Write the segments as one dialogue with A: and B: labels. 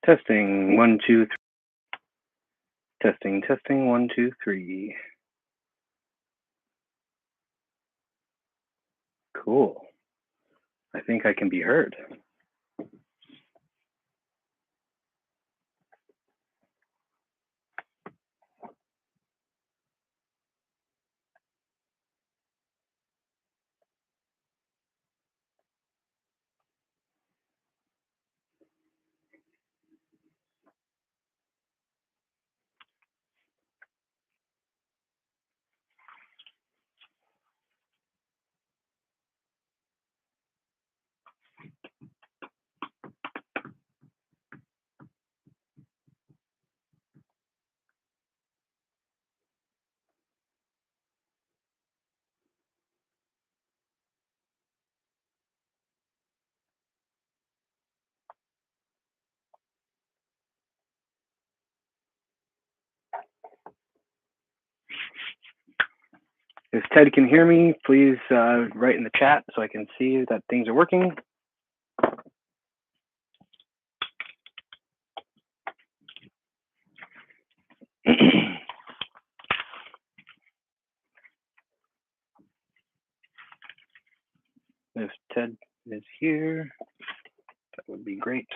A: Testing, 1, 2, 3. Testing, testing, 1, 2, 3. Cool. I think I can be heard. If Ted can hear me, please write in the chat so I can see that things are working. If Ted is here, that would be great.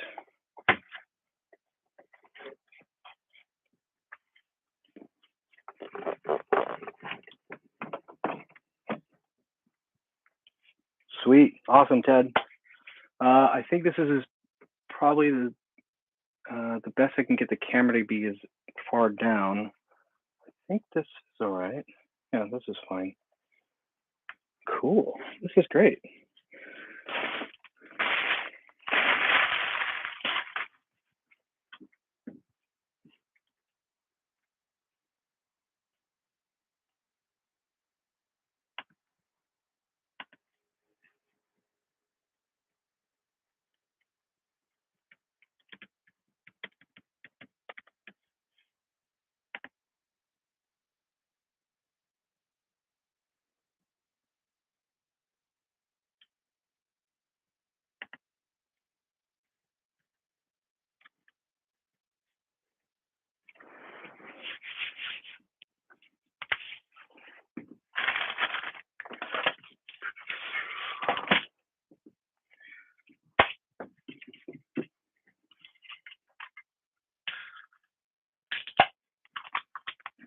A: Sweet, awesome, Ted. I think this is probably the best I can get the camera to be as far down. I think this is all right. Yeah, this is fine. Cool, this is great.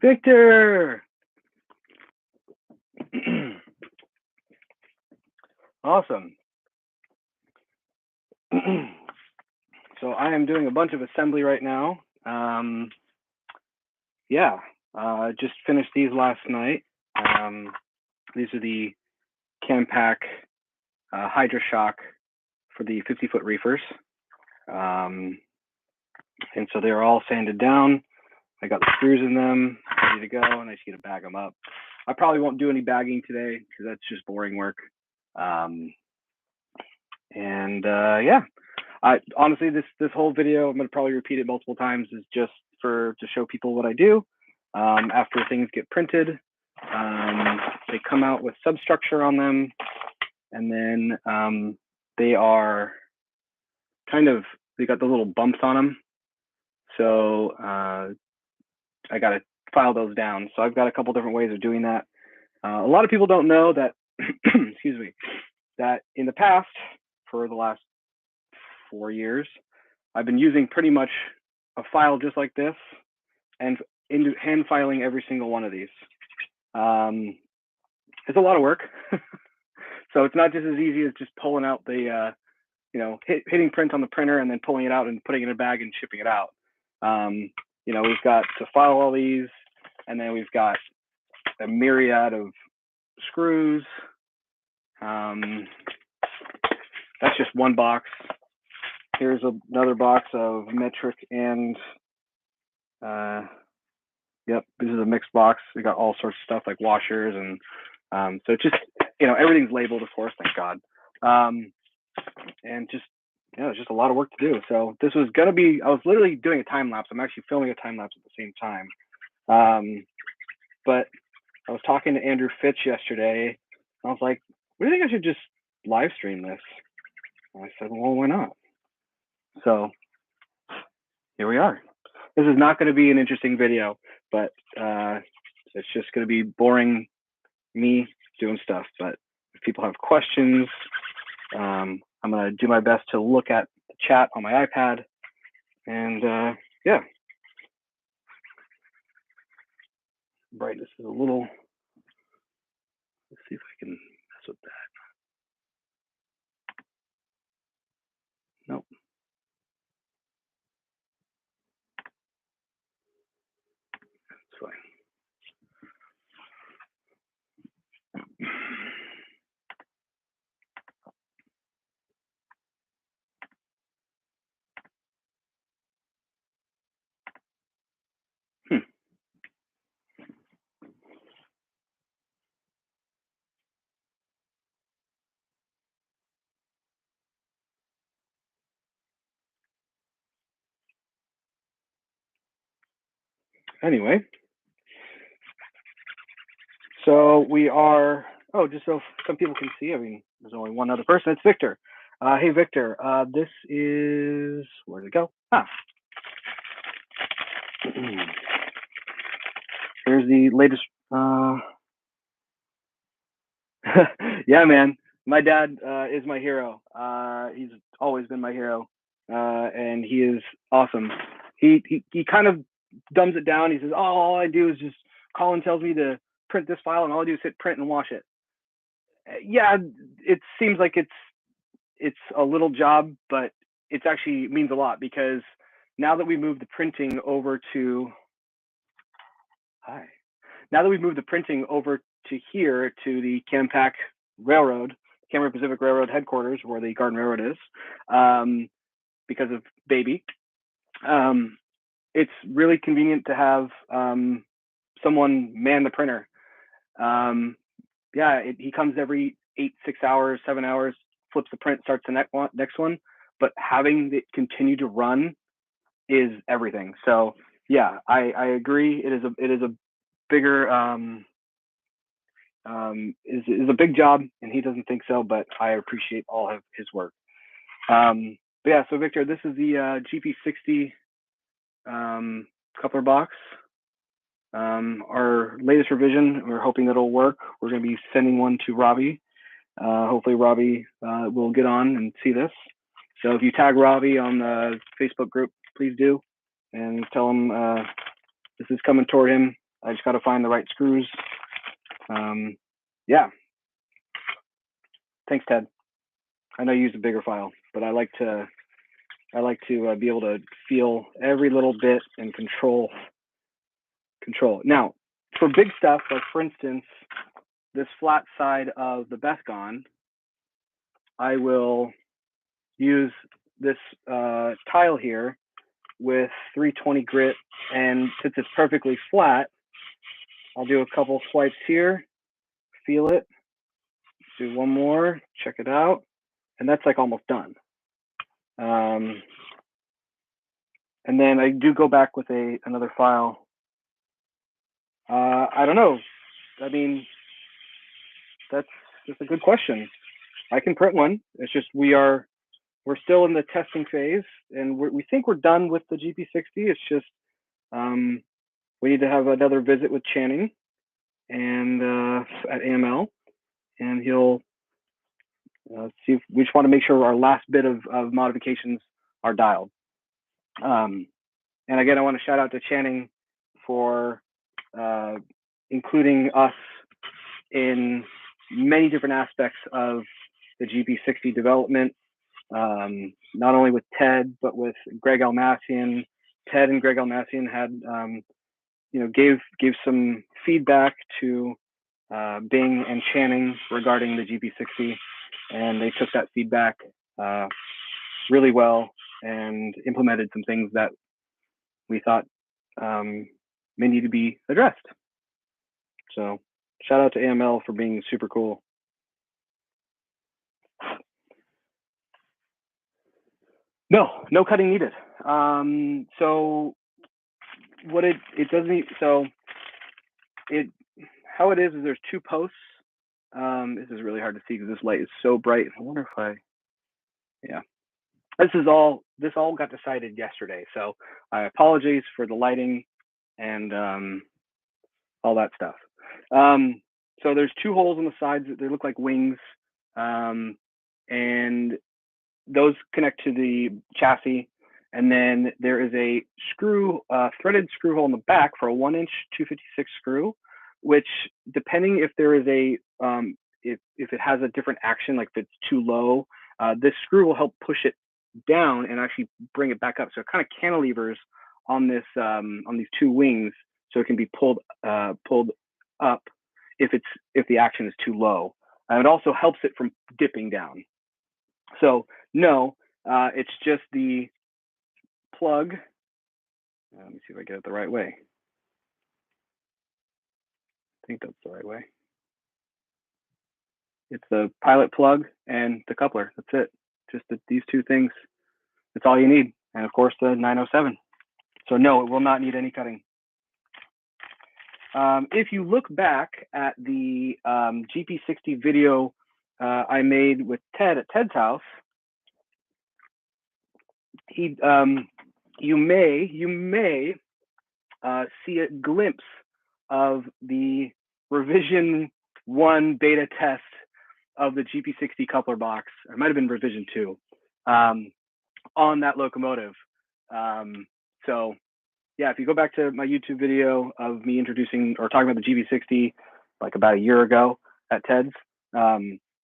A: Victor! Awesome. So I am doing a bunch of assembly right now. Just finished these last night. These are the CamPac Hydra Shock for the 50-foot reefers. And so they're all sanded down. I got the screws in them, ready to go, and I just need to bag them up. I probably won't do any bagging today because that's just boring work. Honestly, this whole video, I'm gonna probably repeat it multiple times, is just to show people what I do. After things get printed, they come out with substructure on them, and then they are they got the little bumps on them. So I got to file those down. So I've got a couple different ways of doing that. A lot of people don't know that, excuse me, that in the past, for the last 4 years, I've been using pretty much a file just like this and hand filing every single one of these. It's a lot of work. So it's not just as easy as just pulling out the, hitting print on the printer and then pulling it out and putting it in a bag and shipping it out. We've got to file all these, and then we've got a myriad of screws. That's just one box. Here's another box of metric and, this is a mixed box. We got all sorts of stuff like washers and so it's just, everything's labeled, of course, thank God. And just, it's just a lot of work to do. So this was gonna be, I was literally doing a time lapse. I'm actually filming a time lapse at the same time. But I was talking to Andrew Fitch yesterday. I was like, what do you think I should just live stream this? And I said, well, why not? So here we are. This is not going to be an interesting video, but it's just going to be boring me doing stuff. But if people have questions, I'm going to do my best to look at the chat on my iPad. And yeah, brightness is a little, let's see if I can mess with that. Nope. It's fine. Anyway, so we are, oh, just so some people can see, I mean, there's only one other person, it's Victor. Hey, Victor, this is, where'd it go? Here's the latest, yeah, man, my dad is my hero. He's always been my hero, and he is awesome. He kind of dumbs it down. He says, oh, all I do is just, Colin tells me to print this file, and all I do is hit print and wash it. Yeah, it seems like it's a little job, but it actually means a lot, because now that we moved the printing over to, now that we've moved the printing over to here, to the CamPac Railroad, Cameron Pacific Railroad headquarters, where the Garden Railroad is, because of baby, it's really convenient to have someone man the printer. Yeah, he comes every 6 hours, 7 hours, flips the print, starts the next one. But having it continue to run is everything. So yeah, I agree. It is a bigger is a big job, and he doesn't think so, but I appreciate all of his work. But yeah, so Victor, this is the GP60 coupler box. Our latest revision, we're hoping that it'll work. We're going to be sending one to Robbie. Hopefully Robbie will get on and see this. So if you tag Robbie on the Facebook group, please do, and tell him this is coming toward him. I just got to find the right screws. Yeah. Thanks, Ted. I know you used a bigger file, but I like to be able to feel every little bit and control. Now, for big stuff, like for instance, this flat side of the Bethgon, I will use this tile here with 320 grit, and since it's perfectly flat, I'll do a couple swipes here, feel it, do one more, check it out, and that's like almost done. And then I do go back with another file. I don't know. I mean, that's a good question. I can print one. It's just we're still in the testing phase, and we think we're done with the GP60. It's just we need to have another visit with Channing and at AML, and he'll see if we just want to make sure our last bit of modifications are dialed. And again, I want to shout out to Channing for including us in many different aspects of the GP60 development, not only with Ted, but with Greg Almassian. Ted and Greg Almassian had, gave some feedback to Bing and Channing regarding the GP60, and they took that feedback really well and implemented some things that we thought may need to be addressed. So shout out to AML for being super cool. No cutting needed. So what it doesn't, so how it is there's two posts. This is really hard to see because this light is so bright. I wonder if yeah. This all got decided yesterday, so I apologize for the lighting and all that stuff. So there's two holes on the sides that they look like wings, and those connect to the chassis. And then there is a screw, threaded screw hole in the back for a 1-inch 256 screw, which depending if there is a if it has a different action, like if it's too low, this screw will help push it down and actually bring it back up. So it kind of cantilevers on this on these two wings, so it can be pulled up if the action is too low. It also helps it from dipping down. So no, it's just the plug. Let me see if I get it the right way. I think that's the right way. It's the pilot plug and the coupler. That's it. Just these two things. That's all you need. And of course the 907. So no, it will not need any cutting. If you look back at the GP60 video I made with Ted at Ted's house, you may see a glimpse of the revision 1 beta test of the GP60 coupler box. It might have been revision 2 on that locomotive. So yeah, if you go back to my YouTube video of me introducing or talking about the GP60 like about a year ago at Ted's,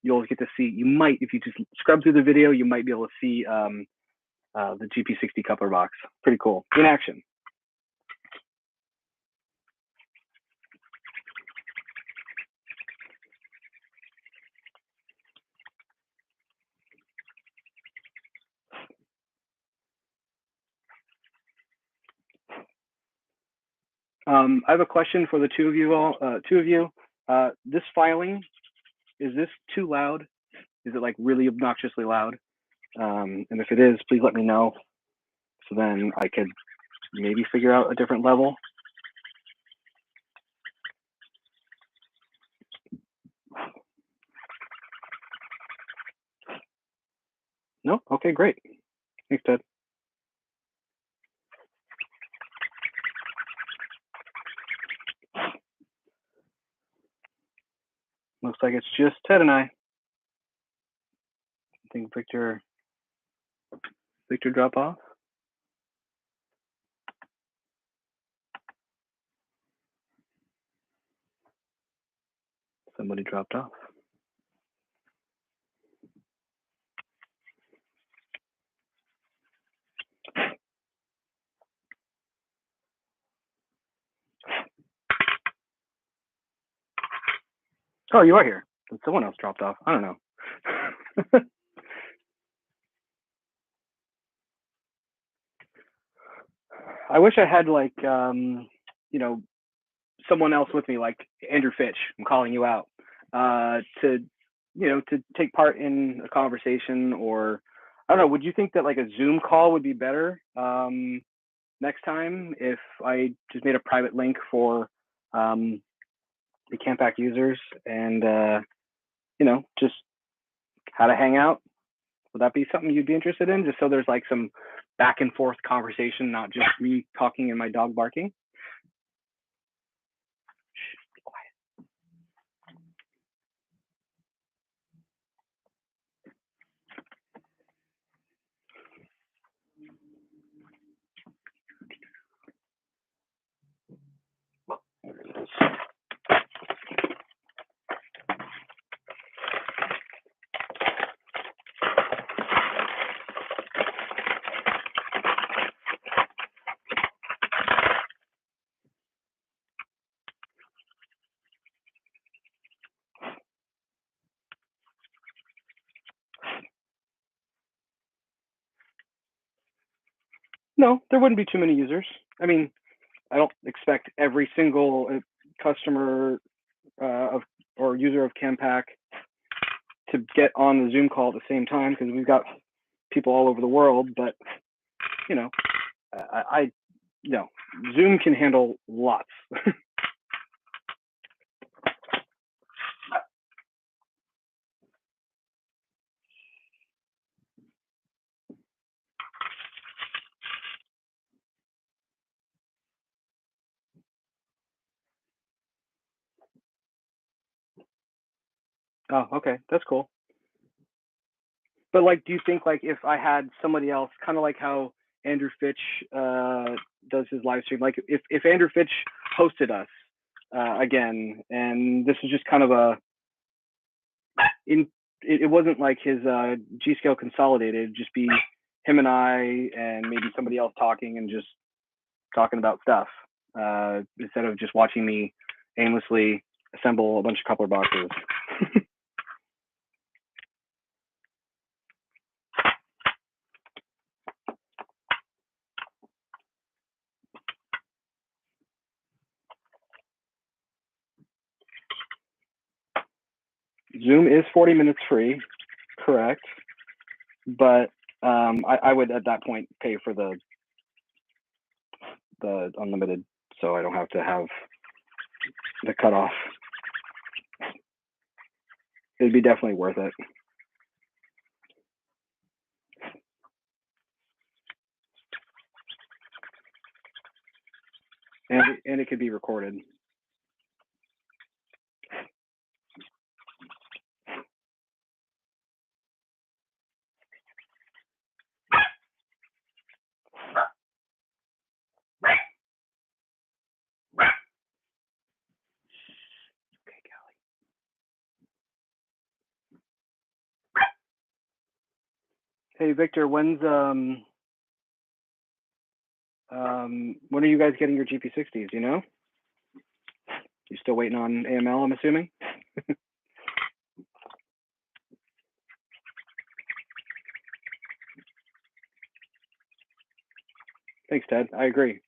A: you'll get to see, you might, if you just scrub through the video, you might be able to see the GP60 coupler box. Pretty cool, in action. I have a question for the two of you. This filing, is this too loud? Is it like really obnoxiously loud? And if it is, please let me know, so then I could maybe figure out a different level. No? Okay, great. Thanks, Ted. Looks like it's just Ted and I. I think Victor drop off. Somebody dropped off. Oh, you are here. Someone else dropped off. I don't know. I wish I had like someone else with me, like Andrew Fitch. I'm calling you out to take part in a conversation, or I don't know. Would you think that like a Zoom call would be better next time if I just made a private link for the CamPac users and just how to hang out? Would that be something you'd be interested in? Just so there's like some back and forth conversation, not just me talking and my dog barking. No, there wouldn't be too many users. I mean, I don't expect every single customer or user of CamPac to get on the Zoom call at the same time, because we've got people all over the world. But Zoom can handle lots. Oh, okay, that's cool. But like, do you think like if I had somebody else, kind of like how Andrew Fitch does his live stream, like if Andrew Fitch hosted us again, and this was just kind of a it wasn't like his G scale consolidated, it'd just be him and I and maybe somebody else talking and just talking about stuff instead of just watching me aimlessly assemble a bunch of coupler boxes. Zoom is 40 minutes free, correct? But I would at that point pay for the unlimited, so I don't have to have the cutoff. It'd be definitely worth it. And it could be recorded. Hey Victor, when are you guys getting your GP60s? You know? You still waiting on AML, I'm assuming? Thanks, Ted. I agree.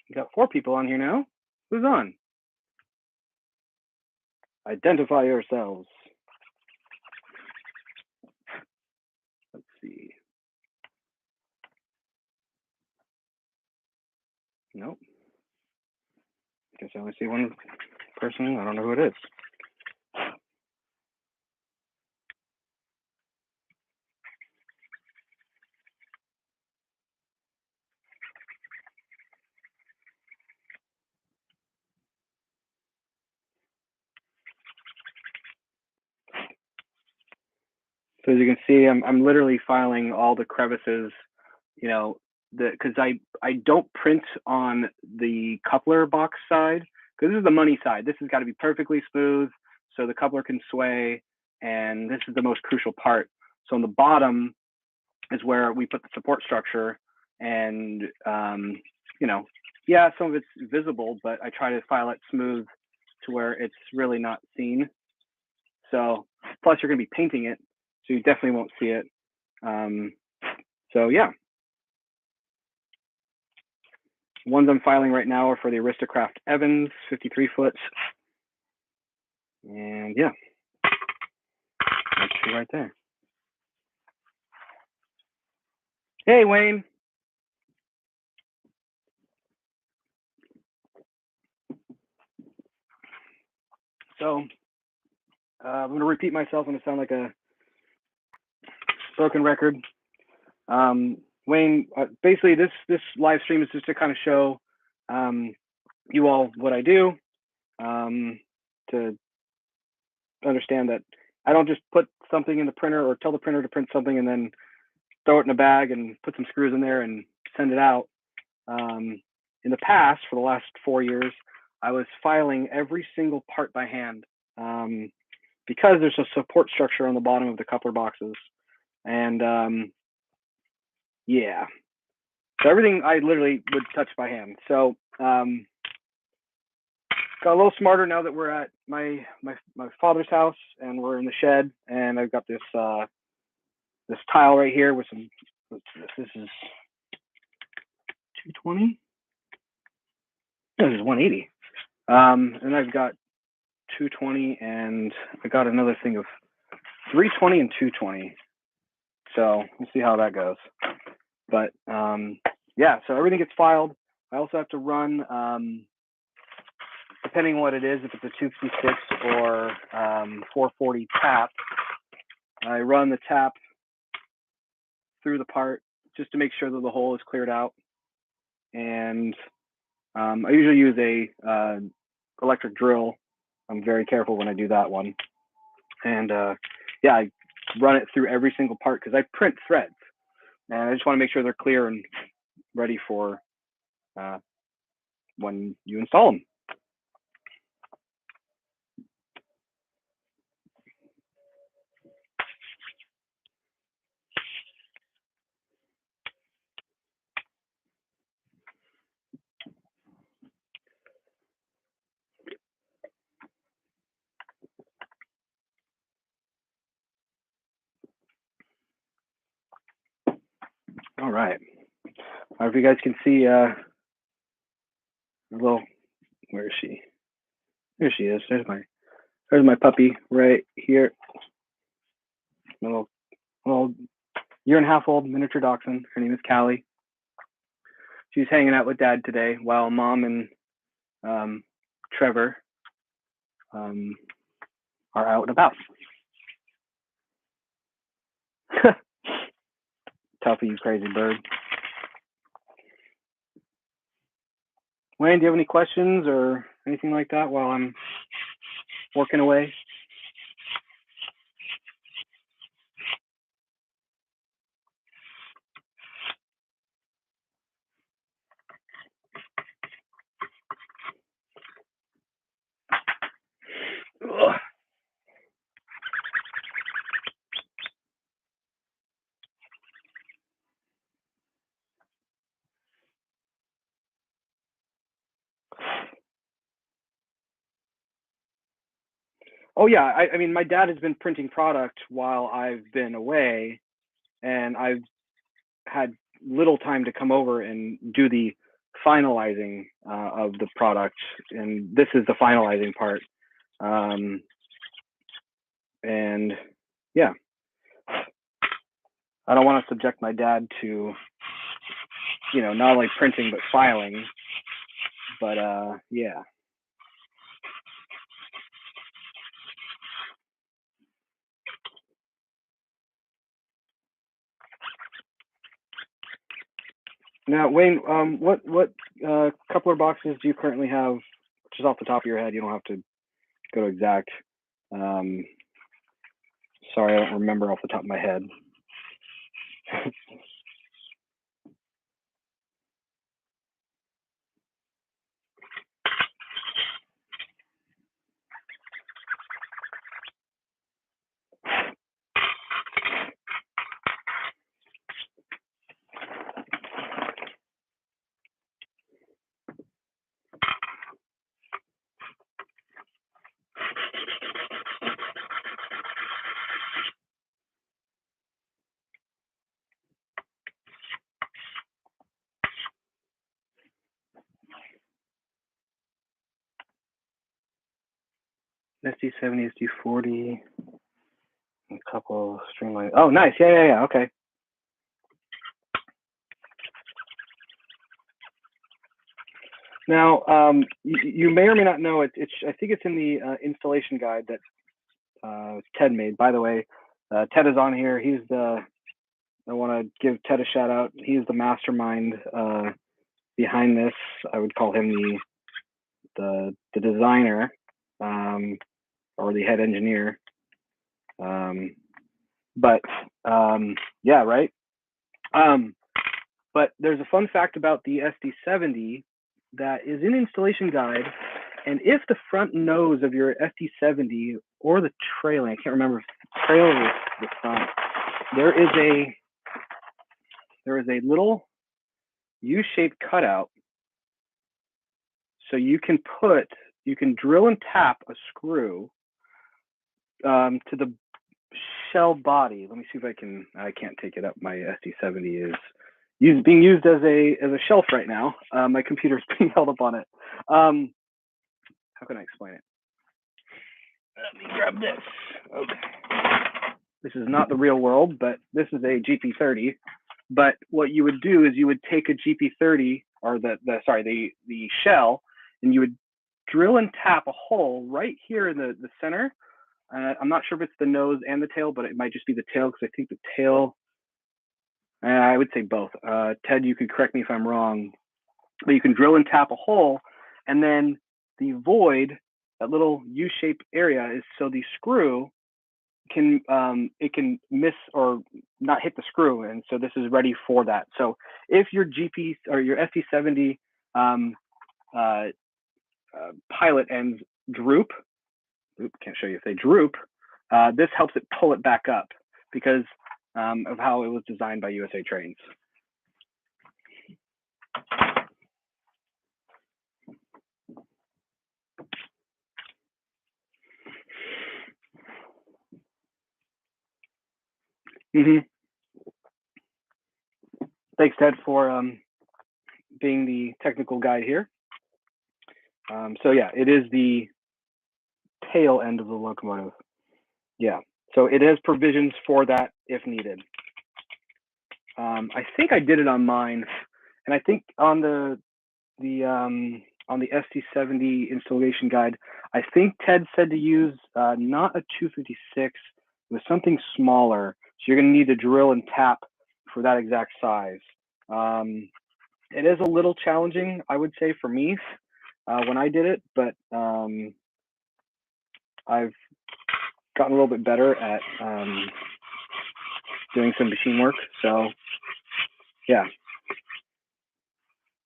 A: You got 4 people on here now. Who's on? Identify yourselves. Let's see. Nope. Guess I only see one person. I don't know who it is. So as you can see, I'm literally filing all the crevices, you know, because I don't print on the coupler box side, because this is the money side. This has got to be perfectly smooth so the coupler can sway, and this is the most crucial part. So on the bottom is where we put the support structure, and you know, yeah, some of it's visible, but I try to file it smooth to where it's really not seen. So plus you're going to be painting it, so you definitely won't see it. So yeah. Ones I'm filing right now are for the Aristocraft Evans 53 foot. And yeah, that's right there. Hey, Wayne. So I'm going to repeat myself. I'm going to sound like a broken record. Wayne, basically this live stream is just to kind of show you all what I do, to understand that I don't just put something in the printer or tell the printer to print something and then throw it in a bag and put some screws in there and send it out. In the past, for the last 4 years, I was filing every single part by hand because there's a support structure on the bottom of the coupler boxes. And yeah, so everything I literally would touch by hand. So got a little smarter now that we're at my father's house and we're in the shed, and I've got this this tile right here with some. This is 220. No, this is 180. And I've got 220, and I got another thing of 320 and 220. So we'll see how that goes. But yeah, so everything gets filed. I also have to run, depending on what it is, if it's a 256 or 440 tap, I run the tap through the part just to make sure that the hole is cleared out. And I usually use a electric drill. I'm very careful when I do that one. And yeah, I run it through every single part because I print threads. And I just want to make sure they're clear and ready for when you install them. All right. If you guys can see a little, where is she? There she is. There's my puppy right here. Little year and a half old miniature dachshund. Her name is Callie. She's hanging out with Dad today while Mom and Trevor are out and about. Tuffy, you crazy bird. Wayne, do you have any questions or anything like that while I'm working away? Ugh. Oh yeah, I mean, my dad has been printing product while I've been away, and I've had little time to come over and do the finalizing of the product, and this is the finalizing part. And yeah, I don't want to subject my dad to, you know, not only printing but filing. But yeah. Now, Wayne, what coupler boxes do you currently have? Just off the top of your head, you don't have to go to exact. Sorry, I don't remember off the top of my head. SD70, SD40, a couple streamline. Oh, nice. Yeah. Okay. Now, you may or may not know it. I think it's in the installation guide that Ted made. By the way, Ted is on here. I want to give Ted a shout out. He's the mastermind behind this. I would call him the designer or the head engineer. But yeah, right. But there's a fun fact about the SD70 that is in installation guide. And if the front nose of your SD70 or the trailing, I can't remember if the trail or the front, there is a little U-shaped cutout. So you can drill and tap a screw to the shell body. Let me see if I can't take it up. My SD70 is being used as a shelf right now. My computer's being held up on it. How can I explain it? Let me grab this. Okay. This is not the real world, but this is a GP30. But what you would do is you would take a GP30 or the shell, and you would drill and tap a hole right here in the center. I'm not sure if it's the nose and the tail, but it might just be the tail because I think the tail. I would say both. Ted, you could correct me if I'm wrong. but you can drill and tap a hole, and then the void, that little U-shaped area, is so the screw can it can miss or not hit the screw, and so this is ready for that. So if your GP or your FT70 pilot ends droop, can't show you if they droop, this helps it pull it back up because of how it was designed by USA Trains. Thanks, Ted, for being the technical guide here. So yeah, it is the tail end of the locomotive. Yeah, so it has provisions for that if needed. I think I did it on mine, and I think on the ST70 installation guide, I think Ted said to use not a 256, it was something smaller. So you're going to need to drill and tap for that exact size. It is a little challenging, I would say, for me when I did it, but I've gotten a little bit better at doing some machine work. So yeah,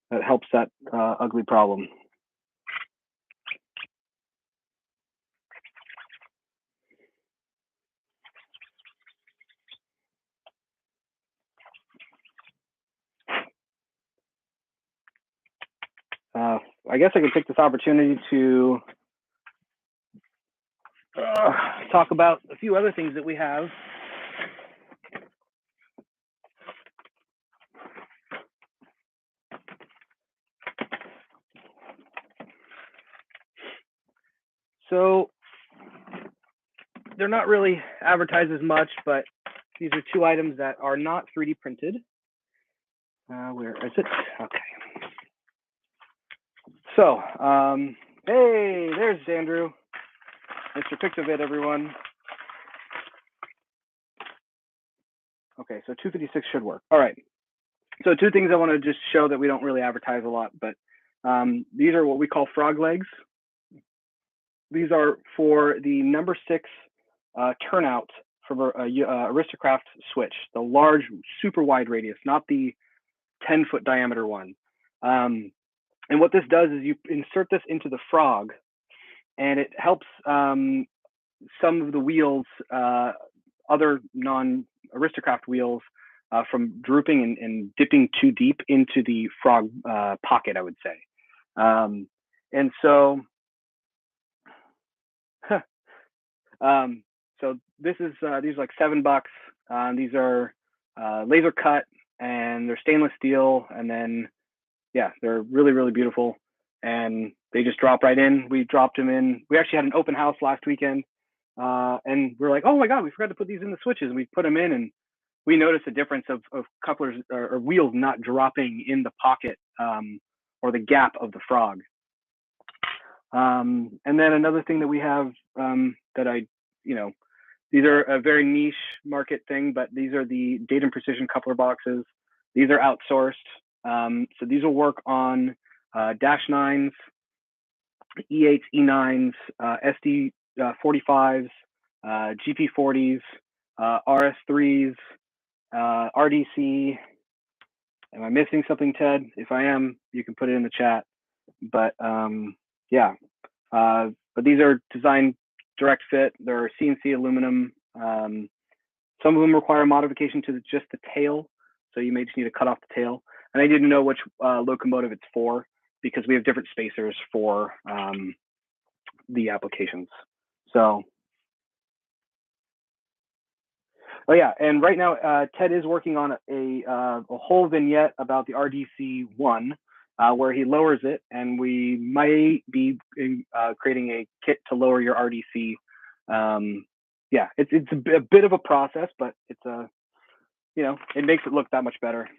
A: that helps that ugly problem. I guess I could take this opportunity to talk about a few other things that we have. So they're not really advertised as much, but these are two items that are not 3D printed. Where is it? Okay. So, hey, there's Andrew. Mr. Pixabit, everyone. Okay, so 256 should work. All right. So two things I want to just show that we don't really advertise a lot, but these are what we call frog legs. These are for the number 6 turnout for Aristocraft switch, the large, super wide radius, not the 10-foot diameter one. And what this does is you insert this into the frog, and it helps some of the wheels, other non-Aristocraft wheels, from drooping and dipping too deep into the frog pocket, I would say. And so, so this is these are like $7. These are laser cut, and they're stainless steel, and then yeah, they're really, really beautiful, and they just drop right in. We dropped them in. We actually had an open house last weekend, and we're like, oh my God, we forgot to put these in the switches. And we put them in, and we noticed a difference of couplers or wheels not dropping in the pocket or the gap of the frog. And then another thing that we have that these are a very niche market thing, but these are the Datum Precision coupler boxes. These are outsourced. So these will work on Dash 9s, E8s, E9s, SD 45s, GP 40s, RS3s, RDC. Am I missing something, Ted? If I am, you can put it in the chat. But yeah, but these are designed direct fit. They're CNC aluminum. Some of them require modification to just the tail, so you may just need to cut off the tail. And I didn't know which locomotive it's for because we have different spacers for the applications. So, oh yeah, and right now Ted is working on a whole vignette about the RDC1 where he lowers it, and we might be creating a kit to lower your RDC. Yeah, it's a bit of a process, but it's it makes it look that much better,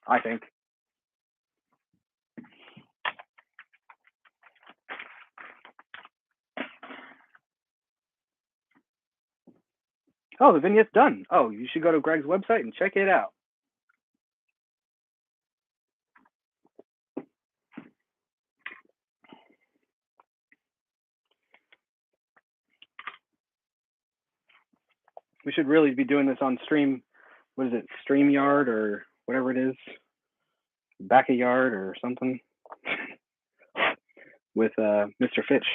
A: I think. Oh, the vignette's done. Oh, you should go to Greg's website and check it out. We should really be doing this on stream. What is it? StreamYard or whatever it is. Back-a-yard or something with Mr. Fitch.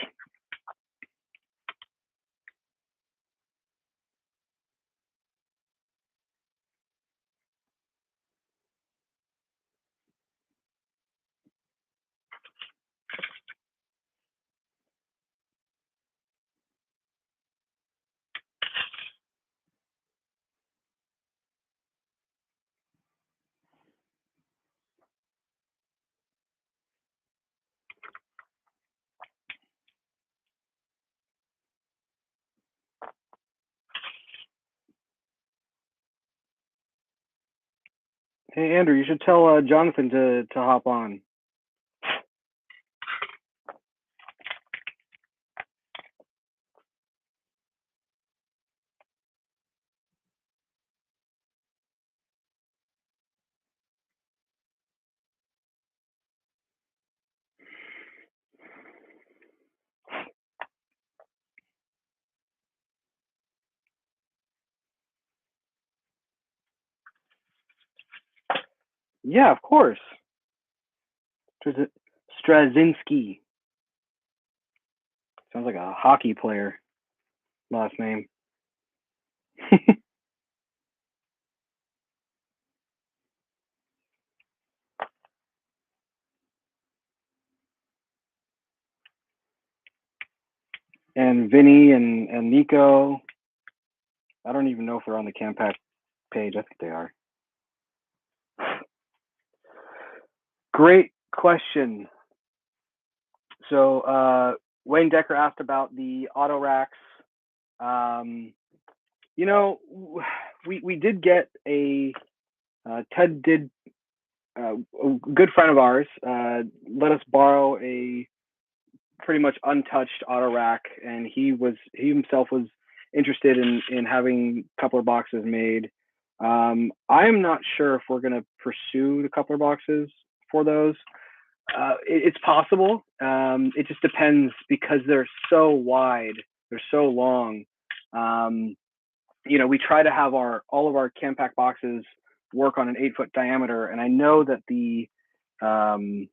A: Hey, Andrew, you should tell Jonathan to hop on. Yeah, of course. Straczynski. Sounds like a hockey player last name. And Vinny and Nico. I don't even know if they're on the CamPac page. I think they are. Great question. So Wayne Decker asked about the auto racks. You know, we did get Ted did, a good friend of ours let us borrow a pretty much untouched auto rack, and he himself was interested in having coupler boxes made. I'm not sure if we're going to pursue the coupler boxes for those. It's possible. It just depends because they're so wide, they're so long. You know, we try to have all of our CamPac boxes work on an 8-foot diameter, and I know that the 8-foot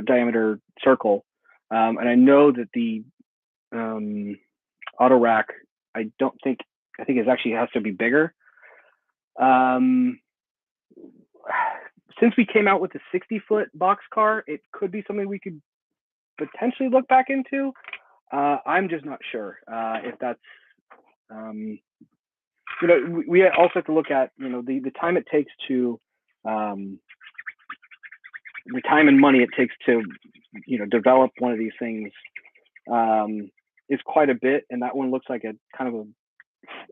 A: diameter circle, and I know that the auto rack, I think it actually has to be bigger. Since we came out with the 60-foot box car, it could be something we could potentially look back into. I'm just not sure if that's, you know, we also have to look at, you know, the time it takes to, the time and money it takes to, you know, develop one of these things is quite a bit, and that one looks like a kind of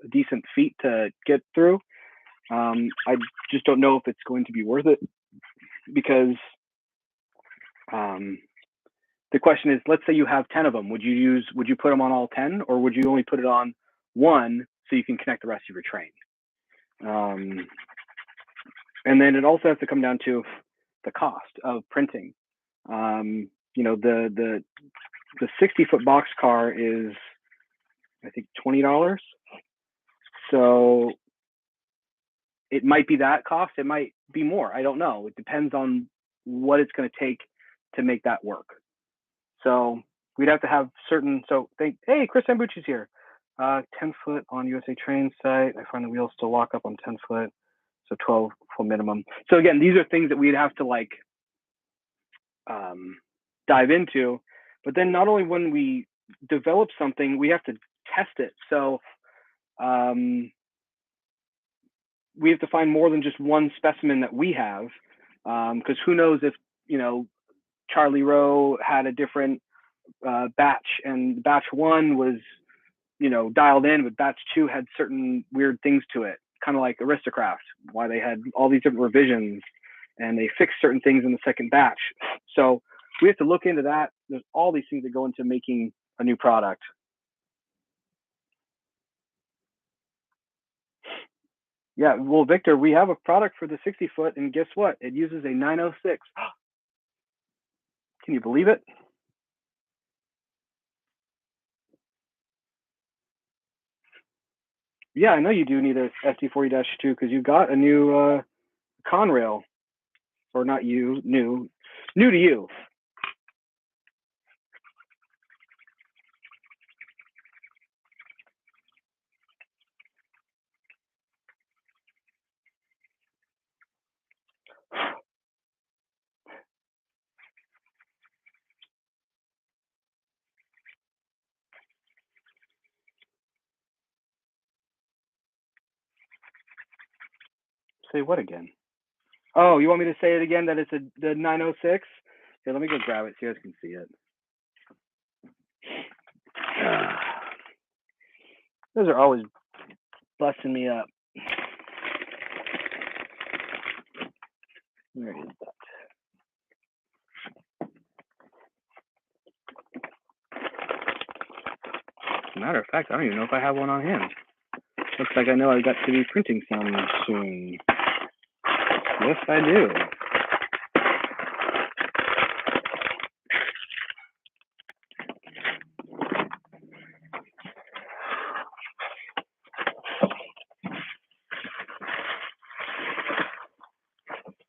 A: a decent feat to get through. I just don't know if it's going to be worth it, because the question is, let's say you have 10 of them. Would you put them on all 10, or would you only put it on one so you can connect the rest of your train? And then it also has to come down to the cost of printing. You know, the 60-foot box car is, I think, $20. So it might be that cost. It might be more. I don't know. It depends on what it's going to take to make that work. So we'd have to have certain. So hey, Chris Ambucci's here. 10-foot on USA Train site. I find the wheels still lock up on 10-foot. So 12 full minimum. So again, these are things that we'd have to like dive into. But then not only when we develop something, we have to test it. So we have to find more than just one specimen that we have, because who knows if, you know, Charlie Rowe had a different batch, and batch 1 was, you know, dialed in, but batch 2 had certain weird things to it, kind of like Aristocraft, why they had all these different revisions and they fixed certain things in the second batch. So we have to look into that. There's all these things that go into making a new product. Yeah, well, Victor, we have a product for the 60-foot, and guess what? It uses a 906. Can you believe it? Yeah, I know you do need a SD40-2 because you got a new Conrail, or not you, new to you. Say what again? Oh, you want me to say it again that it's the 906? Here, let me go grab it so you guys can see it. Those are always busting me up. Where is that? As a matter of fact, I don't even know if I have one on hand. Looks like I know I got to be printing some soon. Yes, I do.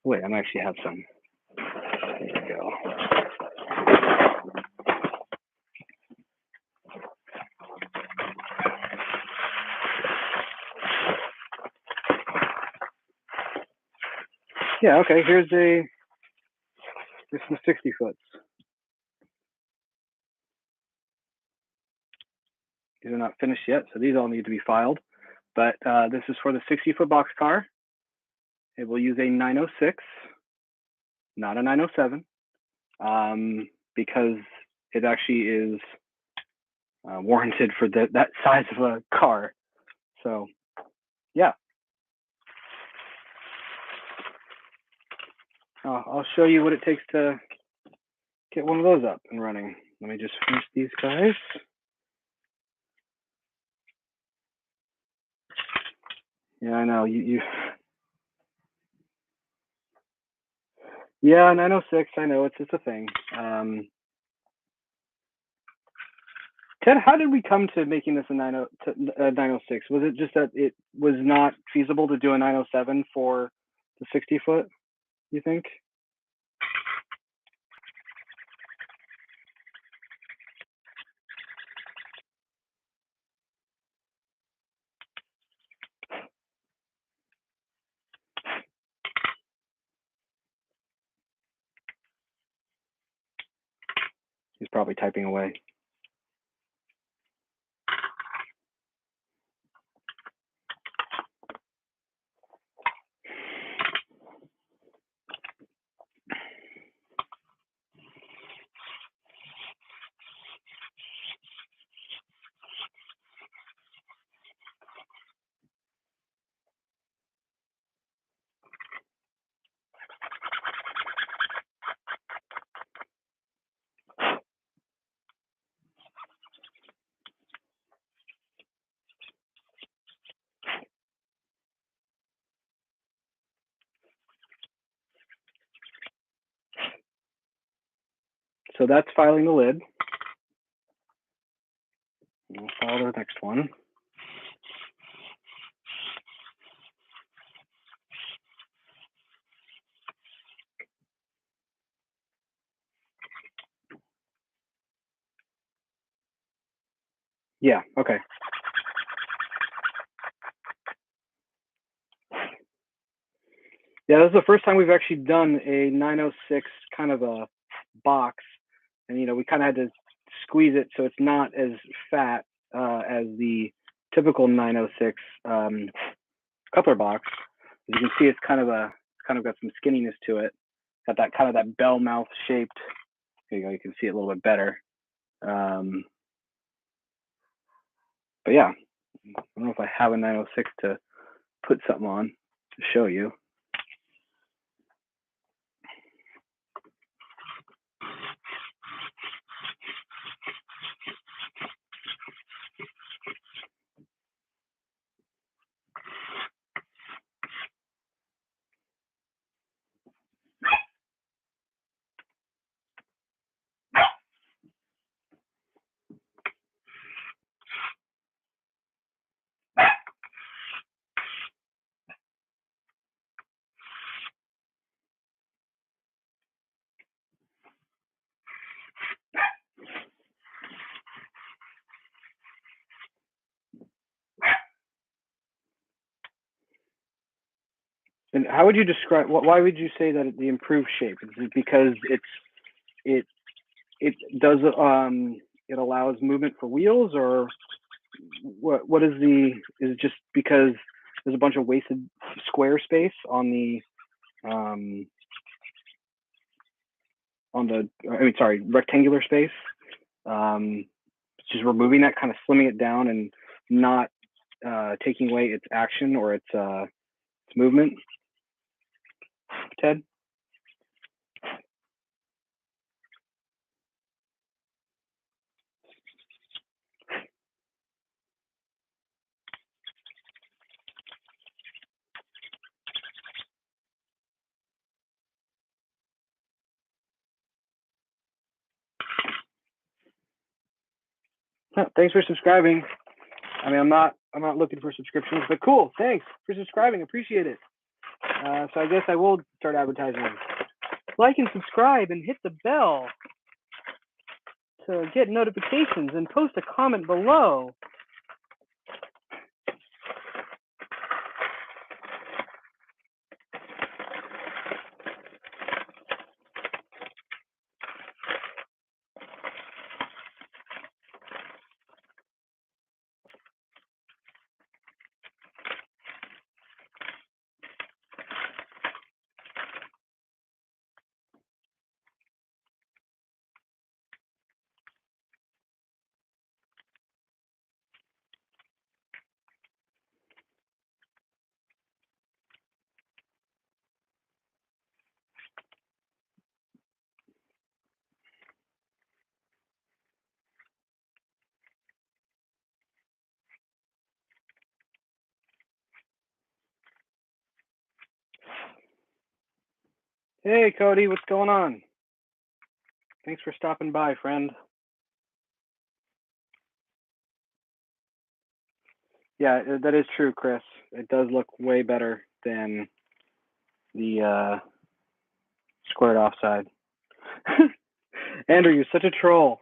A: Wait, I might actually have some. There you go. Yeah, okay, here's some 60 foots. These are not finished yet, so these all need to be filed. But this is for the 60-foot box car. It will use a 906, not a 907, because it actually is warranted for that size of a car. So, yeah. I'll show you what it takes to get one of those up and running. Let me just finish these guys. Yeah, I know you. Yeah, 906. I know it's a thing. Ted, how did we come to making this a 906? Was it just that it was not feasible to do a 907 for the 60 foot? You think? He's probably typing away. So that's filing the lid. We'll file the next one. Yeah, okay. Yeah, this is the first time we've actually done a 906 kind of a box. And, we kind of had to squeeze it so it's not as fat as the typical 906 coupler box. As you can see, it's kind of got some skinniness to it. Got that kind of that bell mouth shaped. There you go. You can see it a little bit better. But yeah, I don't know if I have a 906 to put something on to show you. And how would you describe? Why would you say that the improved shape? Is it because it it does it allows movement for wheels, or what is the? Is it just because there's a bunch of wasted square space on the rectangular space? Just removing that, kind of slimming it down, and not taking away its action or its movement. Ted? Thanks for subscribing. I mean, I'm not looking for subscriptions, but cool. Thanks for subscribing. Appreciate it. So I guess I will start advertising. Like and subscribe and hit the bell to get notifications, and post a comment below. Hey, Cody, what's going on? Thanks for stopping by, friend. Yeah, that is true, Chris. It does look way better than the squared off side. Andrew, you're such a troll.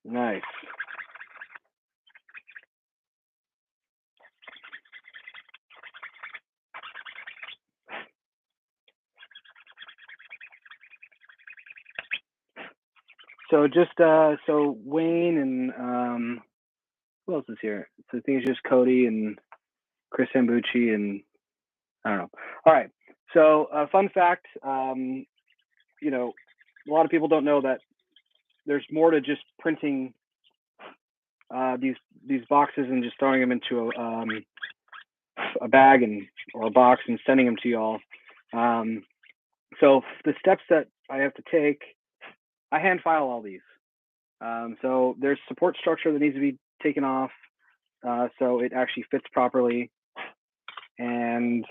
A: Nice. So just so Wayne and who else is here? So I think it's just Cody and Chris Ambucci and I don't know. All right. So fun fact, you know, a lot of people don't know that there's more to just printing these boxes and just throwing them into a bag or a box and sending them to y'all. So the steps that I have to take, I hand file all these. So there's support structure that needs to be taken off so it actually fits properly. And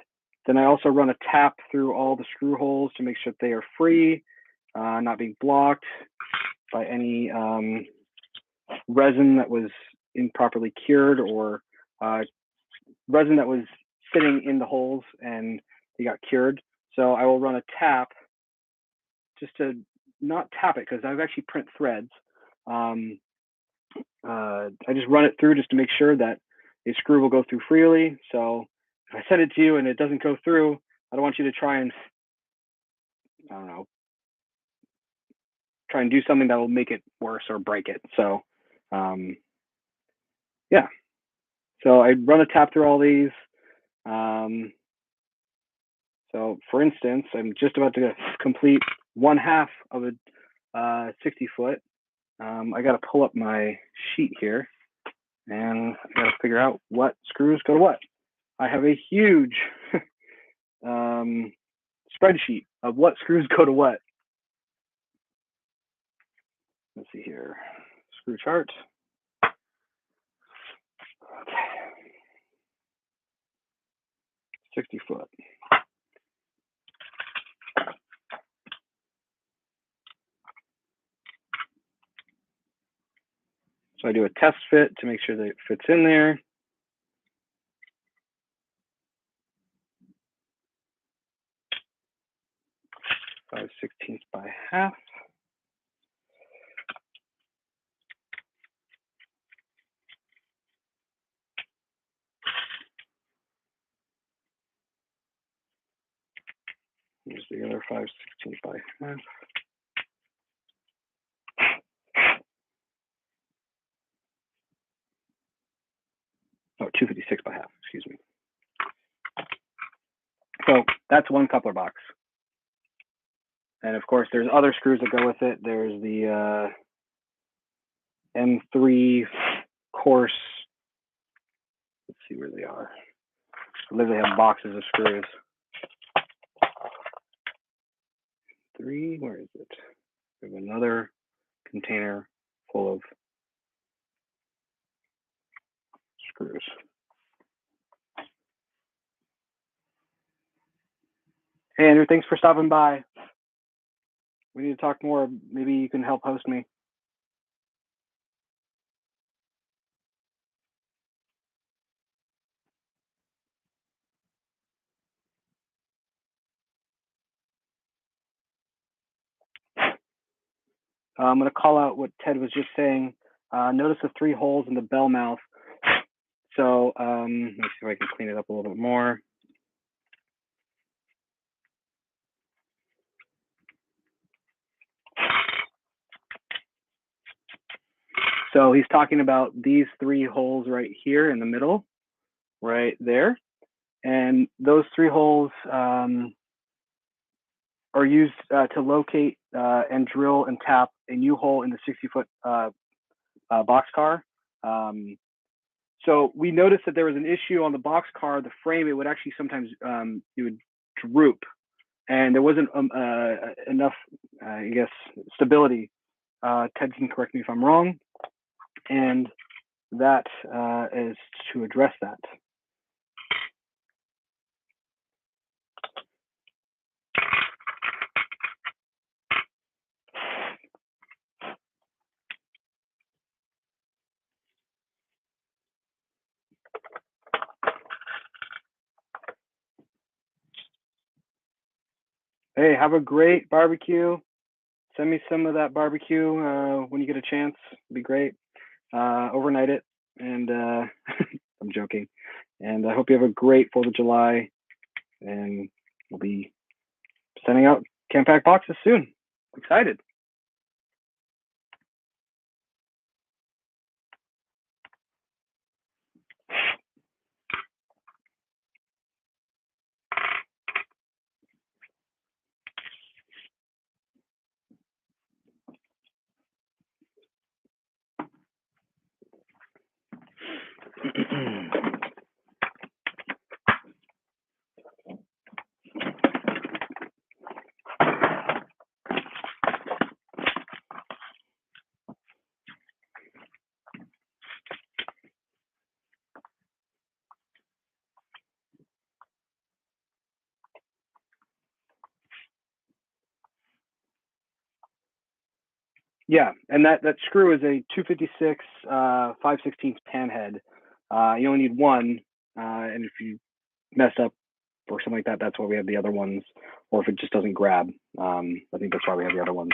A: then I also run a tap through all the screw holes to make sure that they are free, not being blocked by any resin that was improperly cured, or resin that was sitting in the holes and they got cured. So I will run a tap just to not tap it, because I've actually print threads. I just run it through just to make sure that a screw will go through freely. So if I send it to you and it doesn't go through, I don't want you to try and, I don't know, try and do something that will make it worse or break it. So yeah, so I run a tap through all these. So for instance, I'm just about to complete 1/2 of a 60 foot. I got to pull up my sheet here, and I got to figure out what screws go to what. I have a huge spreadsheet of what screws go to what. Let's see here, screw chart. Okay. 60 foot. So I do a test fit to make sure that it fits in there. 5/16 by half. Here's the other 5/16 by half. Oh, 256 by half, excuse me. So that's one coupler box. And of course, there's other screws that go with it. There's the M3 course. Let's see where they are. I believe they have boxes of screws. 3, where is it? We have another container full of screws. Hey, Andrew, thanks for stopping by. We need to talk more. Maybe you can help host me. I'm going to call out what Ted was just saying. Notice the 3 holes in the bell mouth. So let me see if I can clean it up a little bit more. So he's talking about these 3 holes right here in the middle, right there. And those 3 holes are used to locate and drill and tap a new hole in the 60-foot boxcar. So we noticed that there was an issue on the boxcar, the frame. It would actually sometimes it would droop, and there wasn't enough, I guess, stability. Ted can correct me if I'm wrong, and that is to address that. Hey, have a great barbecue. Send me some of that barbecue when you get a chance. It'd be great. Overnight it, and I'm joking. And I hope you have a great 4th of July, and we'll be sending out CamPac boxes soon. Excited. Yeah, and that screw is a 256 5/16 pan head. You only need one, and if you mess up or something like that, that's why we have the other ones. Or if it just doesn't grab, I think that's why we have the other ones.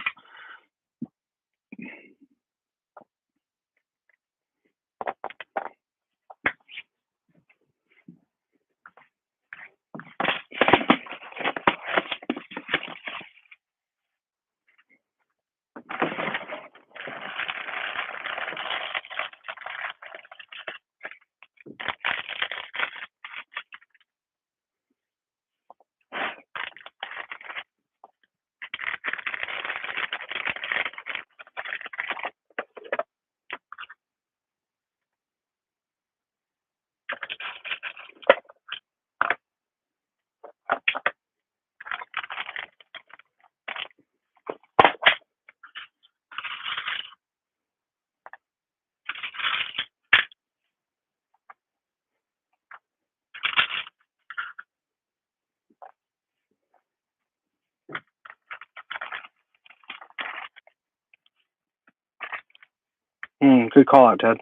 A: Good call out, Ted.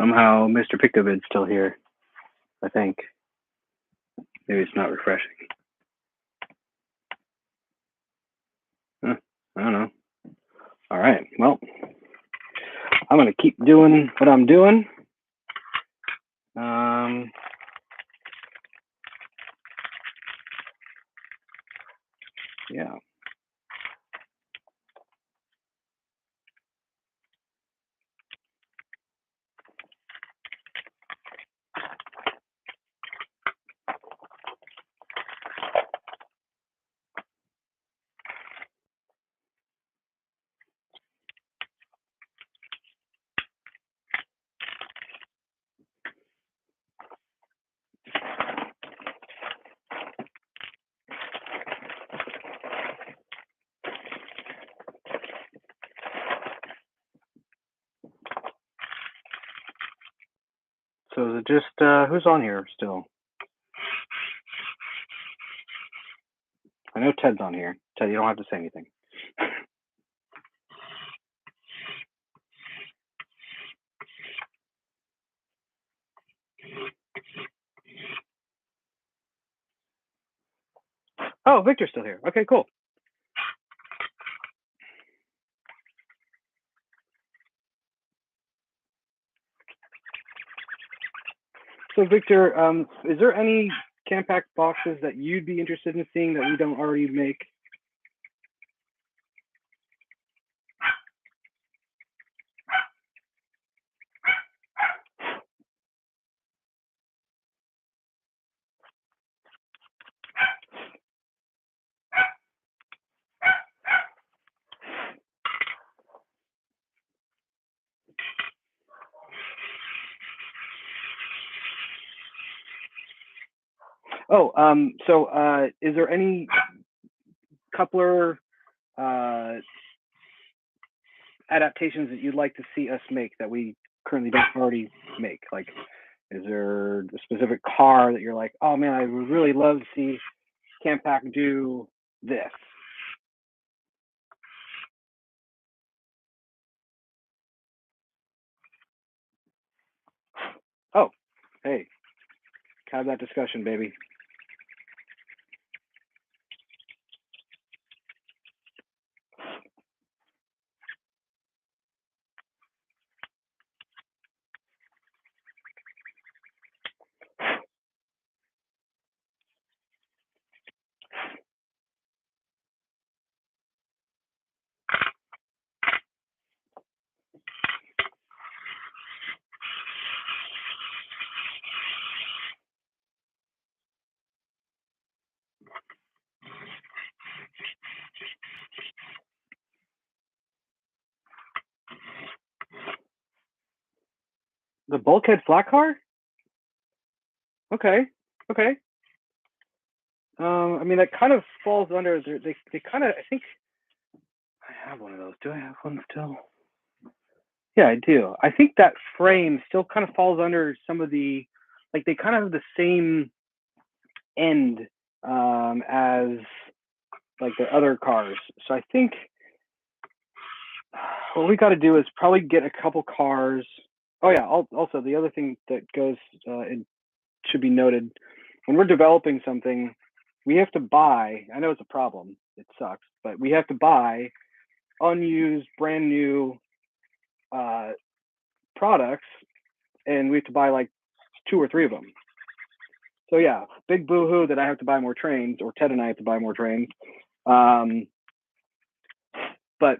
A: Somehow Mr. Pictobid's still here, I think. Maybe it's not refreshing. Huh, I don't know. All right, well, I'm gonna keep doing what I'm doing. Yeah. So is it just who's on here still? I know Ted's on here. Ted, you don't have to say anything. Oh, Victor's still here. Okay, cool. So Victor, is there any CamPac boxes that you'd be interested in seeing that we don't already make? Oh, so is there any coupler adaptations that you'd like to see us make that we currently don't already make? Like, is there a specific car that you're like, oh man, I would really love to see CamPac do this? Oh, hey, have that discussion, baby. The bulkhead flat car? Okay, okay. I mean, that kind of falls under, they kind of, I think, I have one of those. Do I have one still? Yeah, I do. I think that frame still kind of falls under some of the, like they kind of have the same end as like the other cars. So I think what we got to do is probably get a couple cars. Oh yeah, also the other thing that goes, it should be noted, when we're developing something, we have to buy, I know it's a problem, it sucks, but we have to buy unused, brand new products, and we have to buy like 2 or 3 of them. So yeah, big boohoo that I have to buy more trains, or Ted and I have to buy more trains. But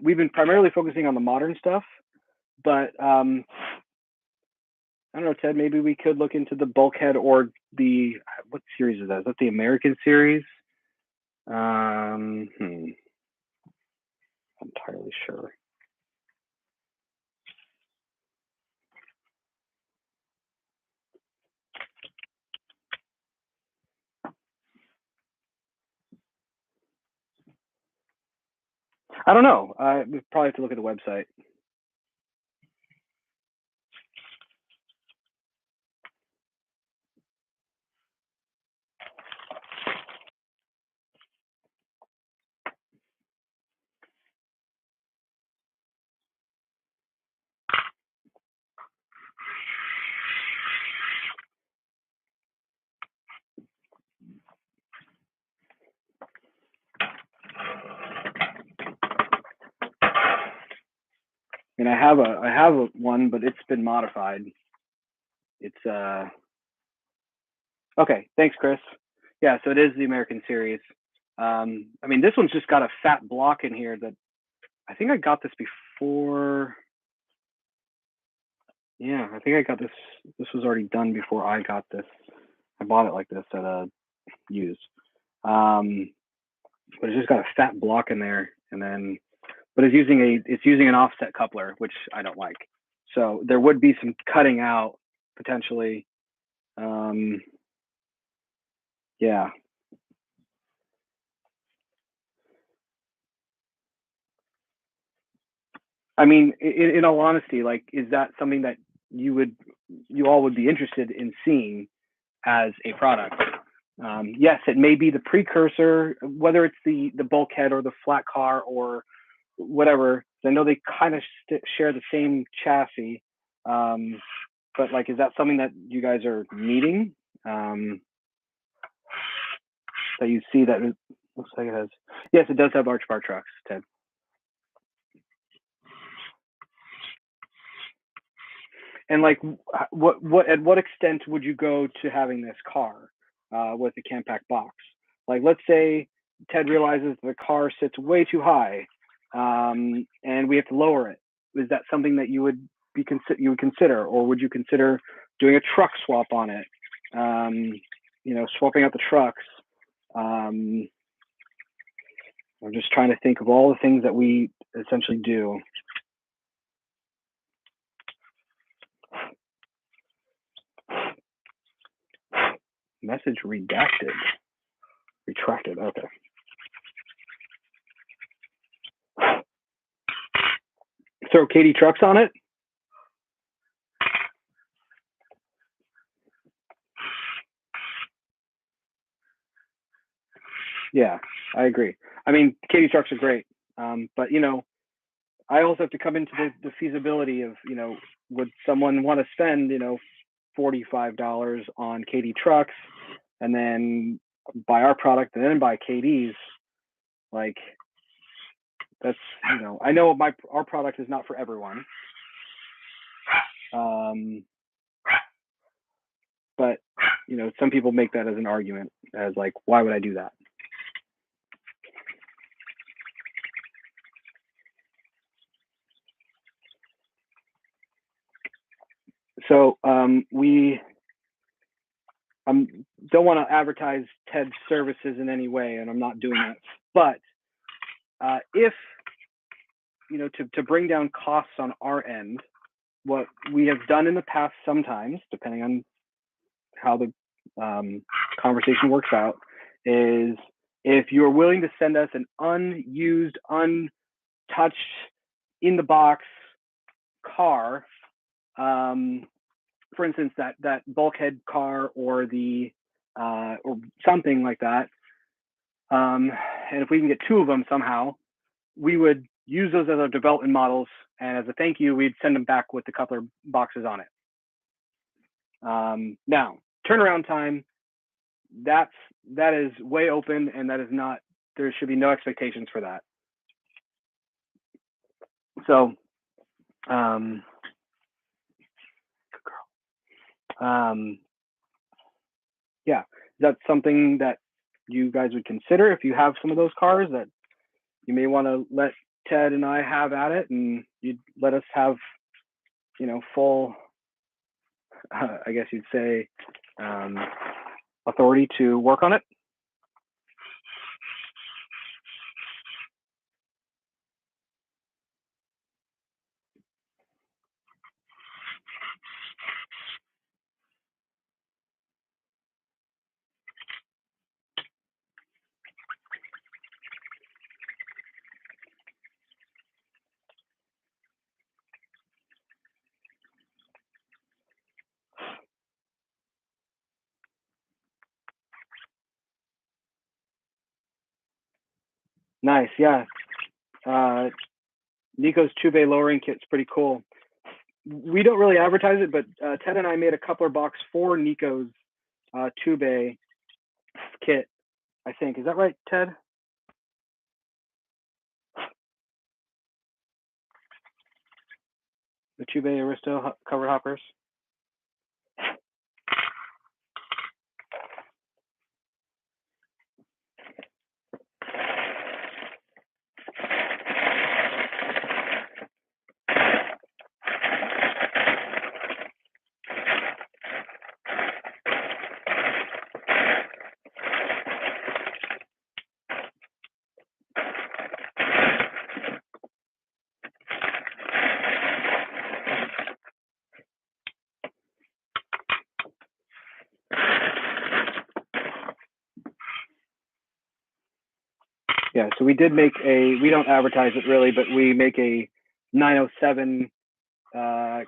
A: we've been primarily focusing on the modern stuff. But I don't know, Ted, maybe we could look into the bulkhead or the, what series is that? Is that the American series? I'm not entirely sure. I don't know. We probably have to look at the website. And I have one, but it's been modified. It's okay. Thanks, Chris. Yeah, so it is the American series. I mean, this one's just got a fat block in here that I think I got this before. Yeah, I think I got this. This was already done before I got this. I bought it like this at a used. But it's just got a fat block in there, and then, but it's using an offset coupler, which I don't like. So there would be some cutting out potentially. Yeah. I mean, in all honesty, like, is that something that you all would be interested in seeing as a product? Yes, it may be the precursor, whether it's the bulkhead or the flat car or whatever. I know they kind of share the same chassis, but like, is that something that you guys are needing? That you see that it looks like it has. Yes, it does have arch bar trucks, Ted. And like, what at what extent would you go to having this car with the CamPac box? Like, let's say Ted realizes the car sits way too high, and we have to lower it. Is that something that you would consider, or would you consider doing a truck swap on it? Swapping out the trucks. I'm just trying to think of all the things that we essentially do. Message redacted. Retracted. Okay. Throw Katie trucks on it. Yeah, I agree. I mean, Katie trucks are great, but I also have to come into the feasibility of would someone want to spend $45 on Katie trucks and then buy our product and then buy Katie's? Like, that's I know our product is not for everyone, but some people make that as an argument, as like, why would I do that? So we don't want to advertise Ted's services in any way, and I'm not doing that. But if to bring down costs on our end, what we have done in the past sometimes, depending on how the conversation works out, is if you're willing to send us an unused, untouched, in the box car, for instance, that bulkhead car or the or something like that, and if we can get two of them somehow, we would use those as our development models, and as a thank you, we'd send them back with the coupler boxes on it. Now, turnaround time, that is way open, and that is not, there should be no expectations for that. So, yeah, is that something that you guys would consider if you have some of those cars that you may want to let Ted and I have at it, and you'd let us have, full, I guess you'd say, authority to work on it? Nice, yeah. Nico's tube lowering kit's pretty cool. We don't really advertise it, but Ted and I made a coupler box for Nico's tube kit, I think. Is that right, Ted? the Tube Aristo covered hoppers. Yeah, so we did make we don't advertise it really, but we make a 907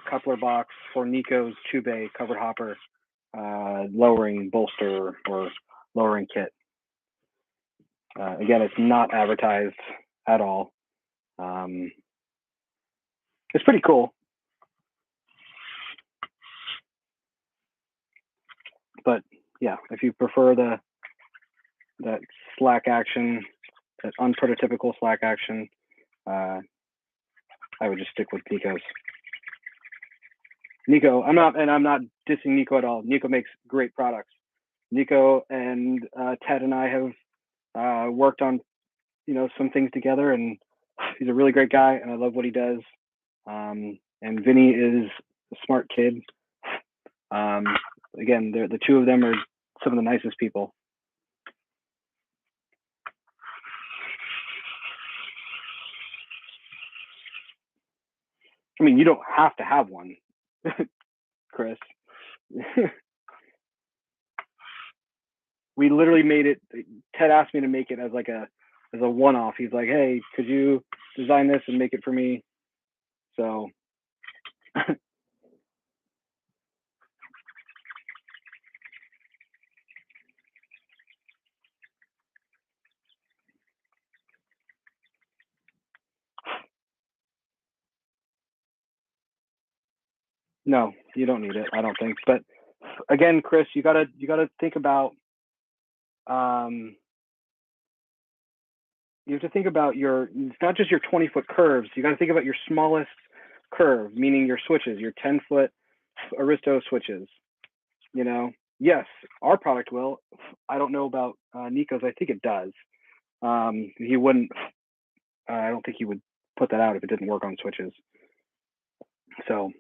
A: coupler box for Nico's Tube covered hopper lowering bolster or lowering kit. Again, it's not advertised at all. It's pretty cool. But yeah, if you prefer that slack action, that unprototypical slack action, I would just stick with Nico's. Nico, I'm not dissing Nico at all. Nico makes great products. Nico and Ted and I have worked on, some things together, and he's a really great guy, and I love what he does. And Vinny is a smart kid. Again, the two of them are some of the nicest people. I mean, you don't have to have one, Chris. We literally made it. Ted asked me to make it as a one-off. He's like, "Hey, could you design this and make it for me?" So no, you don't need it. I don't think. But again, Chris, you gotta think about. You have to think about it's not just your 20-foot curves. You got to think about your smallest curve, meaning your switches, your 10-foot Aristo switches. Yes, our product will. I don't know about Nico's. I think it does. He wouldn't. I don't think he would put that out if it didn't work on switches. So.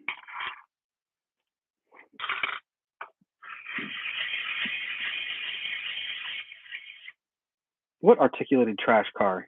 A: What articulated trash car?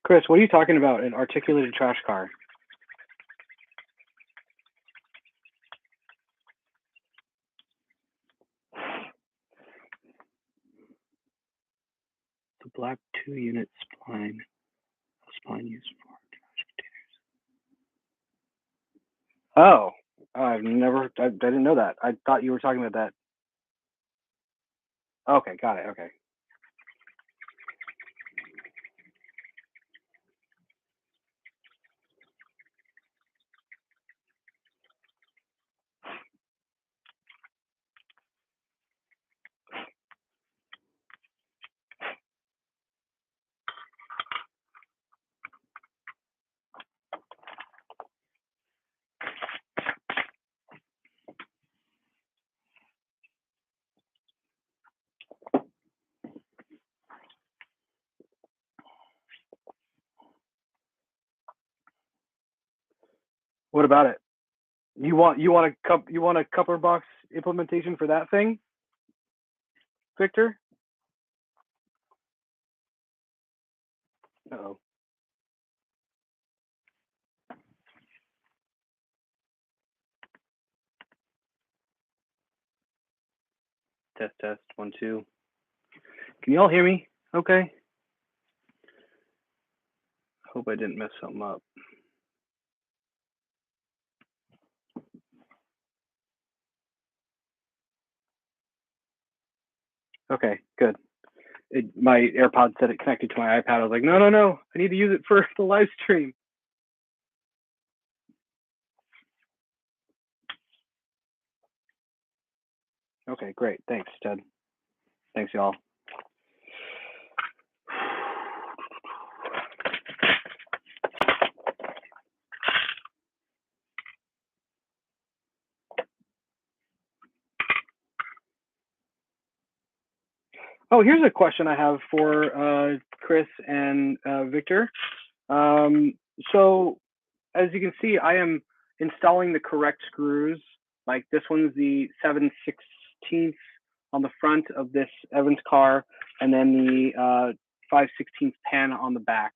A: Chris, what are you talking about? An articulated trash car? The black 2-unit spline used for trash containers. Oh, I didn't know that. I thought you were talking about that. Okay, got it. Okay. What about it? You want a coupler box implementation for that thing, Victor? Uh-oh. Test, test, 1, 2. Can you all hear me? Okay. Hope I didn't mess something up. Okay, good. My AirPod said it connected to my iPad. I was like, no, no, no. I need to use it for the live stream. Okay, great. Thanks, Ted. Thanks, y'all. Oh, here's a question I have for Chris and Victor. So as you can see, I am installing the correct screws. Like this one's the 7/16 on the front of this Evans car, and then the 5/16 pan on the back.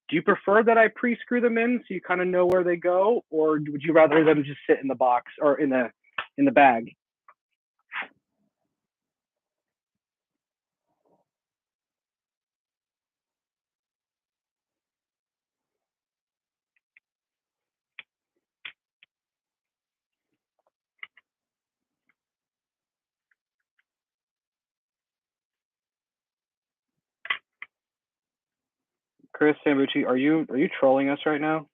A: Do you prefer that I pre-screw them in so you kind of know where they go, or would you rather them just sit in the box or in the bag? Chris Sambucci, are you trolling us right now?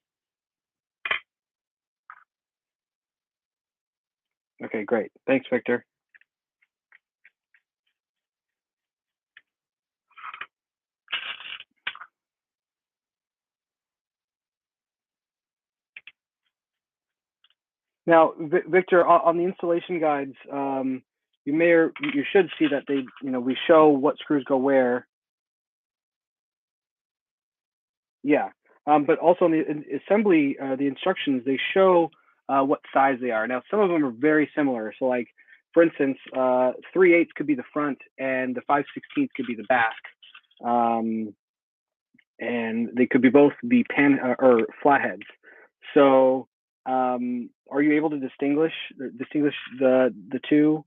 A: Okay, great. Thanks, Victor. Now, Victor, on the installation guides, you may or you should see that we show what screws go where. Yeah, but also in the assembly, the instructions, they show what size they are. Now, some of them are very similar. So, like for instance, 3/8 could be the front, and the 5/16 could be the back, and they could be both the pan or flatheads. So, are you able to distinguish the two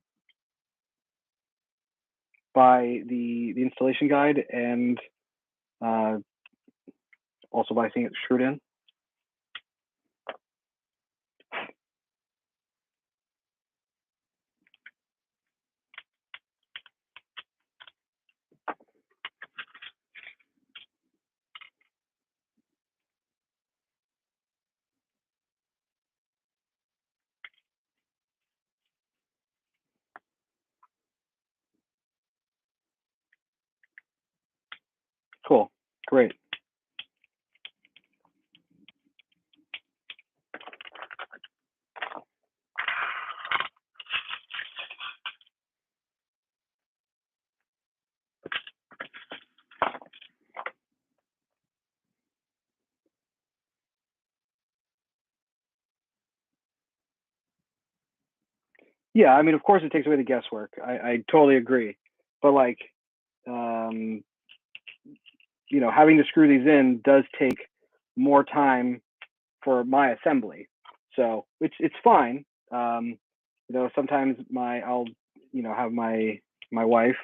A: by the installation guide and also by seeing it screwed in? Cool, great. Yeah, I mean, of course, it takes away the guesswork. I totally agree. But like, um, having to screw these in does take more time for my assembly. So it's fine. Sometimes I'll have my wife,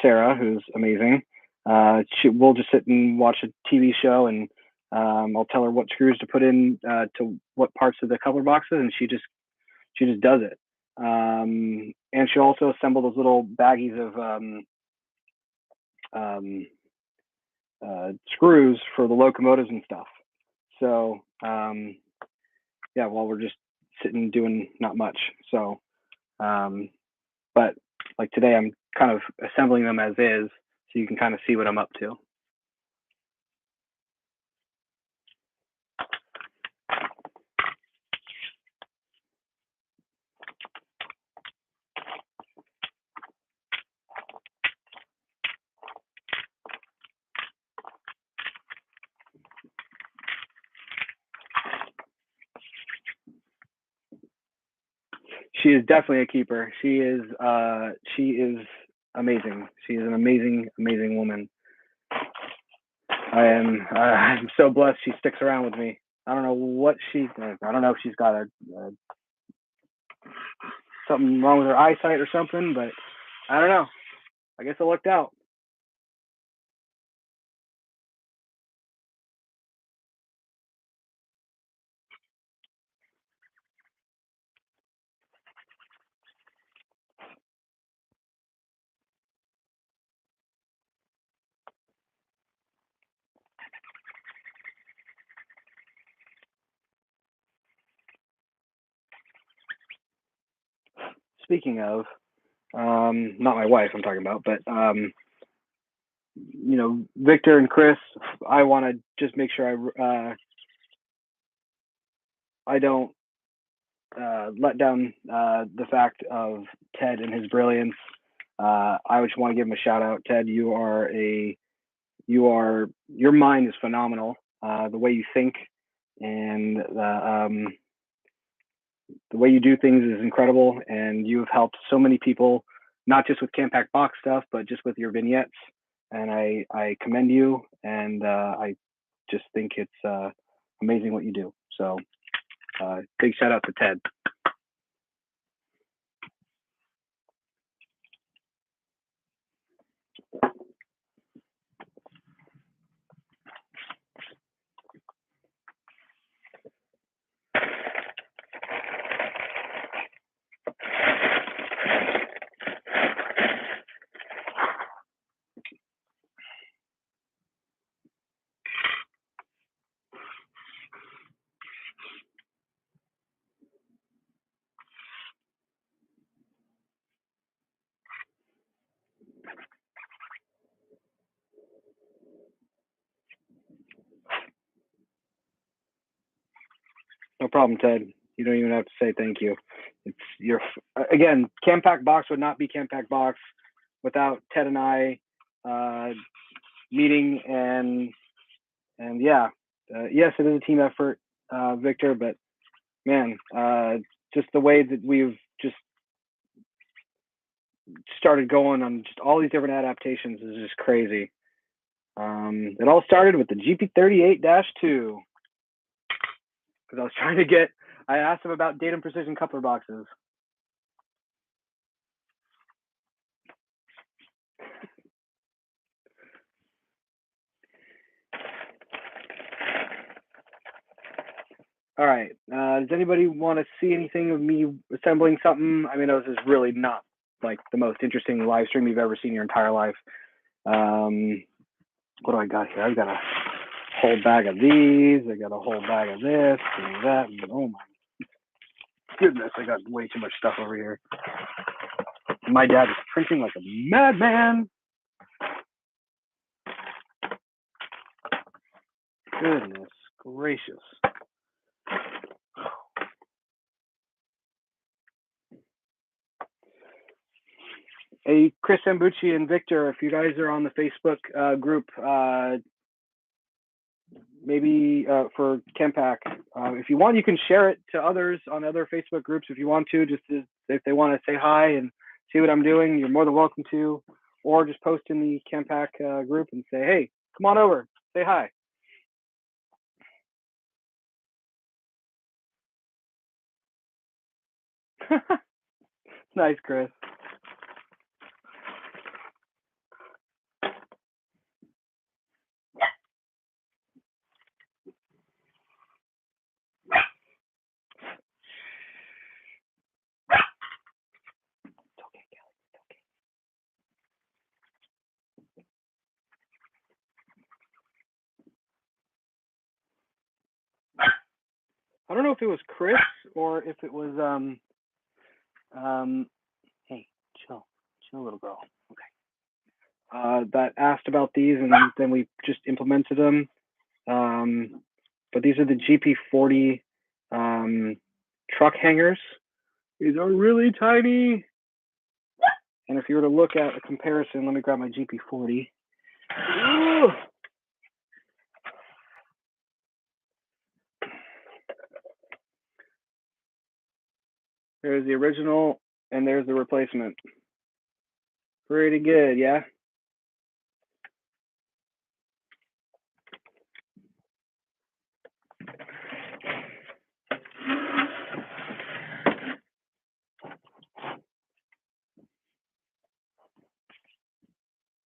A: Sarah, who's amazing. We'll just sit and watch a TV show, and I'll tell her what screws to put in to what parts of the coupler boxes, and she just does it. And she'll also assemble those little baggies of screws for the locomotives and stuff. So yeah, while we're just sitting doing not much. So, but like today, I'm kind of assembling them as is, so you can kind of see what I'm up to. She is definitely a keeper. She is amazing. She is an amazing woman. I'm so blessed she sticks around with me. I don't know what I don't know if she's got something wrong with her eyesight or something, but I don't know. I guess it lucked out. Speaking of, not my wife I'm talking about, but Victor and Chris, I want to just make sure I don't let down the fact of Ted and his brilliance. I just want to give him a shout out. Ted, your mind is phenomenal. The way you think and the way you do things is incredible, and you've helped so many people, not just with CamPac Box stuff, but just with your vignettes. And I commend you, and I just think it's amazing what you do. So big shout out to Ted. No problem, Ted. You don't even have to say thank you. Again, CamPac Box would not be CamPac Box without Ted and I meeting and yeah, yes, it is a team effort, Victor, but man, just the way that we've just started going on just all these different adaptations is just crazy. It all started with the GP38-2 because I was trying to I asked him about datum precision coupler boxes. All right. Does anybody want to see anything of me assembling something? I mean, this is really not like the most interesting live stream you've ever seen in your entire life. What do I got here? I've got a whole bag of these. I got a whole bag of this and that. And oh my goodness, I got way too much stuff over here. My dad is printing like a madman. Goodness gracious. Hey, Chris Ambucci and Victor, if you guys are on the Facebook group, maybe for CamPac, if you want, you can share it to others on other Facebook groups if you want to, if they want to say hi and see what I'm doing, you're more than welcome to, or just post in the CamPac group and say, hey, come on over, say hi. Nice, Chris. I don't know if it was Chris or if it was hey, chill, little girl. Okay. That asked about these, and then we just implemented them. But these are the GP40 truck hangers. These are really tiny. And if you were to look at a comparison, let me grab my GP40. Ooh. There's the original, and there's the replacement. Pretty good, yeah?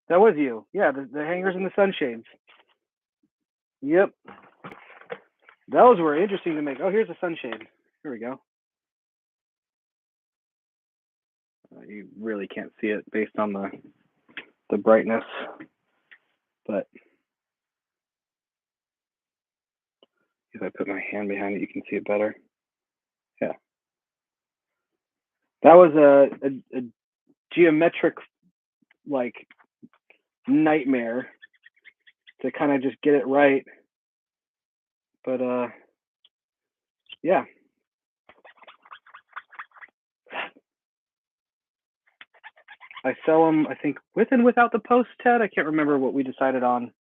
A: That was you. Yeah, the hangers and the sunshades. Yep. Those were interesting to make. Oh, here's a sunshade. Here we go. You really can't see it based on the brightness, but if I put my hand behind it, you can see it better. Yeah. That was a geometric like nightmare to kind of just get it right. But yeah. I sell them, I think, with and without the post, Ted. I can't remember what we decided on.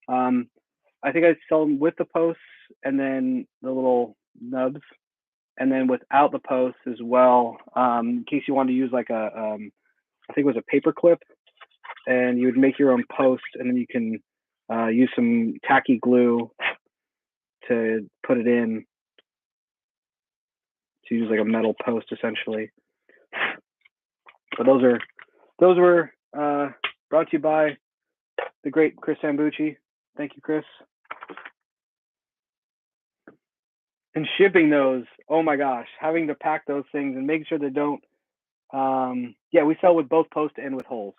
A: I think I sell them with the posts and then the little nubs, and then without the posts as well, in case you wanted to use like a, I think it was a paper clip, and you would make your own post, and then you can use some tacky glue to put it in to use like a metal post essentially. But those were brought to you by the great Chris Sambucci. Thank you, Chris. And shipping those, oh my gosh, having to pack those things and make sure they don't. Yeah, we sell with both post and with holes.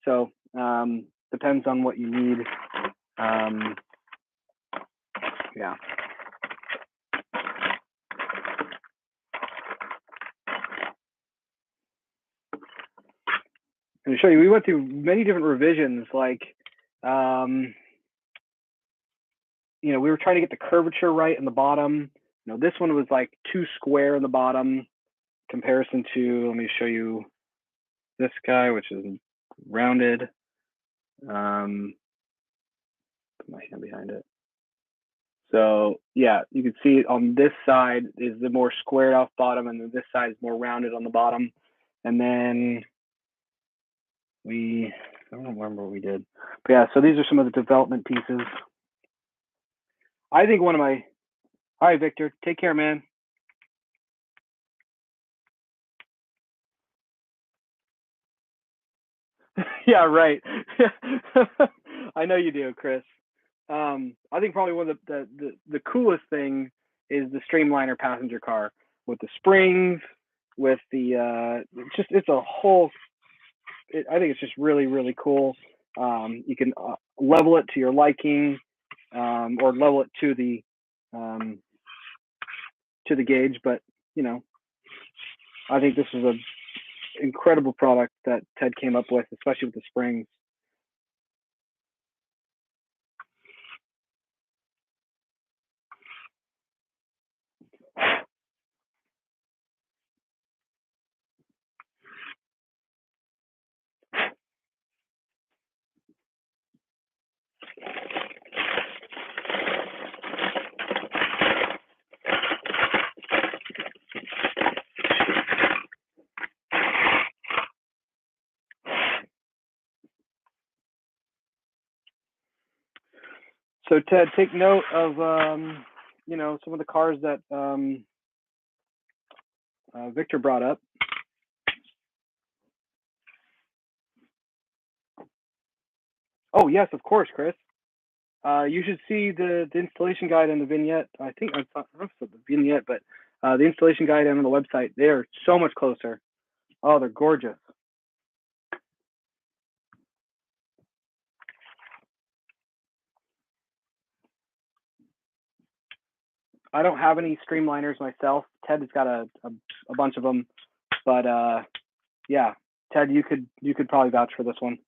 A: So depends on what you need. Yeah. And to show you, we went through many different revisions. Like, you know, we were trying to get the curvature right in the bottom. You know, this one was like too square in the bottom comparison to, let me show you this guy, which is rounded. Put my hand behind it. So yeah, you can see on this side is the more squared off bottom, and then this side is more rounded on the bottom. And then I don't remember what we did. But yeah, so these are some of the development pieces. I think all right, Victor, take care, man. Yeah, right. I know you do, Chris. I think probably one of the coolest thing is the Streamliner passenger car with the springs, with the it's a whole. I think it's just really really cool. You can level it to your liking, or level it to the gauge. But you know, I think this is an incredible product that Ted came up with, especially with the springs. So Ted, take note of you know, some of the cars that Victor brought up. Oh yes, of course, Chris. You should see the installation guide and the vignette. I think I don't know if it's the vignette, but the installation guide and on the website. They are so much closer. Oh, they're gorgeous. I don't have any streamliners myself. Ted has got a bunch of them, but yeah, Ted, you could probably vouch for this one.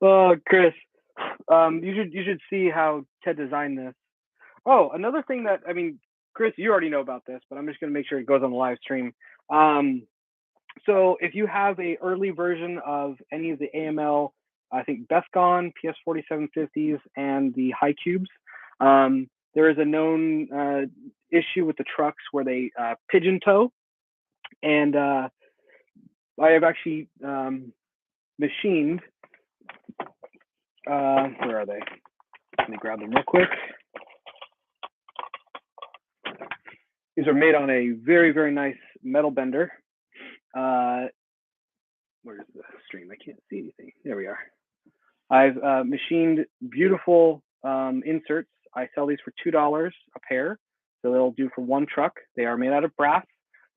A: Oh, Chris, you should see how Ted designed this. Oh, another thing that I mean, Chris, you already know about this, but I'm just gonna make sure it goes on the live stream. Um, so if you have a early version of any of the AML, I think Bethgon, PS4750s, and the High Cubes, there is a known issue with the trucks where they pigeon toe, and I have actually machined. Where are they? Let me grab them real quick. These are made on a very, very nice metal bender. Where's the stream? I can't see anything. There we are. I've machined beautiful inserts. I sell these for $2 a pair. So they'll do for one truck. They are made out of brass.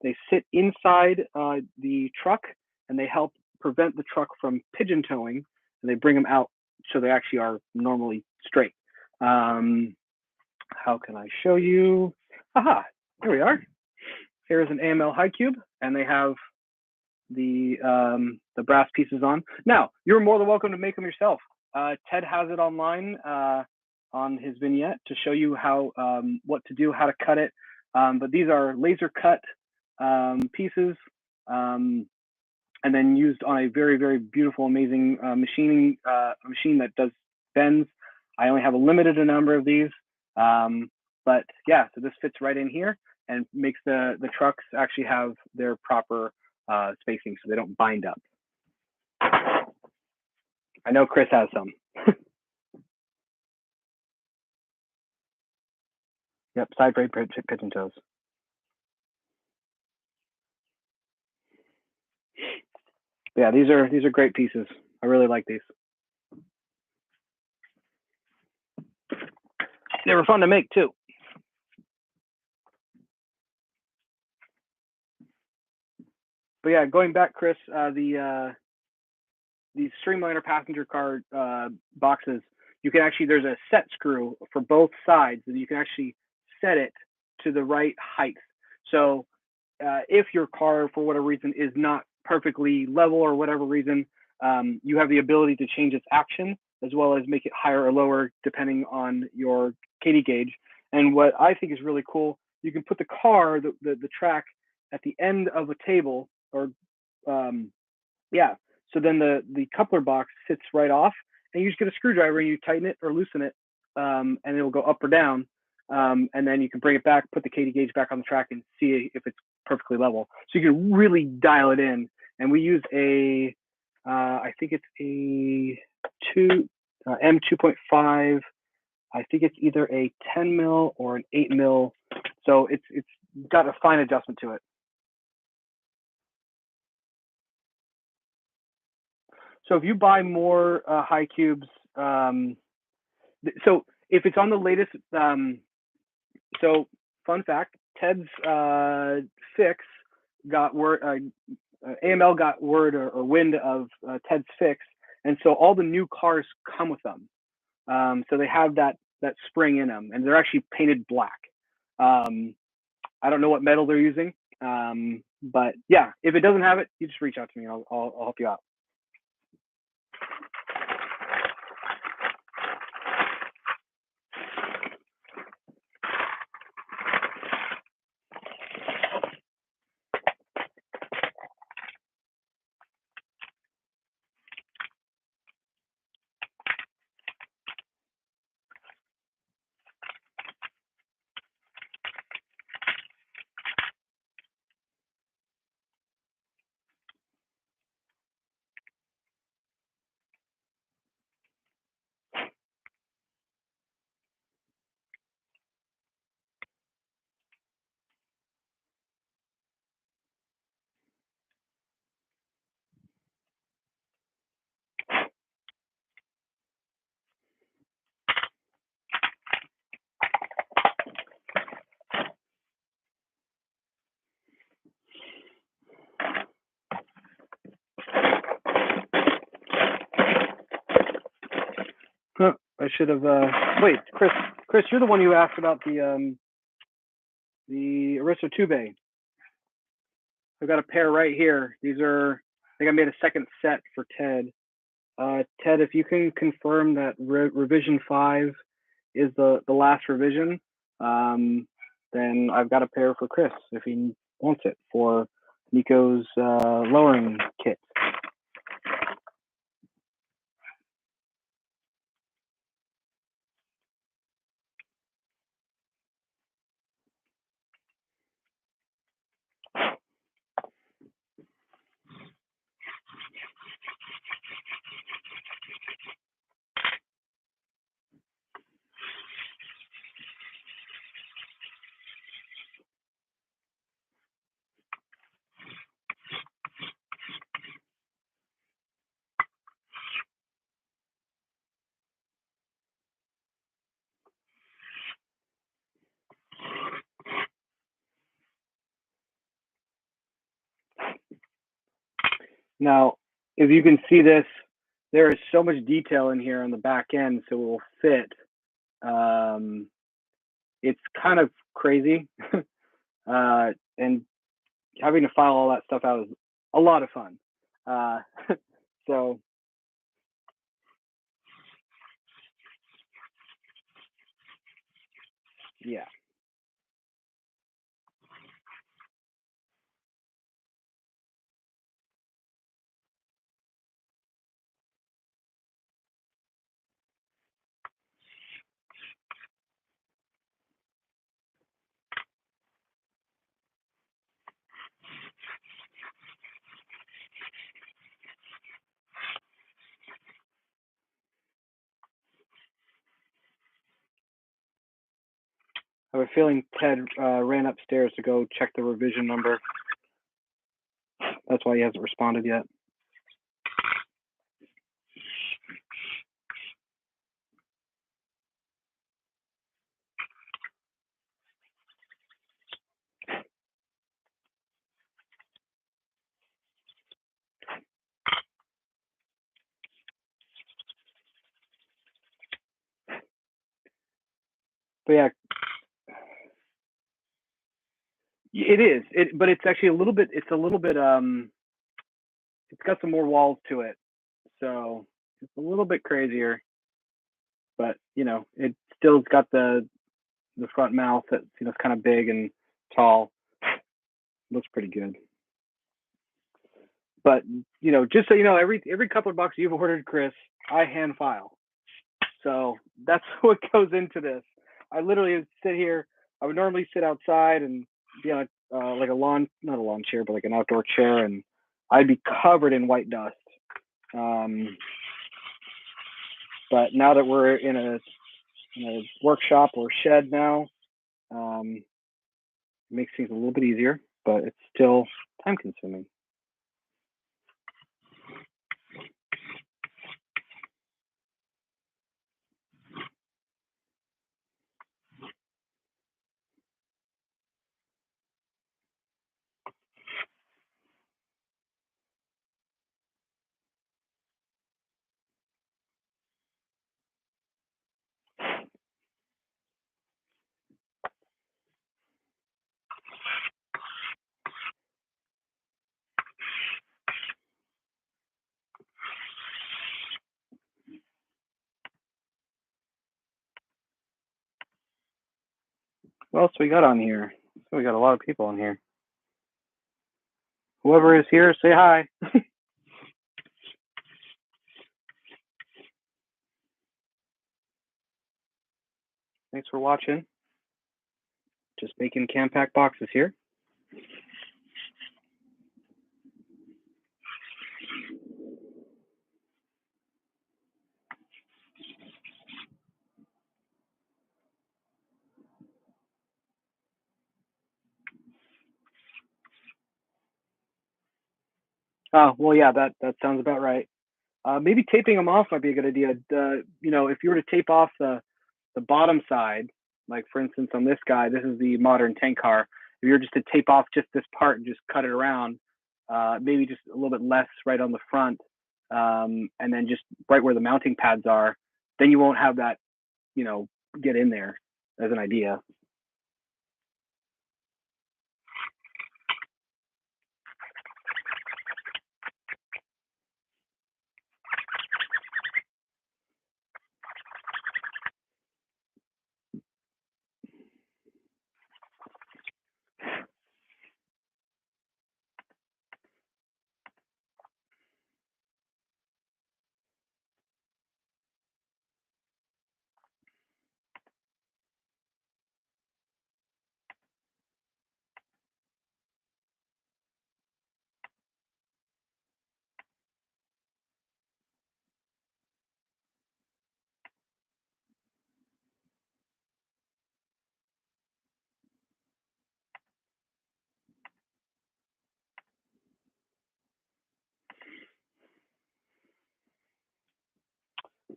A: They sit inside the truck and they help prevent the truck from pigeon toeing, and they bring them out so they actually are normally straight. How can I show you? Aha, here we are. Here's an AML High Cube, and they have the brass pieces on. Now, you're more than welcome to make them yourself. Ted has it online on his vignette to show you how what to do, how to cut it. But these are laser cut pieces, and then used on a very, very beautiful, amazing machine that does bends. I only have a limited number of these, but yeah, so this fits right in here and makes the trucks actually have their proper spacing so they don't bind up. I know Chris has some. Yep, side braid pigeon toes. Yeah, these are great pieces. I really like these. They were fun to make too. But yeah, going back, Chris, these Streamliner passenger car boxes, you can actually, there's a set screw for both sides, and you can actually set it to the right height. So if your car, for whatever reason, is not perfectly level or whatever reason, you have the ability to change its action as well as make it higher or lower depending on your KD gauge. And what I think is really cool, you can put the car, the track, at the end of a table, or yeah. So then the coupler box sits right off, and you just get a screwdriver and you tighten it or loosen it, and it will go up or down. And then you can bring it back, put the KD gauge back on the track, and see if it's perfectly level. So you can really dial it in. And we use a, I think it's a M2.5. I think it's either a 10 mil or an 8 mil. So it's got a fine adjustment to it. So if you buy more High Cubes, so if it's on the latest, so fun fact, Ted's fix got word, AML got word or wind of Ted's fix, and so all the new cars come with them. So they have that spring in them, and they're actually painted black. I don't know what metal they're using, but yeah, if it doesn't have it, you just reach out to me, and I'll help you out. I should have. Wait, Chris, you're the one who asked about the Aristo Tube. I've got a pair right here. These are think I made a second set for Ted. Ted, if you can confirm that revision 5 is the last revision, then I've got a pair for Chris if he wants it for Nico's lowering kit. Now, if you can see this, there is so much detail in here on the back end, so it will fit. It's kind of crazy, and having to file all that stuff out is a lot of fun. So yeah. I have a feeling Ted ran upstairs to go check the revision number. That's why he hasn't responded yet. But yeah, it is. But it's actually a little bit. It's a little bit. It's got some more walls to it, so it's a little bit crazier. But you know, it still's got the front mouth that's it's kind of big and tall. Looks pretty good. But you know, just so you know, every coupler box you've ordered, Chris, I hand file. So that's what goes into this. I literally sit here. I would normally sit outside and be on like a lawn, not a lawn chair, but like an outdoor chair, and I'd be covered in white dust. But now that we're in a workshop or shed now, it makes things a little bit easier, but it's still time consuming. What else we got on here? So we got a lot of people on here. Whoever is here, say hi. Thanks for watching. Just making CamPac boxes here. Oh, well, yeah, that sounds about right. Maybe taping them off might be a good idea. You know, if you were to tape off the bottom side, like for instance on this guy, this is the modern tank car. If you were just to tape off just this part and just cut it around, maybe just a little bit less right on the front, and then just right where the mounting pads are, then you won't have that, you know, get in there as an idea.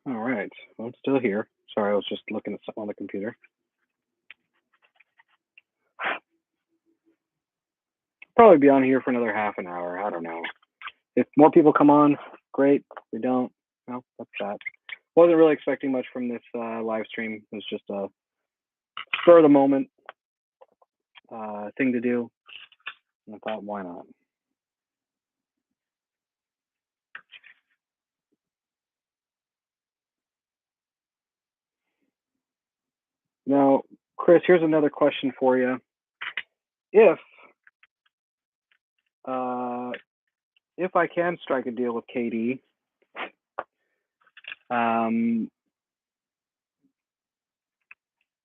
A: All right, well, it's still here. Sorry, I was just looking at something on the computer. Probably be on here for another half an hour. I don't know. If more people come on, great. If we don't, well, that's that. Wasn't really expecting much from this live stream. It was just a spur of the moment thing to do. And I thought, why not? Now, Chris, here's another question for you. If I can strike a deal with KD,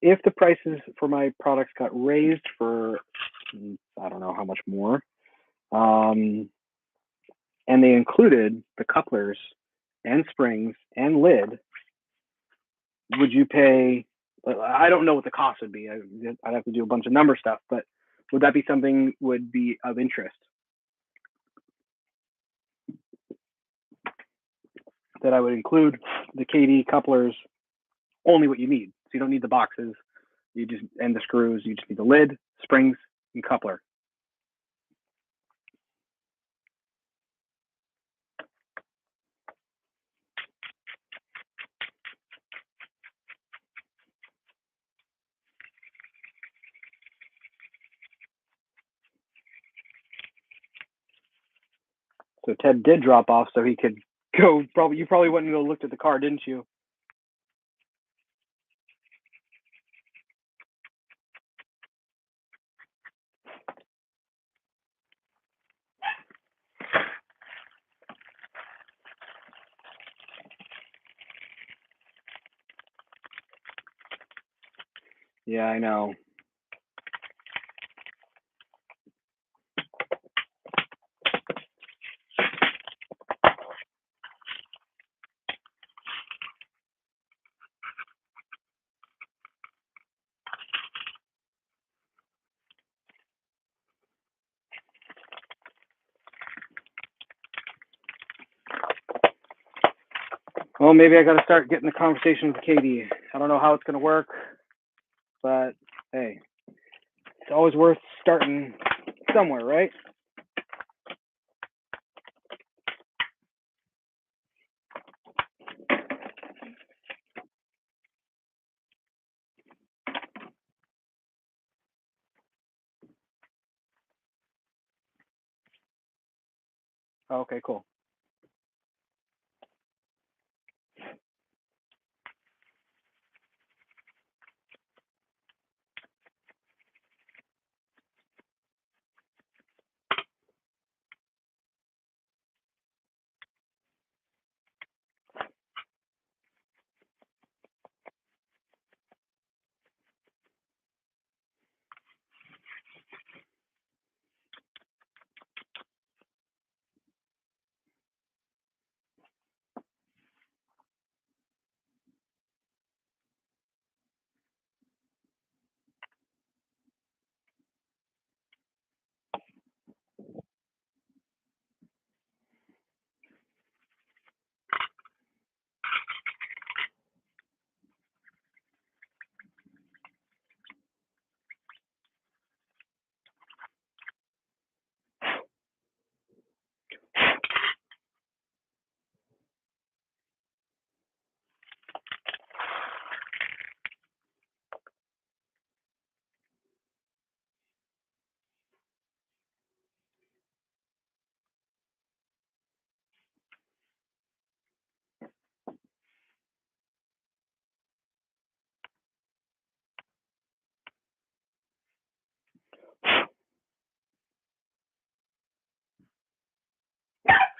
A: if the prices for my products got raised for, I don't know how much more, and they included the couplers and springs and lid, would you pay? I don't know what the cost would be. I'd have to do a bunch of number stuff, but would that be something would be of interest? That I would include the KD couplers, only what you need. So you don't need the boxes, you just and the screws. You just need the lid, springs, and coupler. So Ted did drop off, so he could go. You probably went and go looked at the car, didn't you? Yeah, I know. Well, maybe I got to start getting the conversation with Katie. I don't know how it's going to work, but hey, it's always worth starting somewhere, right? Okay, cool.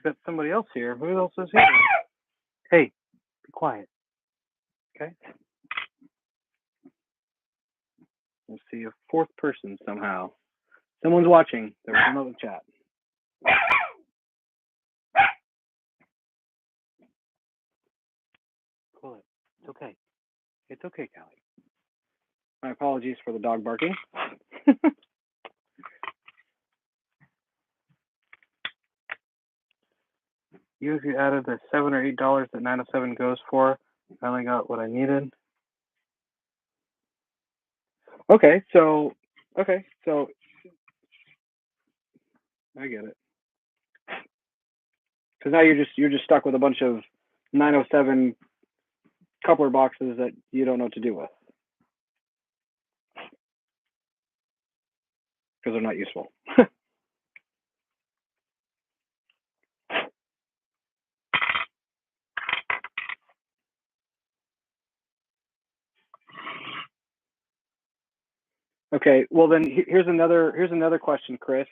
A: Got somebody else here. Who else is here? Hey, be quiet. Okay. Let's see a fourth person somehow. Someone's watching. There was another chat. Cool it. It's okay. It's okay, Callie. My apologies for the dog barking. You added the $7 or $8 that 907 goes for. Finally got what I needed. Okay, so I get it. Because now you're just stuck with a bunch of 907 coupler boxes that you don't know what to do with because they're not useful. Okay, well then here's another question, Chris.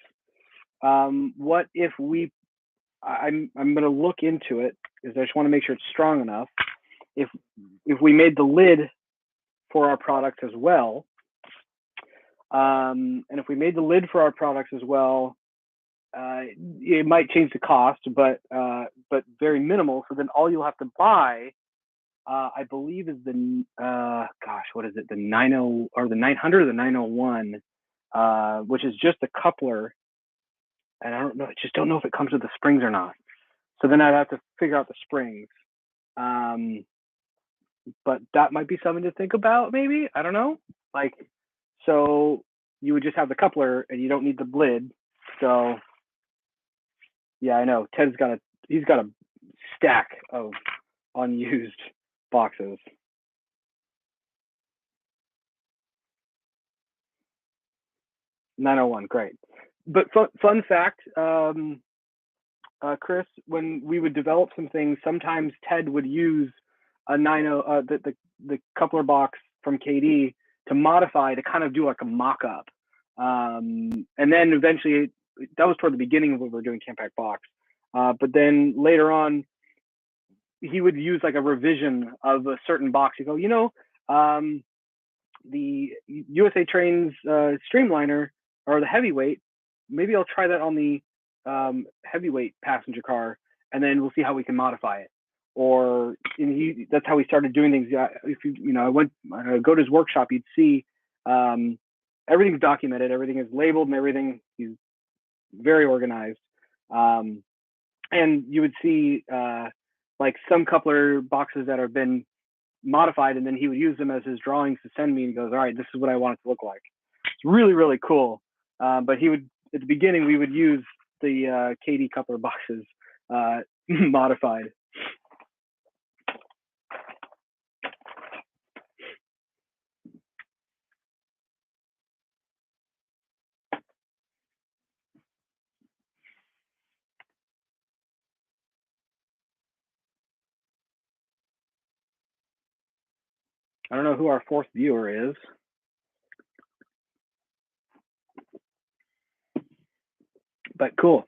A: What if I'm going to look into it because I just want to make sure it's strong enough. If we made the lid for our products as well, and if we made the lid for our products as well, it might change the cost, but very minimal. So then all you'll have to buy, I believe, is the what is it? The 90 or the 900 or the 901, which is just a coupler. And I don't know. I just don't know if it comes with the springs or not. So then I'd have to figure out the springs. But that might be something to think about. Maybe, I don't know. Like, so you would just have the coupler and you don't need the lid. So yeah, I know Ted's got a stack of unused boxes. $901, great. But fun fact, Chris, when we would develop some things, sometimes Ted would use a the coupler box from KD to modify to kind of do like a mock-up. And then eventually, that was toward the beginning of when we were doing CamPac Box. But then later on, he would use like a revision of a certain box. You go, the USA Trains Streamliner or the heavyweight, maybe I'll try that on the heavyweight passenger car, and then we'll see how we can modify it. Or that's how we started doing things. If I go to his workshop, you'd see everything's documented, everything is labeled, and everything. He's very organized. And you would see like some coupler boxes that have been modified, and then he would use them as his drawings to send me, and he goes, all right, this is what I want it to look like. It's really, really cool. But he would, at the beginning, we would use the KD coupler boxes modified. I don't know who our fourth viewer is. But cool.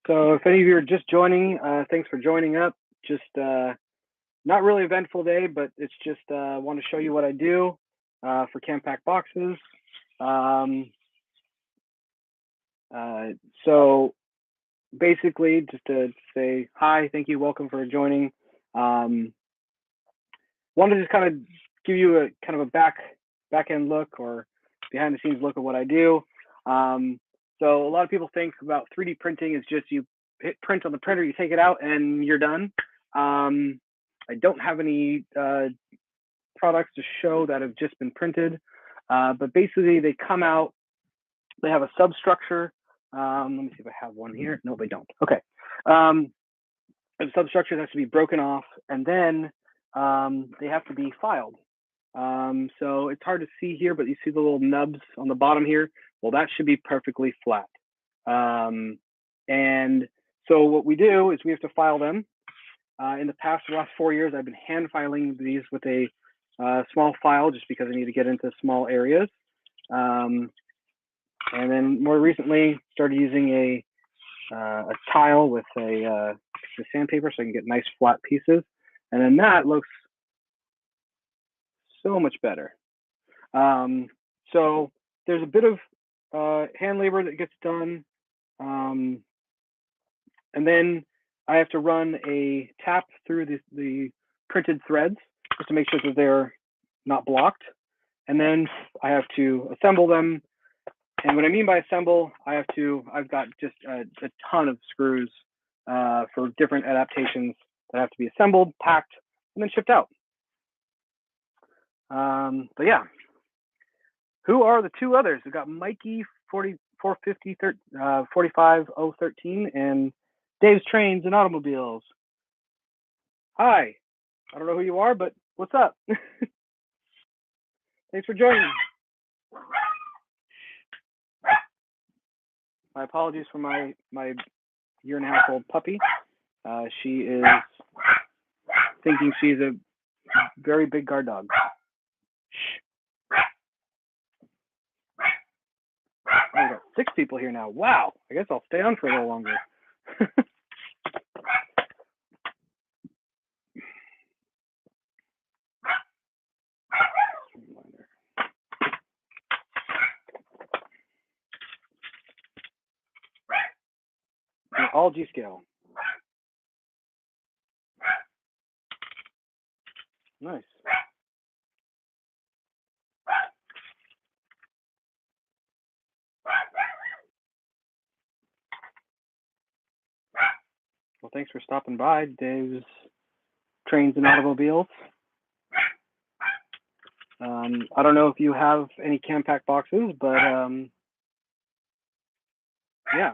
A: So if any of you are just joining, thanks for joining up. Just not really eventful day, but it's just want to show you what I do for CamPac boxes. So basically, just to say hi, thank you, welcome for joining. Want to just kind of give you a kind of a back end look or behind the scenes look at what I do. So a lot of people think about 3D printing is just you hit print on the printer, you take it out, and you're done. I don't have any products to show that have just been printed, but basically they come out, they have a substructure. Let me see if I have one here. No, they don't. Okay. The substructure has to be broken off, and then they have to be filed. So it's hard to see here, but you see the little nubs on the bottom here? Well, that should be perfectly flat. And So what we do is we have to file them. In the past, the last 4 years, I've been hand filing these with a small file just because I need to get into small areas. And then more recently, started using a tile with a sandpaper so I can get nice flat pieces. And then that looks so much better. So there's a bit of hand labor that gets done. And then I have to run a tap through the printed threads just to make sure that they're not blocked. And then I have to assemble them. And what I mean by assemble, I've got just a ton of screws for different adaptations that have to be assembled, packed, and then shipped out. But yeah, who are the two others? We've got Mikey 45013 and Dave's Trains and Automobiles. Hi, I don't know who you are, but what's up? Thanks for joining. My apologies for my year-and-a-half-old puppy. She is thinking she's a very big guard dog. Oh, we got 6 people here now. Wow, I guess I'll stay on for a little longer. All G scale. Nice. Well, thanks for stopping by, Dave's Trains and Automobiles. I don't know if you have any CamPac boxes, but yeah,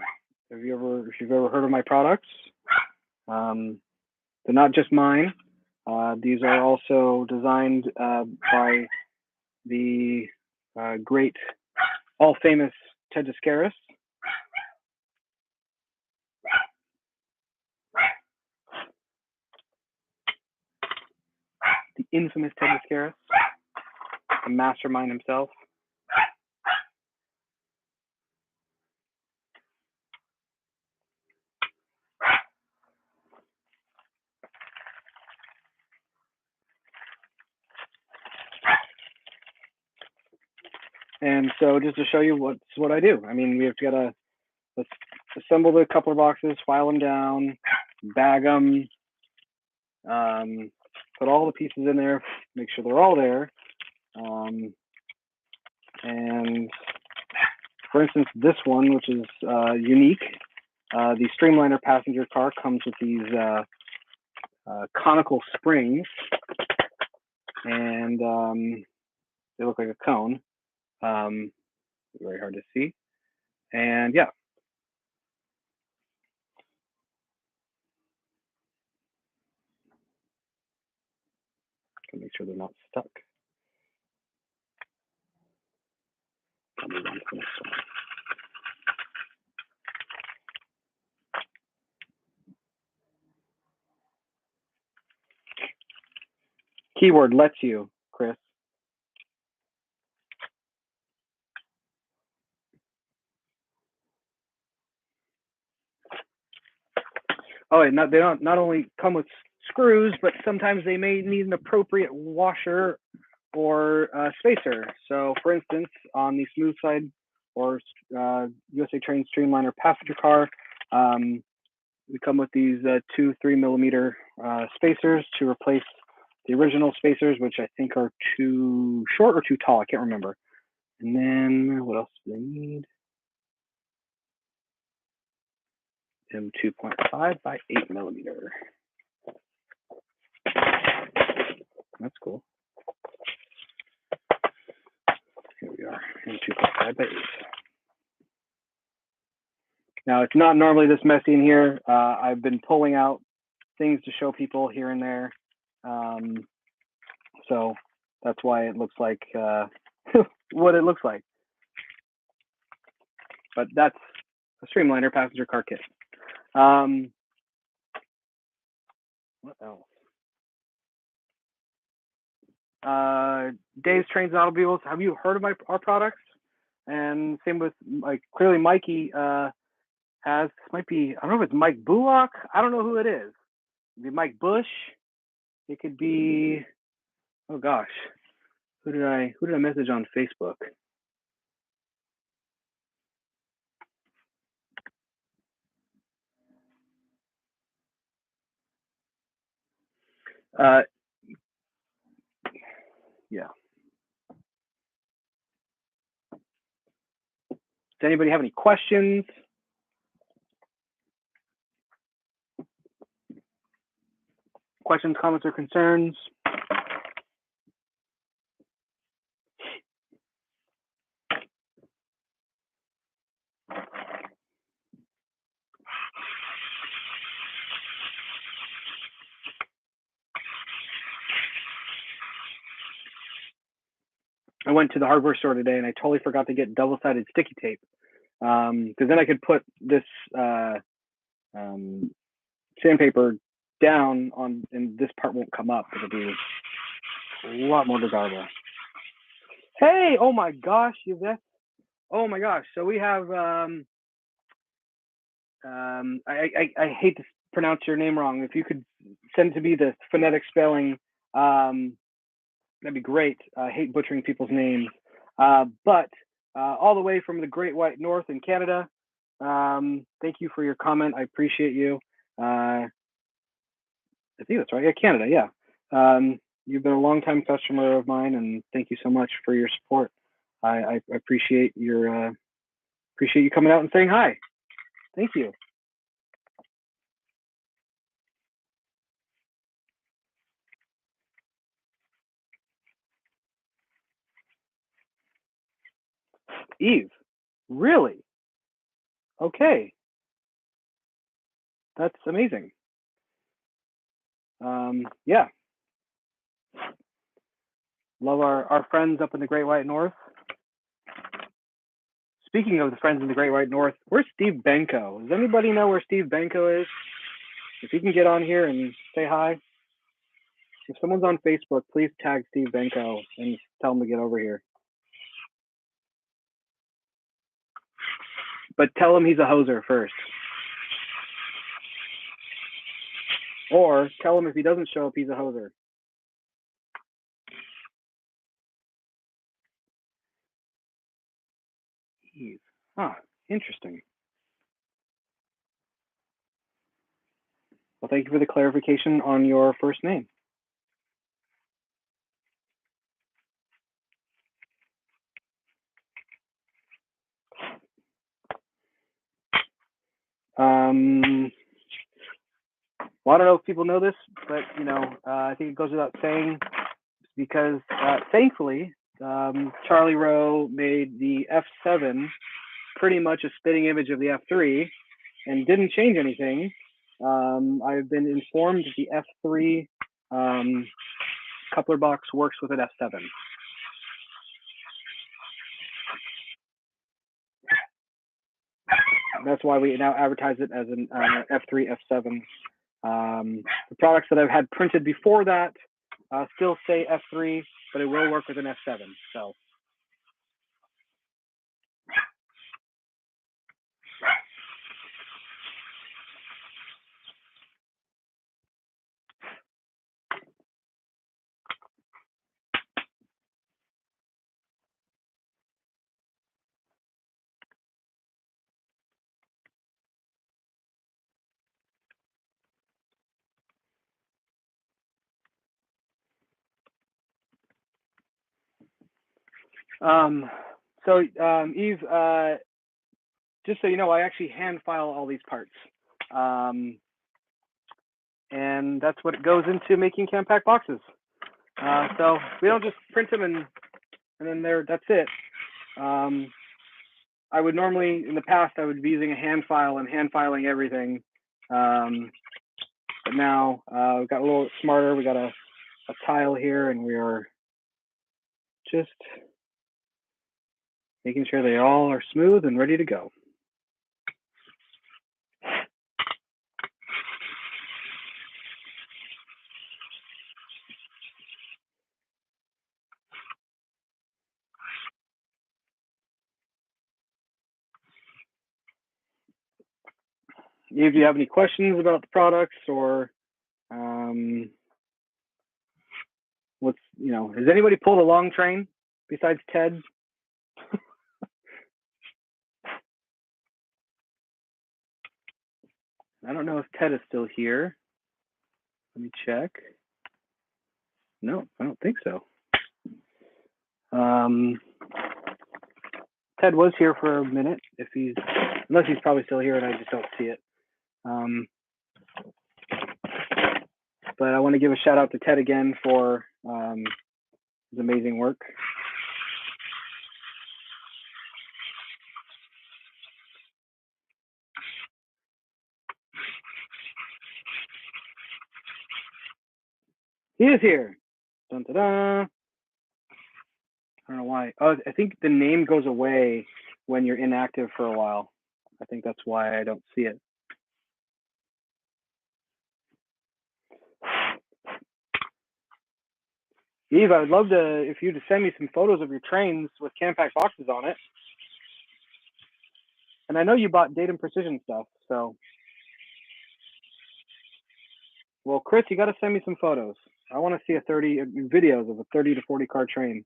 A: if you've ever heard of my products, they're not just mine. These are also designed by the great, all famous Ted Descaris. The infamous Ted Descaris, the mastermind himself. And so just to show you what I do, I mean, we have to let's assemble the coupler boxes, file them down, bag them, put all the pieces in there, make sure they're all there. And for instance, this one, which is unique, the Streamliner passenger car comes with these conical springs, and they look like a cone. Very hard to see. And yeah. Make sure they're not stuck. Move on to the next one. Keyword lets you, Chris. Oh, and they don't not only come with screws, but sometimes they may need an appropriate washer or spacer. So, for instance, on the smooth side or USA Train Streamliner passenger car, we come with these 2 3mm spacers to replace the original spacers, which I think are too short or too tall. I can't remember. And then what else do they need? M2.5 by 8mm. That's cool. Here we are, M2.5 by 8. Now, it's not normally this messy in here. I've been pulling out things to show people here and there. So that's why it looks like what it looks like. But that's a Streamliner passenger car kit. What else? Dave's Trains and Automobiles. Have you heard of our products? And same with, like, clearly Mikey has, this might be, I don't know if it's Mike Bullock. I don't know who it is. It'd be Mike Bush. It could be, oh gosh, who did I message on Facebook? Yeah. Does anybody have any questions? Questions, comments, or concerns? I went to the hardware store today and I totally forgot to get double-sided sticky tape, because then I could put this sandpaper down on, and this part won't come up. It'll be a lot more desirable. Hey, oh my gosh, oh my gosh. So we have, I hate to pronounce your name wrong. If you could send to me the phonetic spelling, that'd be great. I hate butchering people's names. But all the way from the Great White North in Canada, thank you for your comment. I appreciate you. I think that's right. Yeah, Canada. Yeah. You've been a longtime customer of mine, and thank you so much for your support. I appreciate your appreciate you coming out and saying hi. Thank you. Eve, really? Okay, that's amazing. Yeah, love our friends up in the Great White North. Speaking of the friends in the Great White North, where's Steve Benko? Does anybody know where Steve Benko is? If he can get on here and say hi. If someone's on Facebook, please tag Steve Benko and tell him to get over here. But tell him he's a hoser first. Or tell him if he doesn't show up, he's a hoser. Huh, interesting. Well, thank you for the clarification on your first name. Well, I don't know if people know this, but I think it goes without saying, because thankfully, Charlie Rowe made the F7 pretty much a spitting image of the F3 and didn't change anything. I've been informed that the F3 coupler box works with an F7. That's why we now advertise it as an F3, F7. The products that I've had printed before that still say F3, but it will work with an F7. So. Eve, just so you know, I actually hand file all these parts. And that's what it goes into making CamPac boxes. So we don't just print them and then that's it. I would normally, in the past, I would be using a hand file and hand filing everything. But now we've got a little smarter. We got a tile here, and we are just making sure they all are smooth and ready to go. If you have any questions about the products or has anybody pulled a long train besides Ted? I don't know if Ted is still here. Let me check. No, I don't think so. Ted was here for a minute, unless he's probably still here and I just don't see it. But I want to give a shout out to Ted again for his amazing work. He is here. Dun, da, da. I don't know why. Oh, I think the name goes away when you're inactive for a while. I think that's why I don't see it. Eve, I would love if you to send me some photos of your trains with CamPac boxes on it. And I know you bought Datum Precision stuff, so. Well, Chris, you got to send me some photos. I want to see videos of a 30 to 40 car train.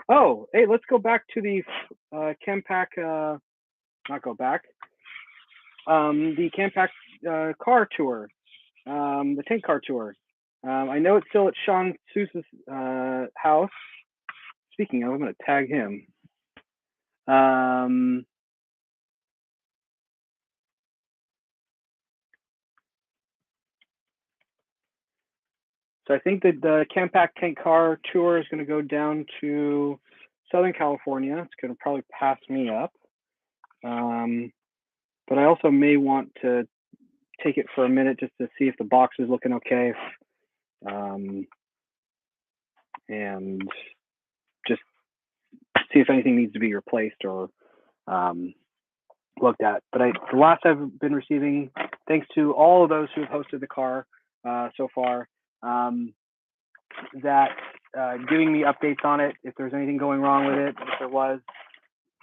A: Oh, hey, let's go back to the CamPac, not go back, the CamPac car tour, the tank car tour. I know it's still at Sean Seuss's house. Speaking of, I'm going to tag him. So I think that the CamPac tank car tour is going to go down to Southern California. It's going to probably pass me up. But I also may want to take it for a minute just to see if the box is looking okay. And just see if anything needs to be replaced or looked at. But the last I've been receiving, thanks to all of those who have hosted the car so far, that giving me updates on it, if there's anything going wrong with it, if there was,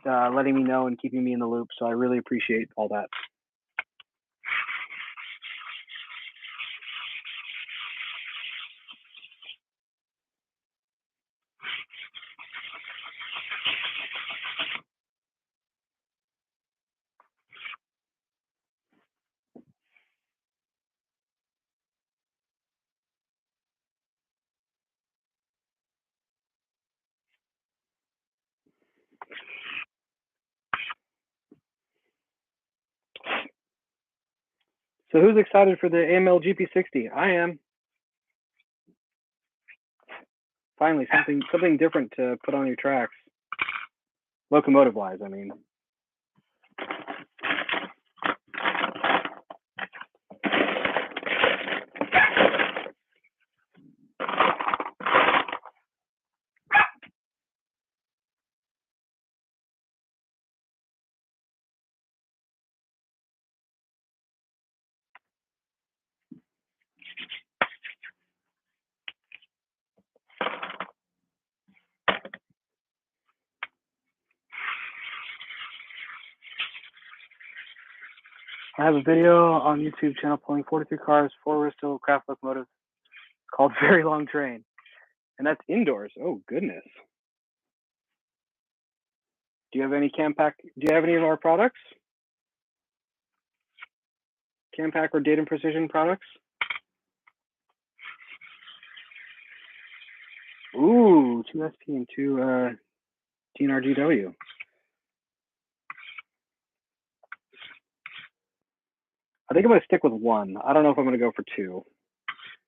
A: letting me know and keeping me in the loop. So I really appreciate all that. So who's excited for the AML GP60? I am. Finally, something different to put on your tracks. Locomotive-wise, I mean. I have a video on YouTube channel pulling 43 cars, 4 Risto craft locomotives called Very Long Train. And that's indoors. Oh, goodness. Do you have any CamPac? Do you have any of our products? CamPac or Datum Precision products? Ooh, 2 SP and 2 TNRGW. I think I'm going to stick with 1. I don't know if I'm going to go for 2.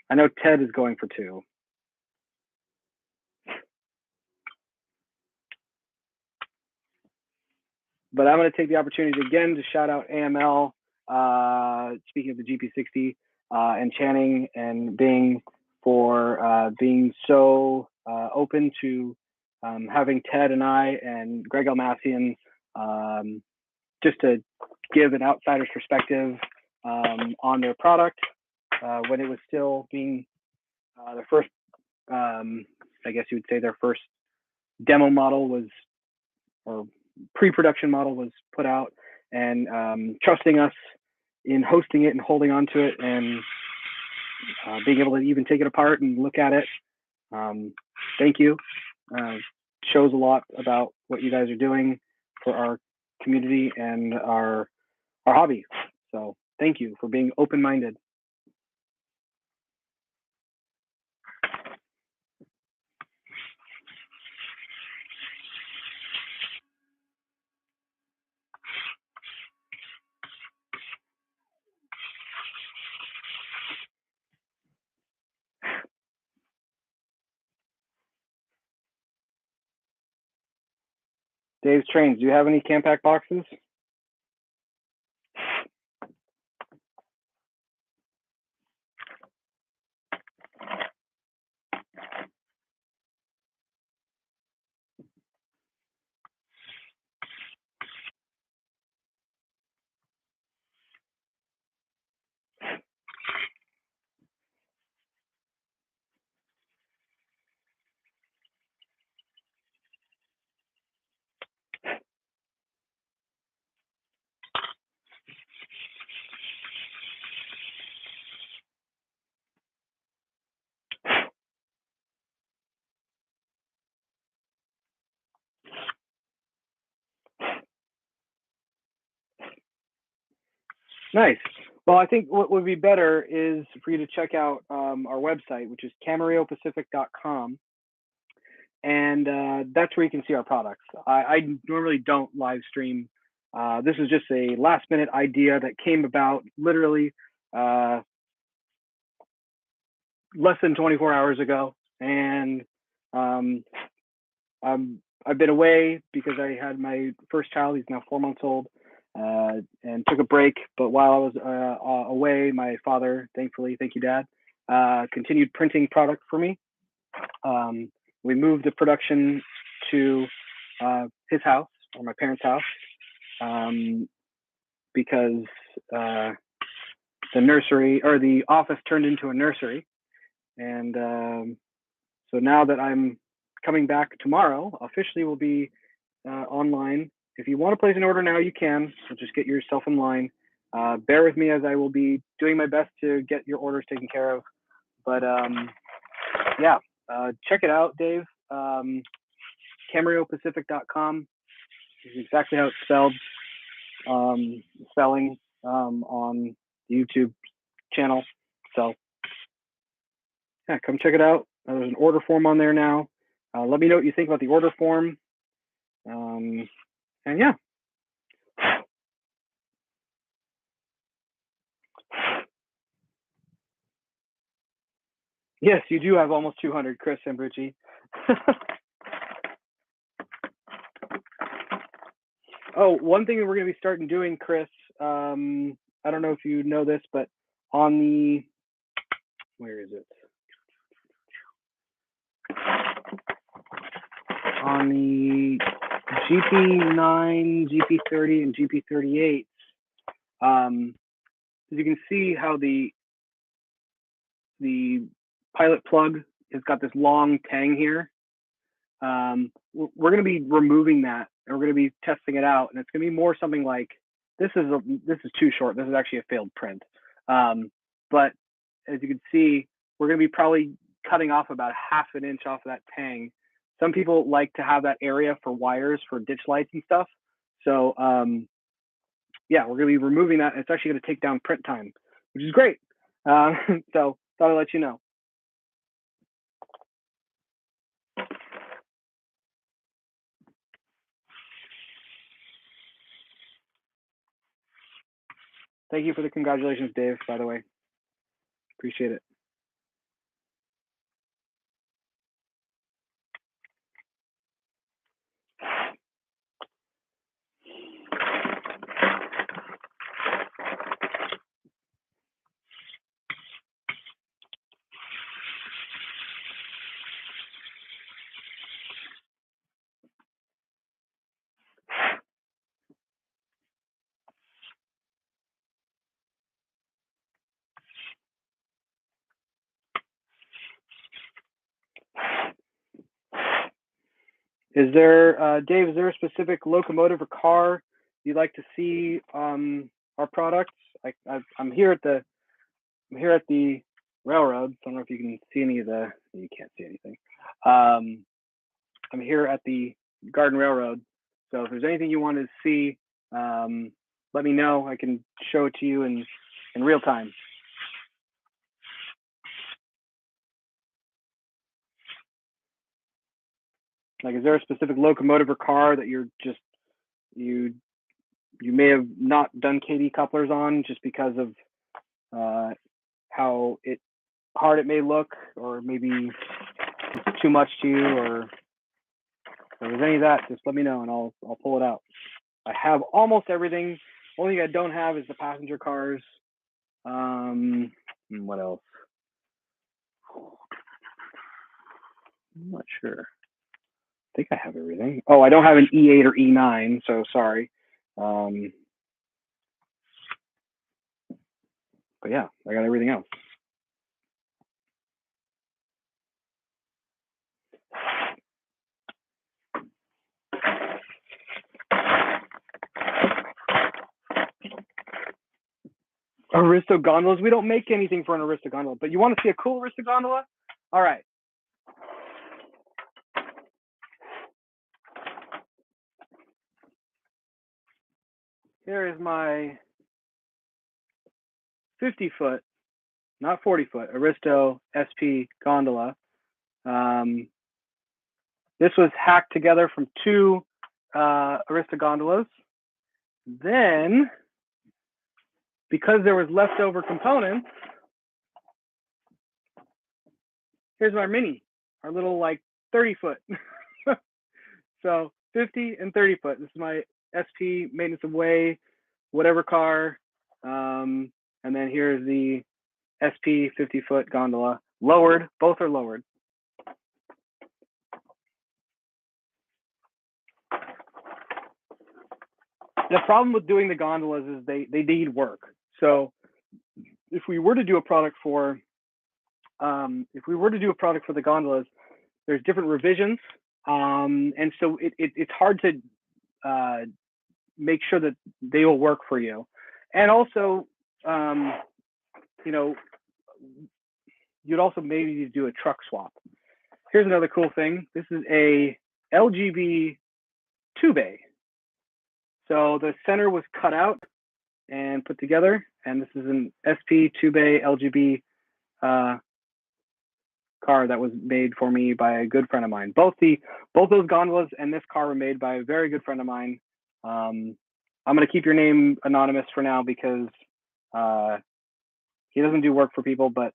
A: I know Ted is going for 2. But I'm going to take the opportunity again to shout out AML, speaking of the GP60, and Channing and Bing for being so open to having Ted and I and Greg Almassian just to give an outsider's perspective on their product when it was still being their first, I guess you would say their first demo model was, or pre-production model was put out, and trusting us in hosting it and holding on to it and being able to even take it apart and look at it. Thank you. Shows a lot about what you guys are doing for our community and our hobby. So thank you for being open-minded. Dave's Trains, do you have any CamPac boxes? Nice. Well, I think what would be better is for you to check out our website, which is camarillopacific.com. And that's where you can see our products. I normally don't live stream. This is just a last minute idea that came about literally less than 24 hours ago. And I've been away because I had my first child. He's now 4 months old, and took a break. But while I was away, my father, thankfully, thank you, Dad, continued printing product for me. We moved the production to his house, or my parents' house, because the nursery, or the office, turned into a nursery. And so now that I'm coming back tomorrow, officially will be online. If you want to place an order now, you can. So just get yourself in line. Bear with me as I will be doing my best to get your orders taken care of. But yeah, check it out, Dave. CamarilloPacific.com is exactly how it's spelled. Spelling on the YouTube channel. So yeah, come check it out. There's an order form on there now. Let me know what you think about the order form. And yeah. Yes, you do have almost 200, Chris Ambrucci. Oh, one thing that we're going to be starting doing, Chris, I don't know if you know this, but on the, where is it? On the GP9, GP30, and GP38, as you can see how the pilot plug has got this long tang here. We're going to be removing that, and we're going to be testing it out, and it's going to be more something like, this is too short. This is actually a failed print. But as you can see, we're going to be probably cutting off about ½ an inch off of that tang. Some people like to have that area for wires for ditch lights and stuff. So yeah, we're going to be removing that. And it's actually going to take down print time, which is great. So thought I'd let you know. Thank you for the congratulations, Dave, by the way. Appreciate it. Is there, Dave, is there a specific locomotive or car you'd like to see our products? I'm here at the railroad. So I don't know if you can see any of the. You can't see anything. I'm here at the Garden Railroad. So if there's anything you want to see, let me know. I can show it to you in real time. Like, is there a specific locomotive or car that you're just you may have not done KD couplers on just because of how hard it may look, or maybe it's too much to you, or if there's any of that, just let me know and I'll pull it out. I have almost everything. Only thing I don't have is the passenger cars. What else? I'm not sure. I think I have everything. Oh, I don't have an E8 or E9, so sorry. But yeah, I got everything else. Aristo gondolas. We don't make anything for an Aristo gondola, but you want to see a cool Aristo gondola? All right. Here is my 50-foot, not 40-foot, Aristo SP gondola. This was hacked together from 2 Aristo gondolas. Then, because there was leftover components, here's our mini, our little like 30-foot. So 50 and 30-foot. This is my SP maintenance of way, whatever car. And then here's the SP 50-foot gondola. Lowered, both are lowered. The problem with doing the gondolas is they need work. So if we were to do a product for the gondolas, there's different revisions, and so it's hard to make sure that they will work for you. And also, you know, you'd also maybe need to do a truck swap. Here's another cool thing. This is a LGB 2-bay. So the center was cut out and put together, and this is an SP 2-bay LGB car that was made for me by a good friend of mine. Both those gondolas and this car were made by a very good friend of mine. I'm going to keep your name anonymous for now because he doesn't do work for people, but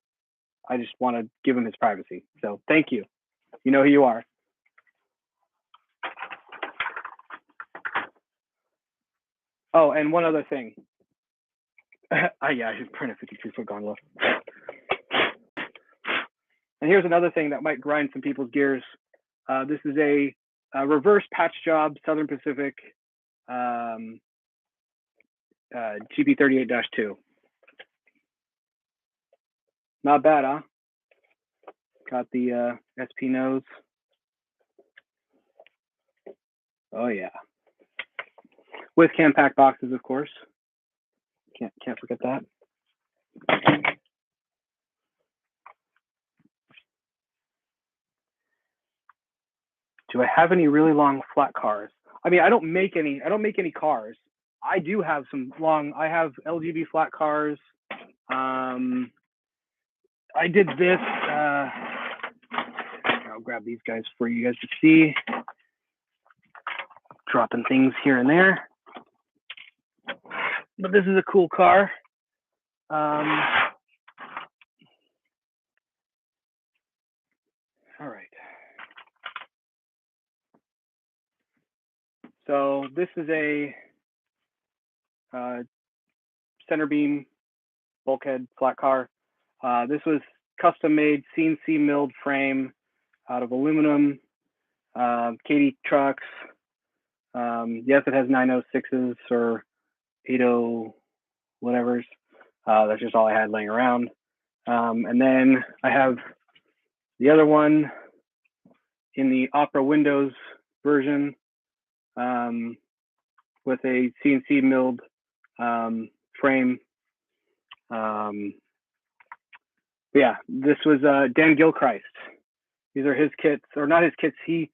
A: I just want to give him his privacy. So thank you. You know who you are. Oh, and one other thing. Yeah, I should print a 53-foot gondola. And here's another thing that might grind some people's gears. This is a reverse patch job, Southern Pacific GP38-2. Not bad, huh? Got the SP nose. Oh yeah. With CamPac boxes, of course. Can't forget that. Do I have any really long flat cars? I mean, I don't make any cars. I do have some long. I have LGB flat cars. I did this. I'll grab these guys for you guys to see. Dropping things here and there. But this is a cool car. All right. So this is a center beam bulkhead flat car. This was custom made CNC milled frame out of aluminum. KD trucks. Yes, it has 906s or 80 whatevers. That's just all I had laying around. And then I have the other one in the Opera Windows version with a CNC milled frame Yeah, this was Dan Gilchrist. These are his kits, or not his kits. He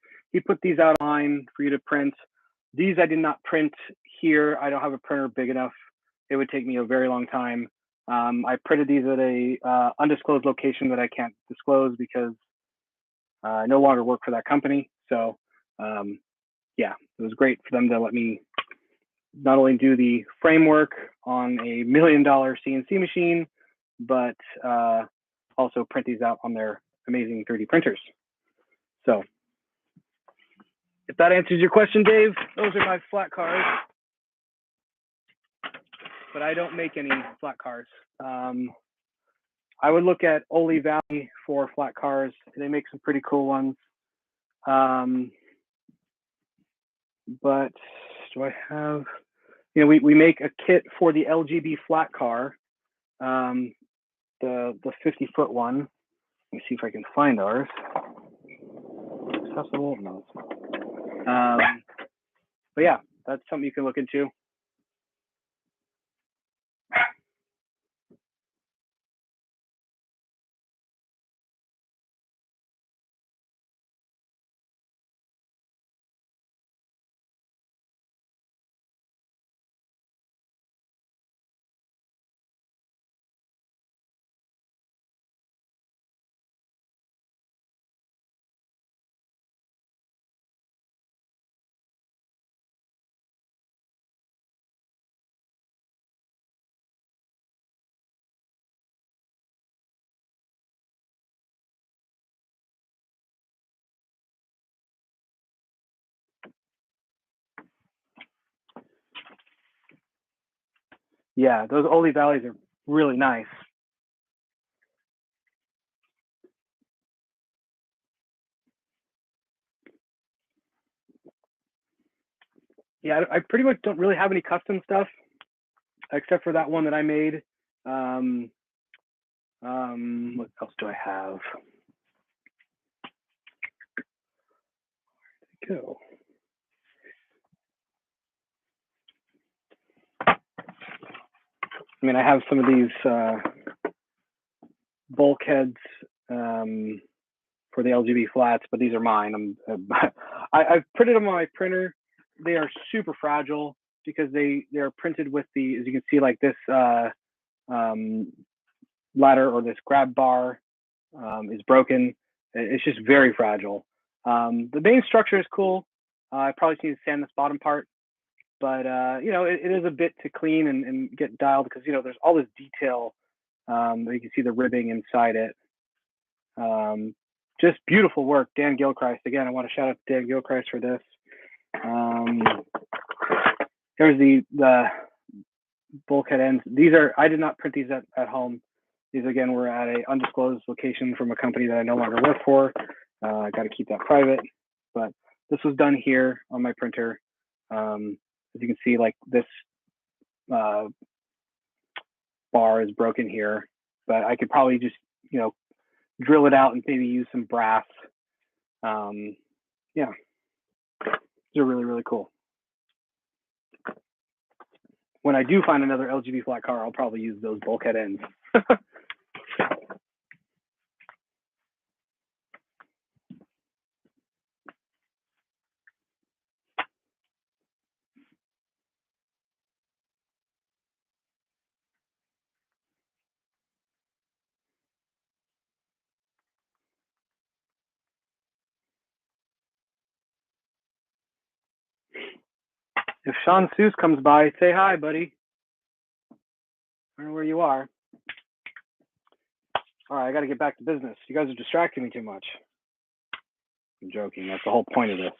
A: put these out online for you to print. These I did not print here. I don't have a printer big enough. It would take me a very long time. I printed these at a undisclosed location that I can't disclose because I no longer work for that company. So yeah, it was great for them to let me not only do the framework on a $1 million CNC machine, but also print these out on their amazing 3D printers. So if that answers your question, Dave, those are my flat cars. But I don't make any flat cars. I would look at Ole Valley for flat cars. They make some pretty cool ones. But do I have, you know, we make a kit for the LGB flat car, the 50-foot one. Let me see if I can find ours. Accessible? No, it's not. But yeah, that's something you can look into. Yeah, those Ole Valleys are really nice. Yeah, I pretty much don't really have any custom stuff except for that one that I made. What else do I have? Go. I mean, I have some of these bulkheads for the LGB flats, but these are mine. I've printed them on my printer. They are super fragile because they are printed with the, as you can see, like this ladder or this grab bar is broken. It's just very fragile. The main structure is cool. I probably need to sand this bottom part, but you know, it is a bit to clean and get dialed because, you know, there's all this detail. You can see the ribbing inside it. Just beautiful work, Dan Gilchrist. Again, I want to shout out to Dan Gilchrist for this. Here's the bulkhead ends. These are, I did not print these at home. These again were at a undisclosed location from a company that I no longer work for. I got to keep that private, but this was done here on my printer. As you can see, like this bar is broken here, but I could probably just, you know, drill it out and maybe use some brass. Yeah, these are really, really cool. When I do find another LGB flat car, I'll probably use those bulkhead ends. If Sean Seuss comes by, say hi, buddy. I don't know where you are. All right, I got to get back to business. You guys are distracting me too much. I'm joking. That's the whole point of this.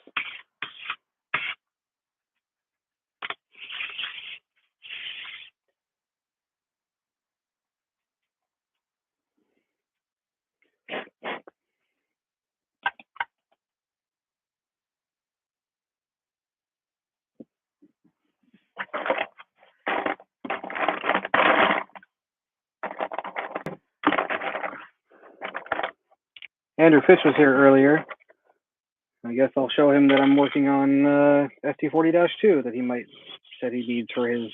A: Andrew Fish was here earlier. I guess I'll show him that I'm working on ST40-2 that he might said he needs for his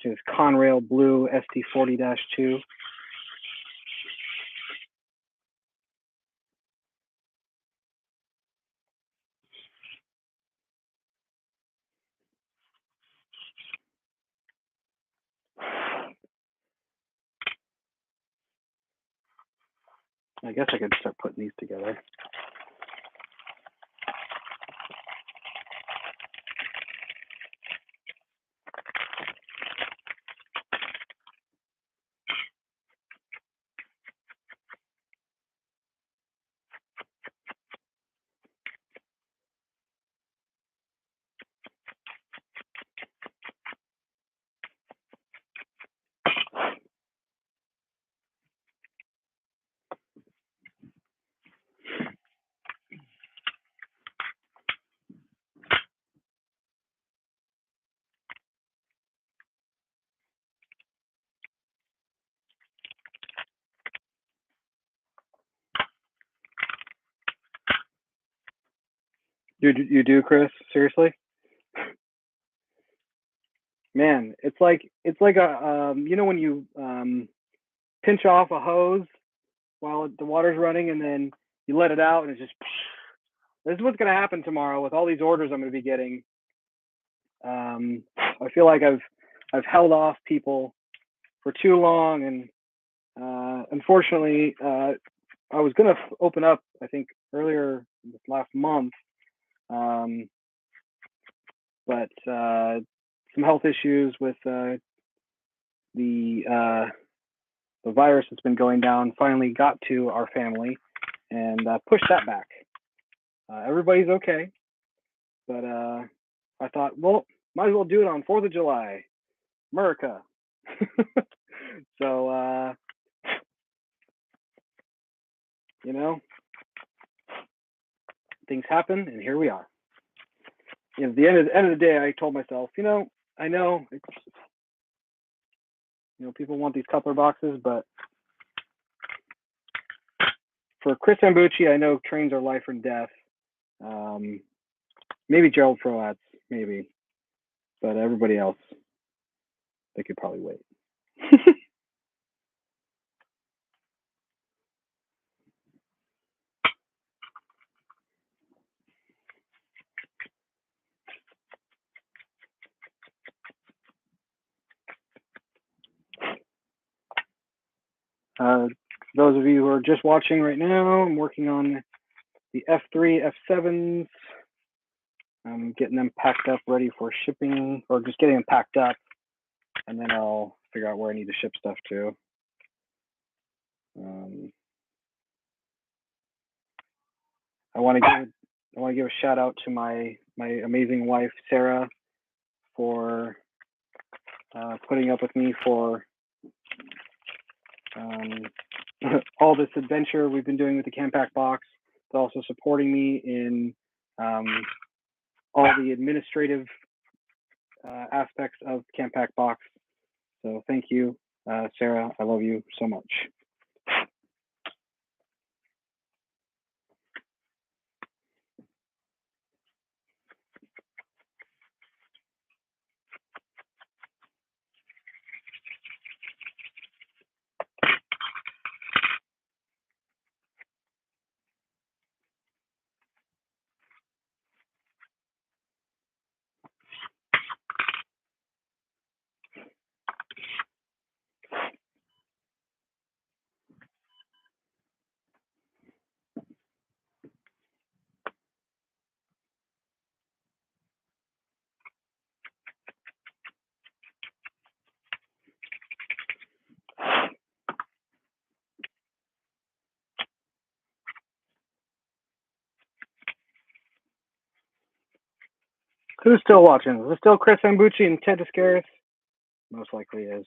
A: This is Conrail Blue ST40-2. I guess I could start putting these together. You do, Chris? Seriously? Man, it's like a you know when you pinch off a hose while the water's running and then you let it out and it's just. This is what's going to happen tomorrow with all these orders I'm going to be getting. I feel like I've held off people for too long, and unfortunately, I was going to open up, I think, earlier this last month, but some health issues with the virus that's been going down finally got to our family and pushed that back. Everybody's okay, but I thought, well, might as well do it on 4th of July, America. So, you know, things happen, and here we are. At the end of the day, I told myself, I know it's, people want these coupler boxes, but for Chris Ambucci, I know trains are life or death. Maybe Gerald Froatz, maybe, but everybody else, they could probably wait. Those of you who are just watching right now, I'm working on the F3, F7s. I'm getting them packed up, ready for shipping, or just getting them packed up, and then I'll figure out where I need to ship stuff to. I want to give a shout out to my amazing wife Sarah for putting up with me for all this adventure we've been doing with the CamPac Box, but also supporting me in all the administrative aspects of CamPac Box. So thank you, Sarah. I love you so much. Who's still watching? Is it still Chris Ambucci and Ted Descaris? Most likely is.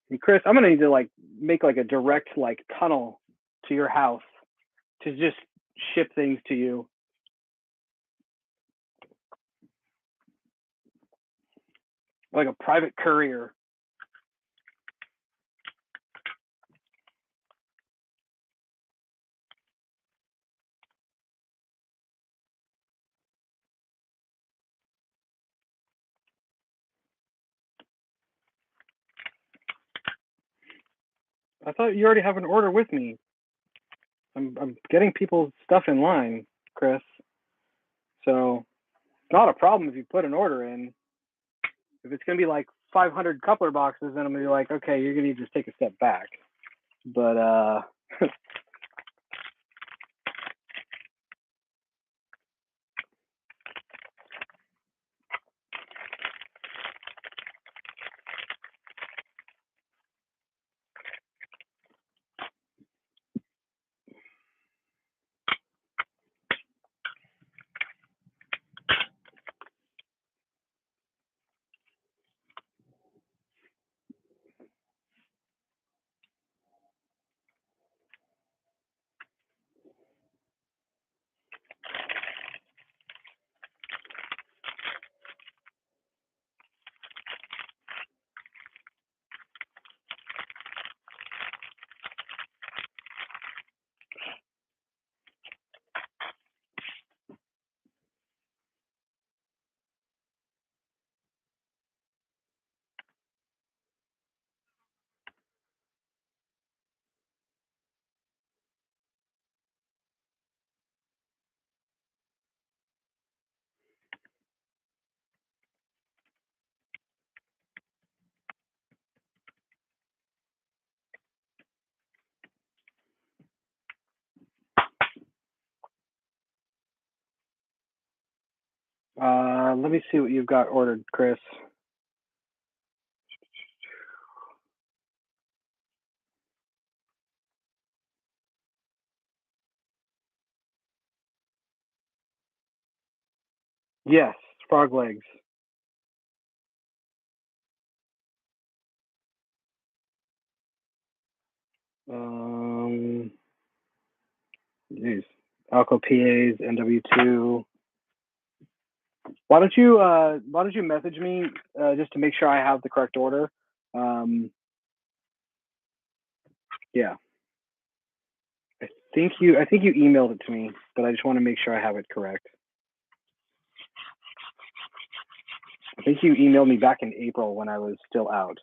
A: And Chris, I'm gonna need to make a direct tunnel to your house to just ship things to you. Like a private courier. I thought you already have an order with me. I'm getting people's stuff in line, Chris. So it's not a problem if you put an order in. If it's gonna be like 500 coupler boxes, then I'm gonna be like, okay, you're gonna need to just take a step back. But let me see what you've got ordered, Chris. Yes, frog legs. Geez. Alco PAs, NW2. Why don't you message me just to make sure I have the correct order? Yeah. I think you emailed it to me, but I just want to make sure I have it correct. I think you emailed me back in April when I was still out.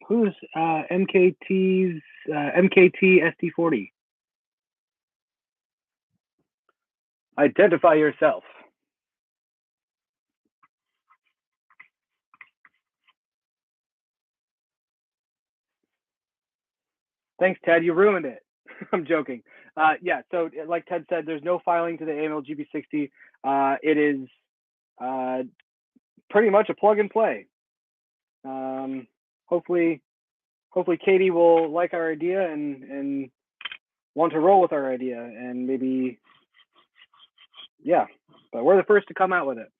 A: Who's MKT SD40? Identify yourself. Thanks, Ted. You ruined it. I'm joking. Yeah, so like Ted said, there's no filing to the AML-GB60. It is pretty much a plug and play. Hopefully Katie will like our idea and want to roll with our idea, and maybe, yeah, but we're the first to come out with it.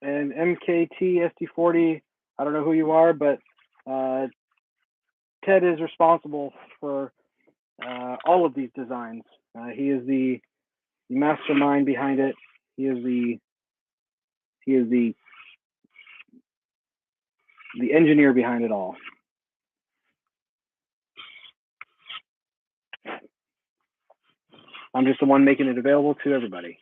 A: And MKT SD40, I don't know who you are, but Ted is responsible for all of these designs. He is the mastermind behind it. He is the engineer behind it all. I'm just the one making it available to everybody.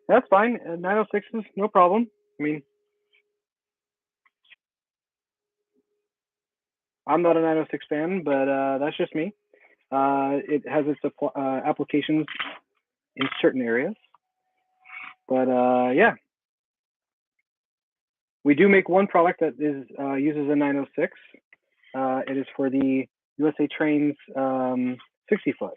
A: That's fine. 906s, no problem. I mean, I'm not a 906 fan, but that's just me. It has its applications in certain areas. But yeah, we do make one product that is uses a 906. It is for the USA Trains 60 foot.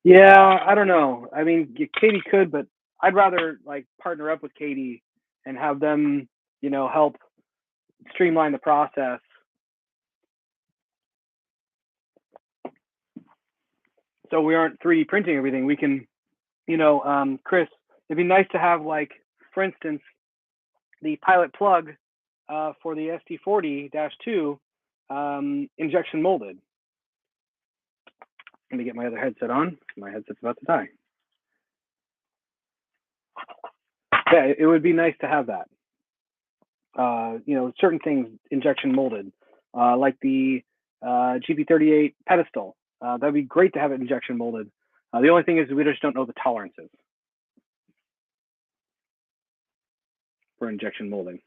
A: Yeah, I don't know. I mean, Katie could, but I'd rather like partner up with Katie and have them, help streamline the process. So we aren't 3D printing everything. We can, Chris, it'd be nice to have like, for instance, the pilot plug for the ST40-2 injection molded. Let me get my other headset on. My headset's about to die. Yeah, it would be nice to have that. Certain things injection molded, like the GP38 pedestal. That'd be great to have it injection molded. The only thing is we just don't know the tolerances for injection molding.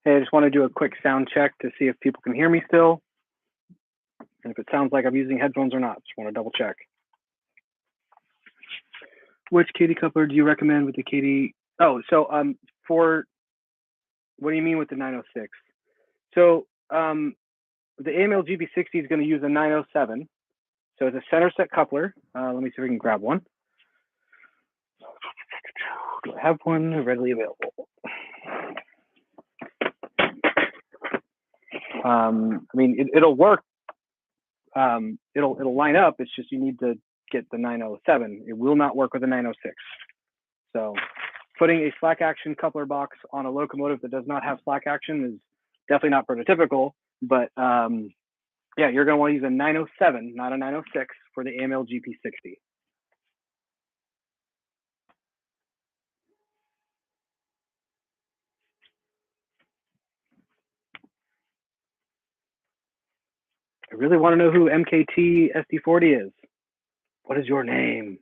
A: Hey, I just want to do a quick sound check to see if people can hear me still. And if it sounds like I'm using headphones or not, just want to double check. Which Katie coupler do you recommend with the Katie? Oh, so for what do you mean with the 906? So the AML GB60 is going to use a 907. So it's a center set coupler. Let me see if we can grab one. Do I have one readily available? I mean, it'll work. It'll line up. It's just you need to get the 907. It will not work with a 906. So putting a slack action coupler box on a locomotive that does not have slack action is definitely not prototypical. But yeah, you're going to want to use a 907, not a 906 for the AML GP60. I really want to know who MKT SD40 is. What is your name?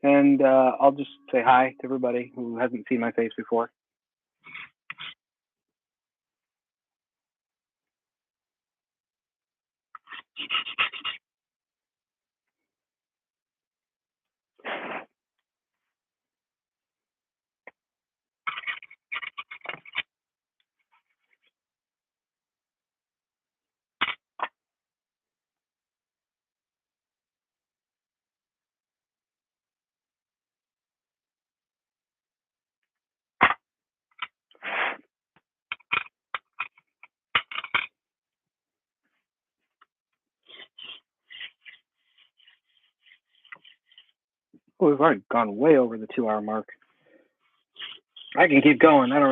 A: And I'll just say hi to everybody who hasn't seen my face before. Oh, we've already gone way over the 2 hour mark. I can keep going. Doesn't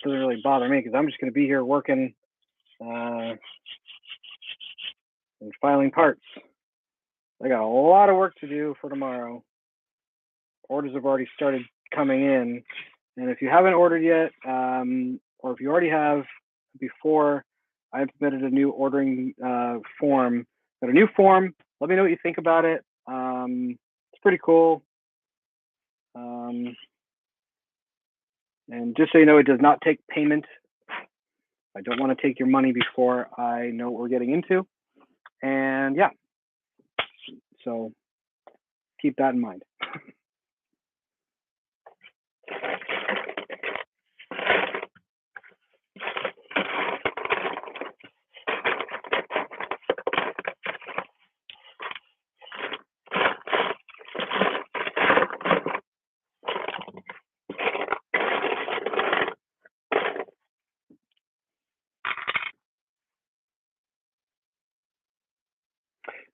A: really bother me because I'm just going to be here working and filing parts. I got a lot of work to do for tomorrow. Orders have already started coming in, and if you haven't ordered yet, or if you already have before, I implemented a new ordering form. Got a new form. Let me know what you think about it. It's pretty cool. And just so you know, it does not take payment. I don't want to take your money before I know what we're getting into. And yeah, so keep that in mind.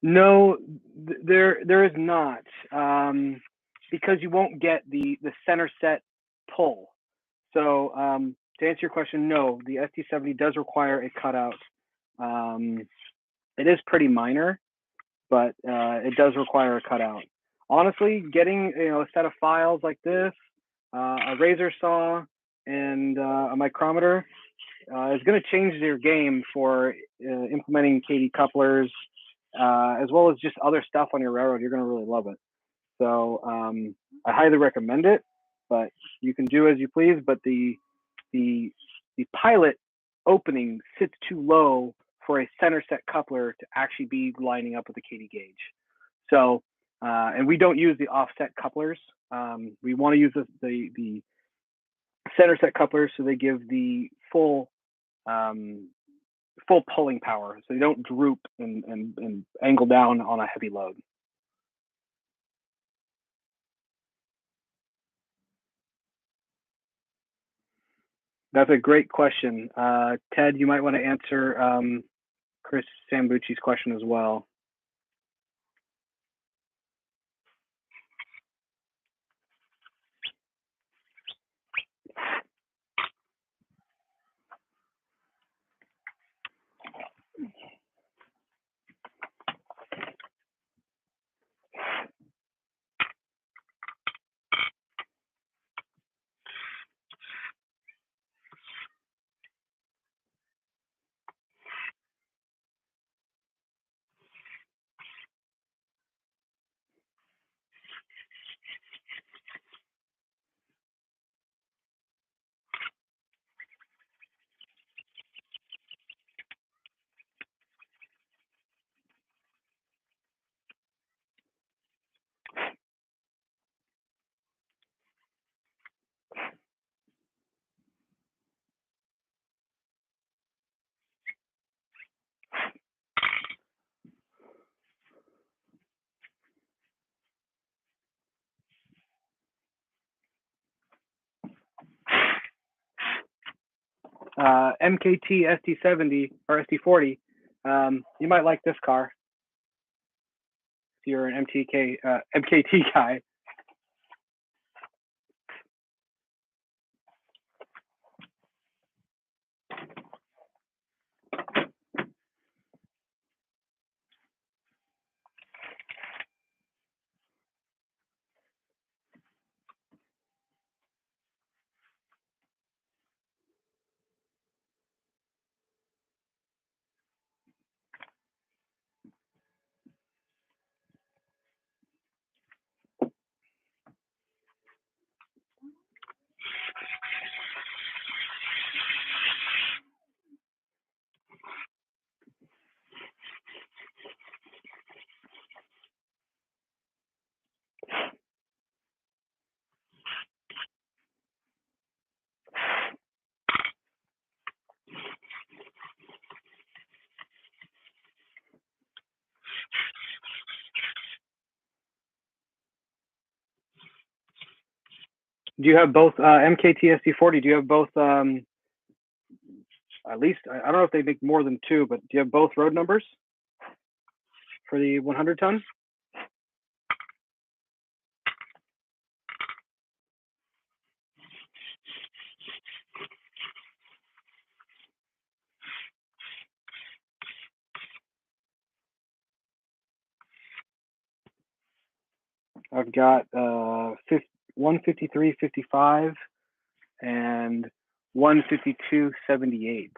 A: No, there is not, because you won't get the center set pull. So to answer your question, no, the ST70 does require a cutout. It is pretty minor, but it does require a cutout. Honestly, getting a set of files like this, a razor saw, and a micrometer is going to change your game for implementing KD couplers, as well as just other stuff on your railroad. You're going to really love it. So I highly recommend it, but you can do as you please. But the pilot opening sits too low for a center set coupler to actually be lining up with the KD gauge. So, and we don't use the offset couplers. We want to use the center set couplers so they give the full pulling power, so they don't droop and angle down on a heavy load. That's a great question. Ted, you might want to answer Chris Sambucci's question as well. MKT ST70 or ST40. You might like this car if you're an MKT guy. Do you have both MKT ST40? Do you have both? At least I don't know if they make more than two, but do you have both road numbers for the 100 ton? I've got 153.55 and 152.78.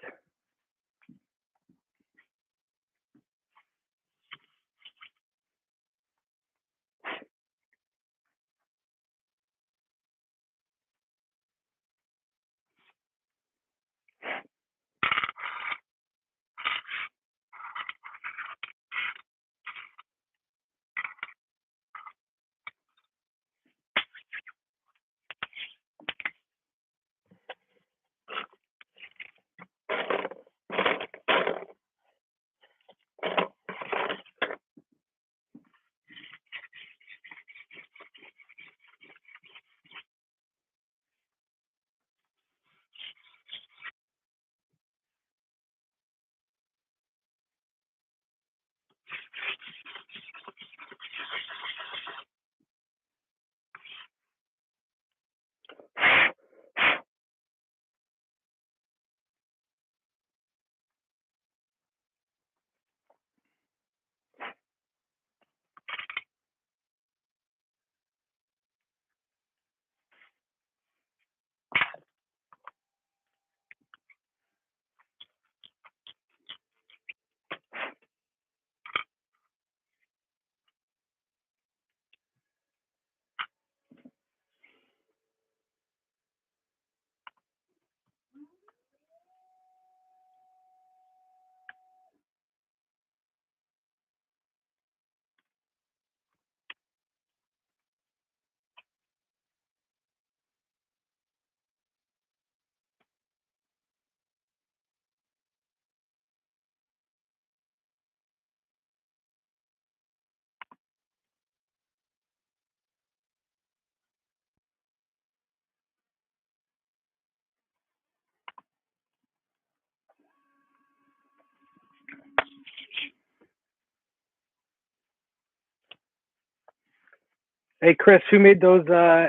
A: Hey, Chris, who made those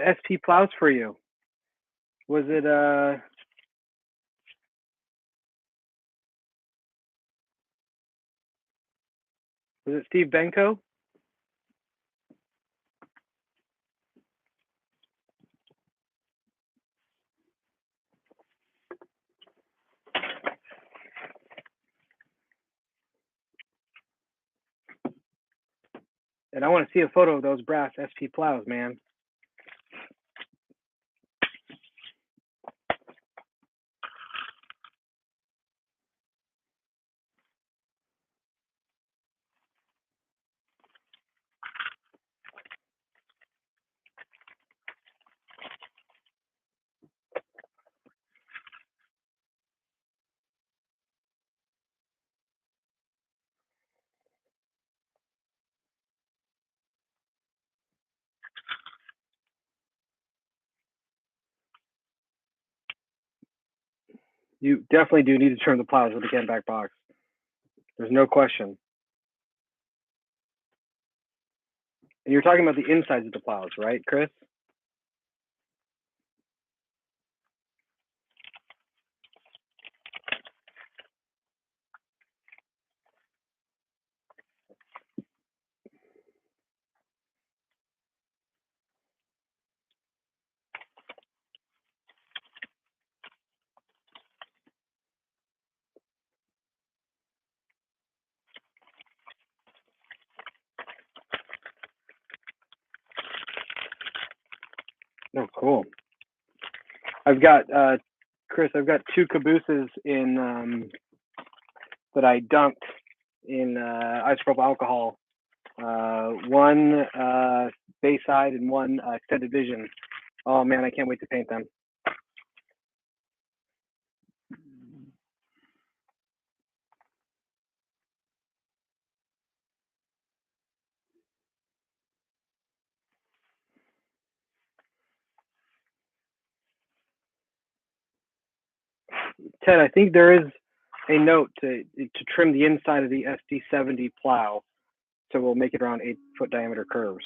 A: SP plows for you? Was it Steve Benko? And I want to see a photo of those brass SP plows, man. You definitely do need to trim the plows with the CamPac box. There's no question. And you're talking about the insides of the plows, right, Chris? Oh, cool. I've got Chris. I've got two cabooses in that I dunked in isopropyl alcohol. One Bayside and one extended vision. Oh man, I can't wait to paint them. Ted, I think there is a note to trim the inside of the SD70 plow, so we'll make it around 8-foot diameter curves.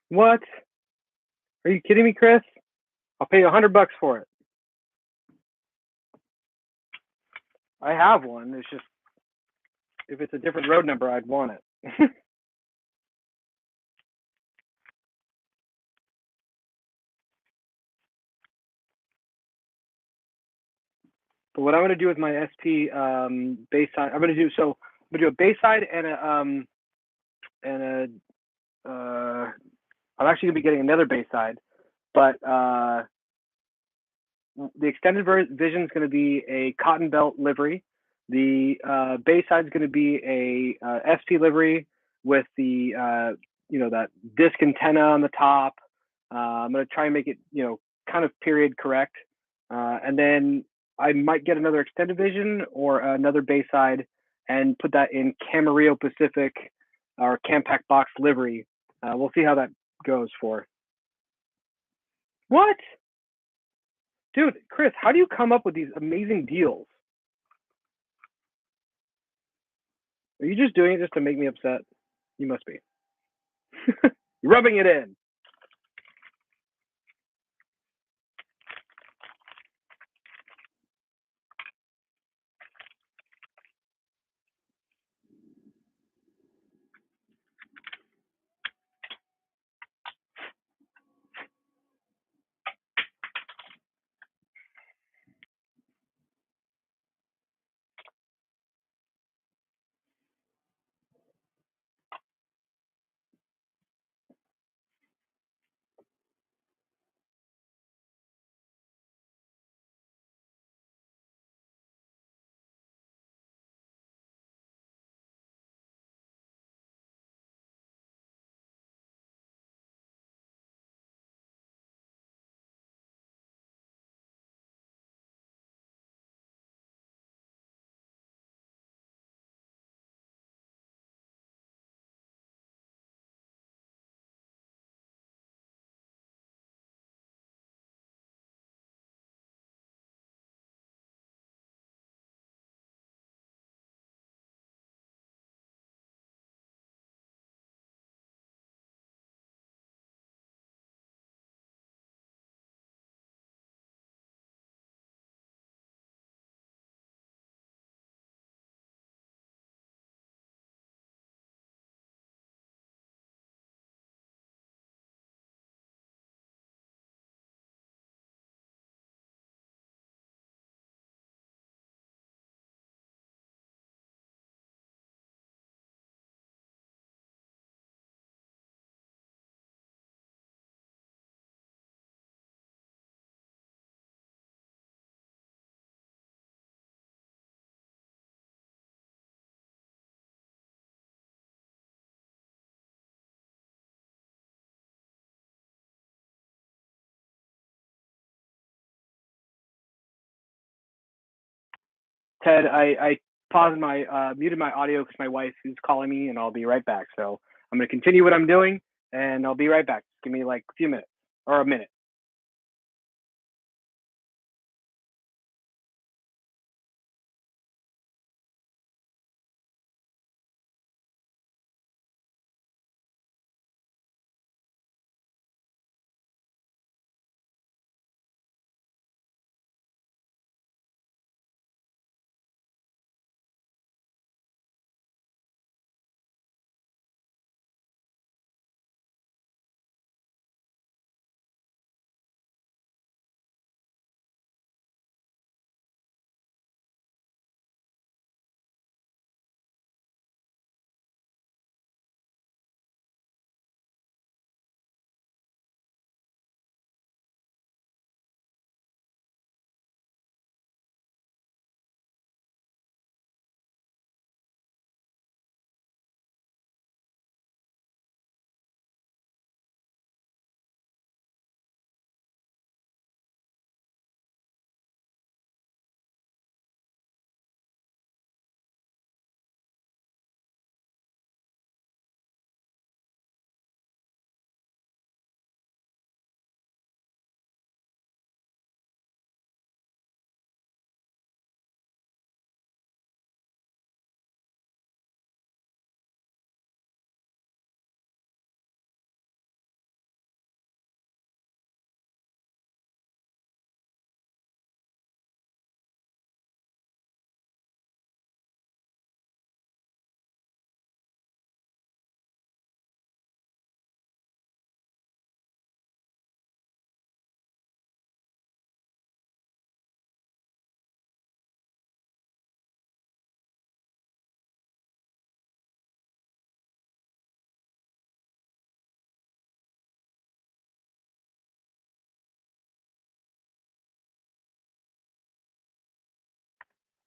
A: What? Are you kidding me, Chris? I'll pay you $100 for it. I have one. It's just if it's a different road number, I'd want it. But what I'm going to do with my SP Bayside, I'm going to do a Bayside and I'm actually going to be getting another Bayside, but the extended vision is going to be a cotton belt livery. The Bayside is going to be a SP livery with the that disc antenna on the top. I'm going to try and make it kind of period correct, and then I might get another extended vision or another Bayside and put that in Camarillo Pacific or CamPac Box livery. We'll see how that goes for. What? Dude, Chris, how do you come up with these amazing deals? Are you just doing it just to make me upset? You must be. You're rubbing it in. Ted, I paused my muted my audio because my wife is calling me, and I'll be right back. So I'm going to continue what I'm doing, and I'll be right back. Give me like a few minutes or a minute.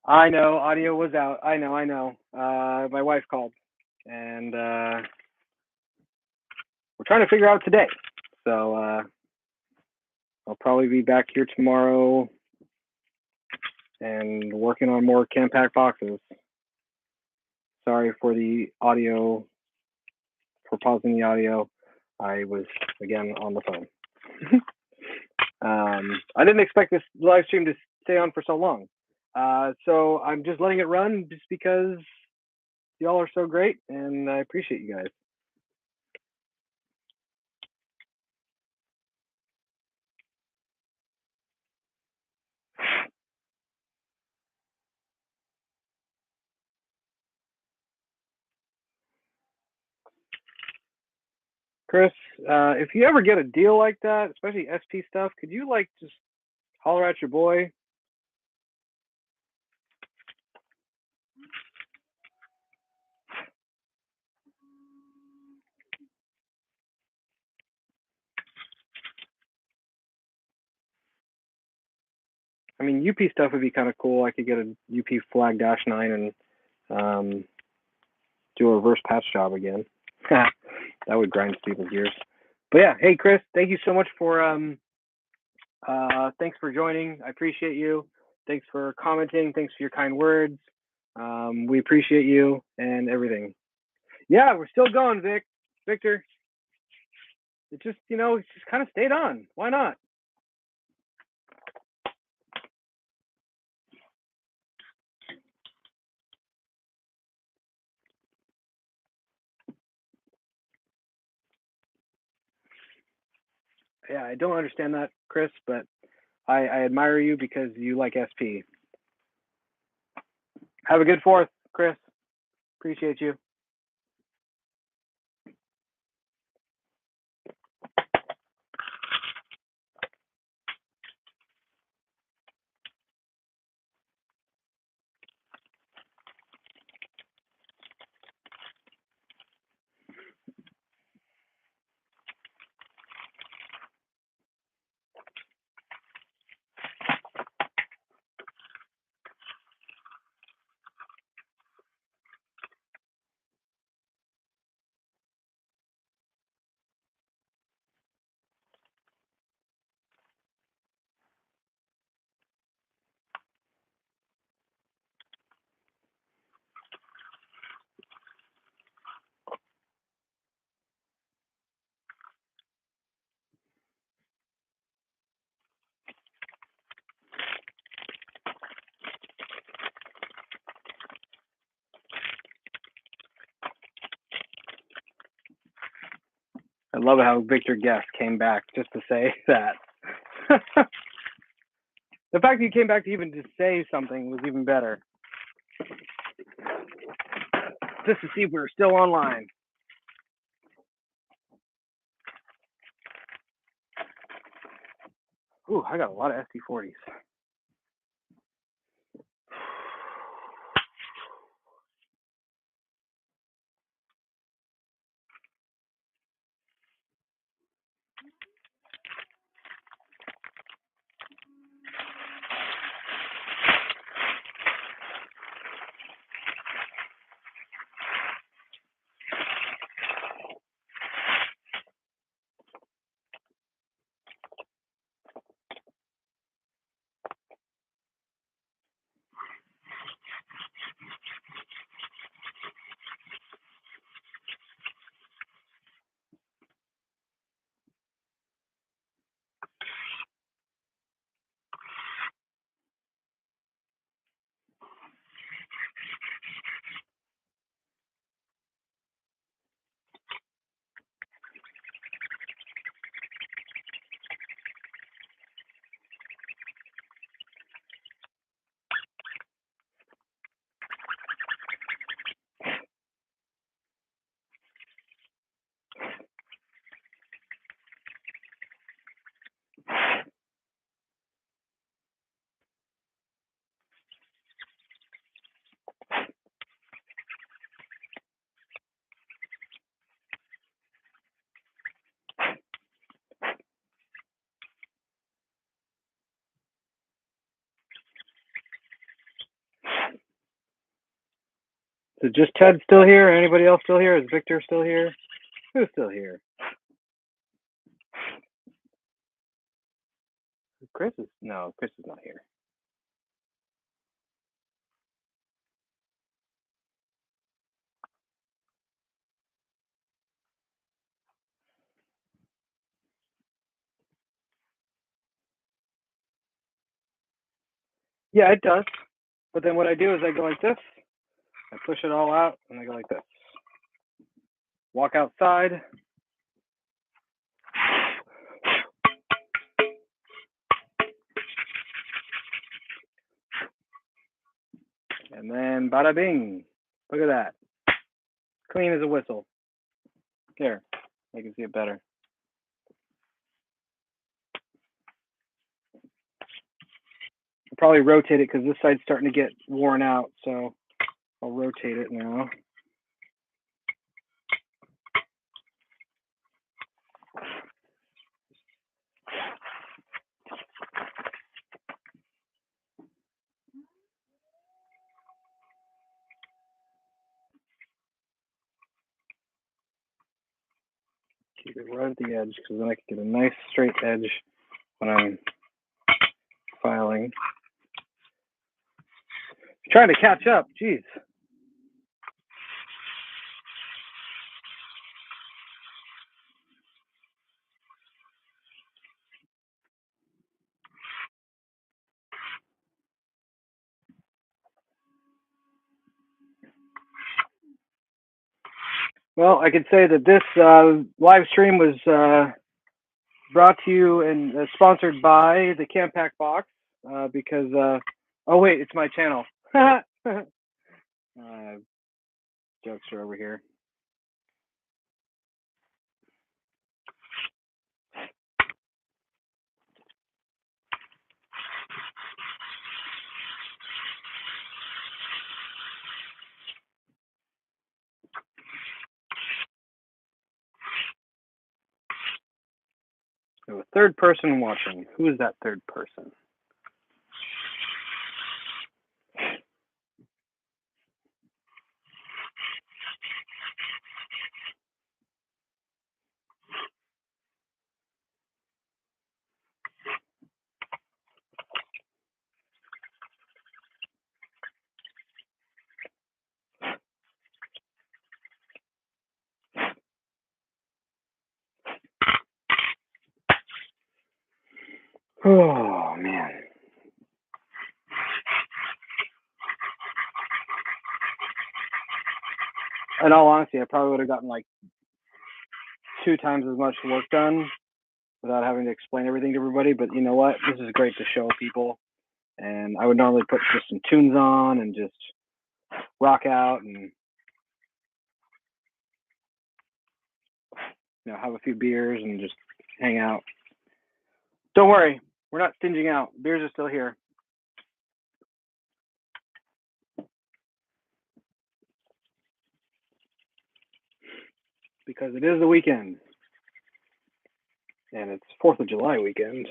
A: I know audio was out. I know. My wife called, and we're trying to figure out today. So I'll probably be back here tomorrow and working on more CamPac boxes. Sorry for the audio, for pausing the audio. I was again on the phone. I didn't expect this live stream to stay on for so long. So I'm just letting it run just because y'all are so great, and I appreciate you guys. Chris, if you ever get a deal like that, especially SP stuff, could you like just holler at your boy? I mean, UP stuff would be kind of cool. I could get a UP flag -9 and do a reverse patch job again. That would grind people's gears. But yeah, hey Chris, thank you so much for thanks for joining. I appreciate you. Thanks for commenting. Thanks for your kind words. We appreciate you and everything. Yeah, we're still going, Victor. It just, it just kind of stayed on. Why not? Yeah, I don't understand that, Chris, but I admire you because you like SP. Have a good 4th, Chris. Appreciate you. love how Victor Guest came back just to say that. The fact that he came back to even just say something was even better. Just to see if we were still online. Ooh, I got a lot of SD40s. Is just Ted still here? Anybody else still here? Is Victor still here? Who's still here? Chris is no, Chris is not here. Yeah, it does. But then what I do is I go like this, I push it all out, and I go like this. Walk outside. And then bada bing. Look at that. Clean as a whistle. Here, I can see it better. I'll probably rotate it because this side's starting to get worn out, so I'll rotate it now. Keep it right at the edge because then I can get a nice straight edge when I'm filing. Trying to catch up, geez. Well, I could say that this live stream was brought to you and sponsored by the CamPac Box because, oh wait, it's my channel. Jokes are over here. So a third person watching. Who is that third person? Oh, man. In all honesty, I probably would have gotten like 2 times as much work done without having to explain everything to everybody. But you know what? This is great to show people. And I would normally put just some tunes on and just rock out and have a few beers and just hang out. Don't worry, we're not stinging out. Beers are still here. Because it is the weekend. And it's 4th of July weekend.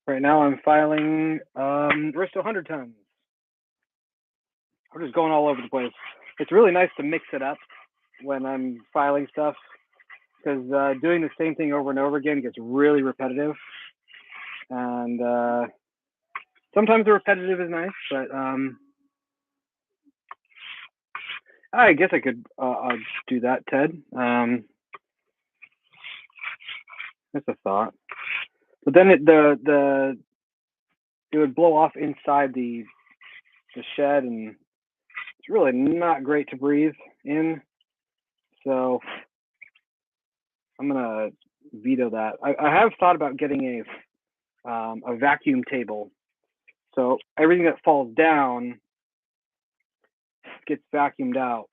A: Right now I'm filing Bristol 100 tons. We're just going all over the place. It's really nice to mix it up when I'm filing stuff, because doing the same thing over and over again gets really repetitive. And sometimes the repetitive is nice, but I guess I could do that, Ted. That's a thought. But then it would blow off inside the shed, and it's really not great to breathe in. So I'm gonna veto that. I have thought about getting a vacuum table, so everything that falls down gets vacuumed out.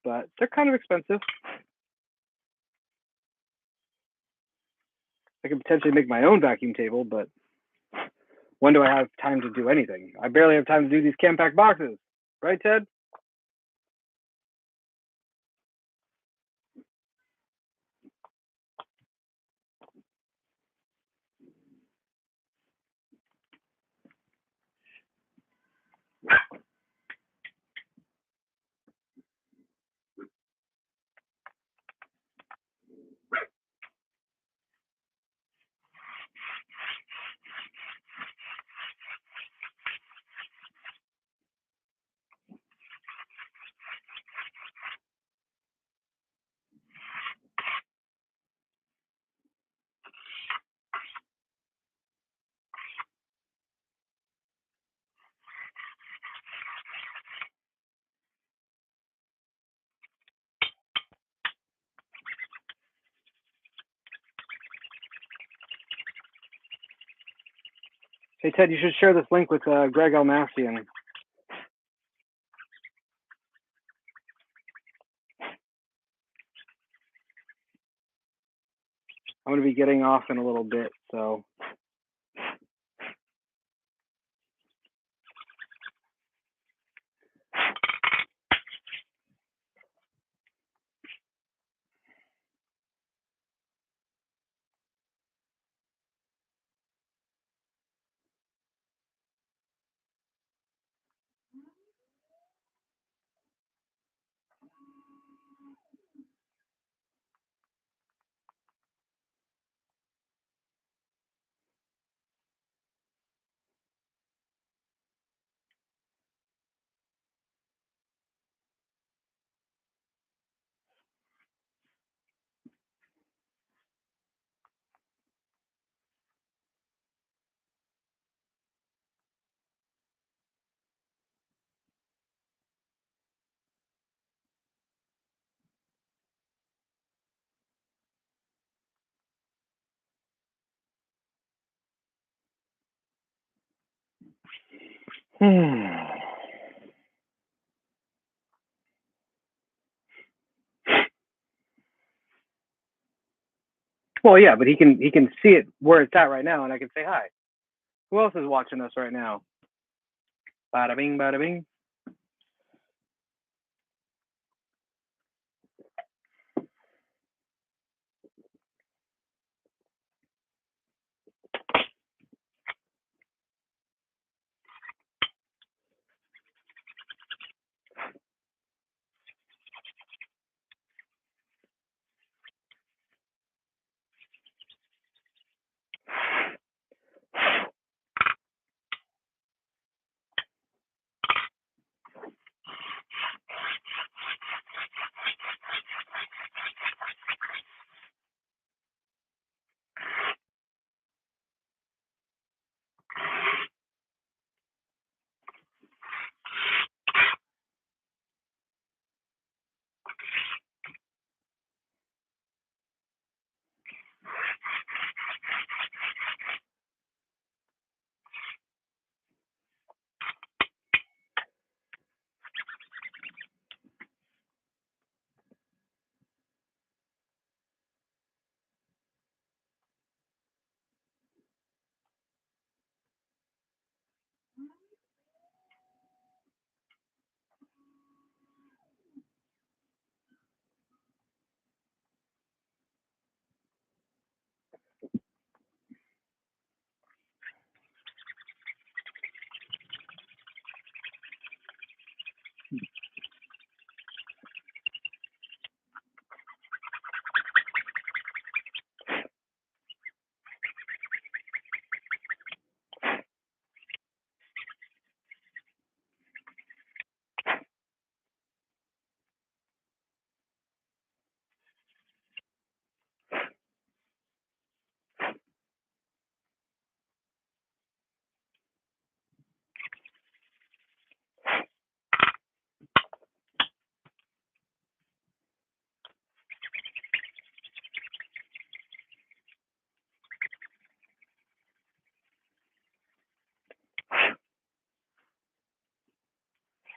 A: But they're kind of expensive. I could potentially make my own vacuum table, but when do I have time to do anything? I barely have time to do these CamPac boxes, right, Ted? Hey, Ted, you should share this link with Greg Almassian. I'm going to be getting off in a little bit, so. Well, yeah, but he can see it where it's at right now, and I can say hi. Who else is watching us right now? Bada bing, bada bing.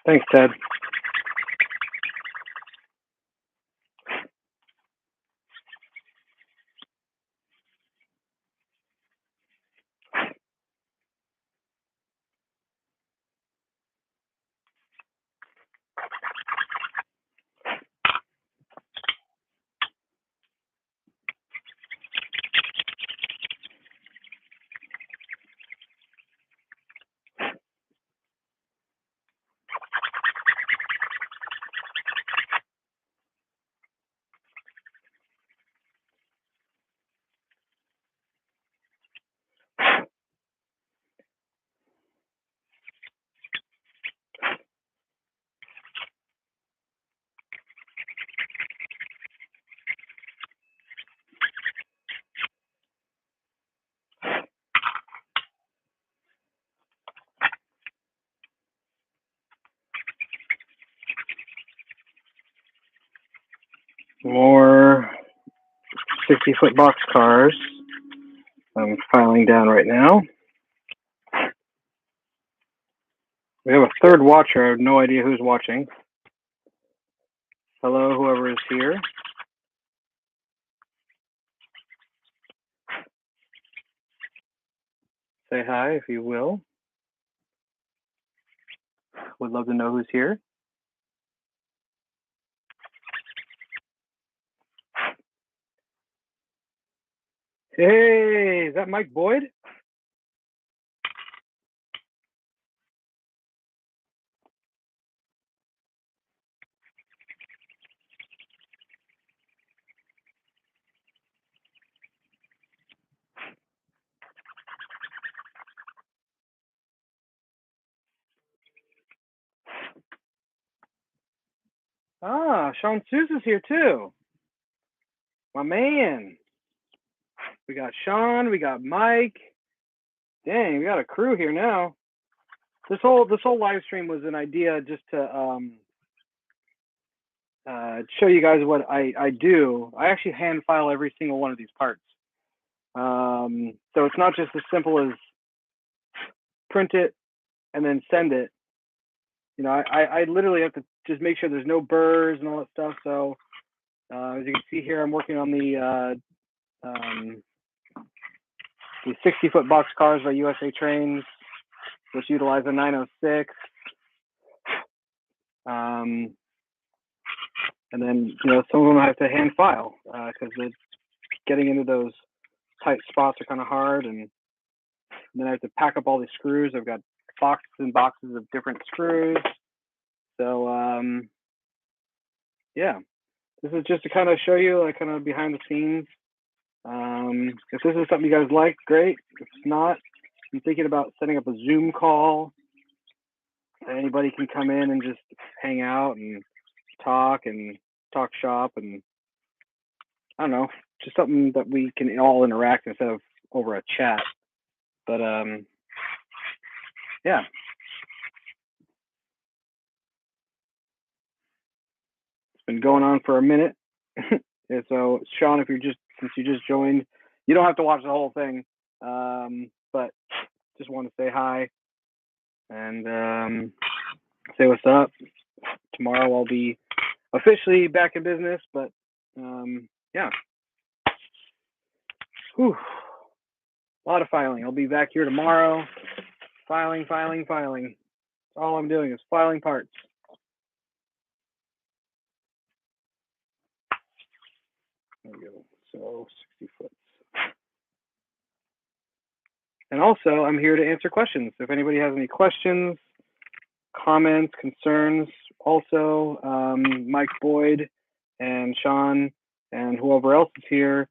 A: Thanks, Ted. More 60-foot box cars. I'm filing down right now. We have a third watcher. I have no idea who's watching. Hello, whoever is here. Say hi if you will. Would love to know who's here. Hey, is that Mike Boyd? Ah, Sean Sousa's here too. My man. We got Sean, we got Mike. Dang, we got a crew here now. This whole live stream was an idea just to show you guys what I do. I actually hand file every single one of these parts. So it's not just as simple as print it and then send it. You know, I literally have to just make sure there's no burrs and all that stuff. So as you can see here, I'm working on the 60-foot box cars by USA Trains, which utilize a 906. And then, you know, some of them I have to hand file because getting into those tight spots are kind of hard. And then I have to pack up all these screws. I've got boxes and boxes of different screws. So, yeah, this is just to kind of show you like kind of behind the scenes. If this is something you guys like, great. If not, I'm thinking about setting up a Zoom call. Anybody can come in and just hang out and talk shop, and I don't know, just something that we can all interact instead of over a chat. But yeah. been going on for a minute. And so, Sean, since you just joined, you don't have to watch the whole thing, but just want to say hi and say what's up. Tomorrow I'll be officially back in business, but yeah. Whew. A lot of filing. I'll be back here tomorrow. Filing. That's all I'm doing is filing parts. There we go. So 60 foot. And also, I'm here to answer questions. If anybody has any questions, comments, concerns, also Mike Boyd and Sean and whoever else is here,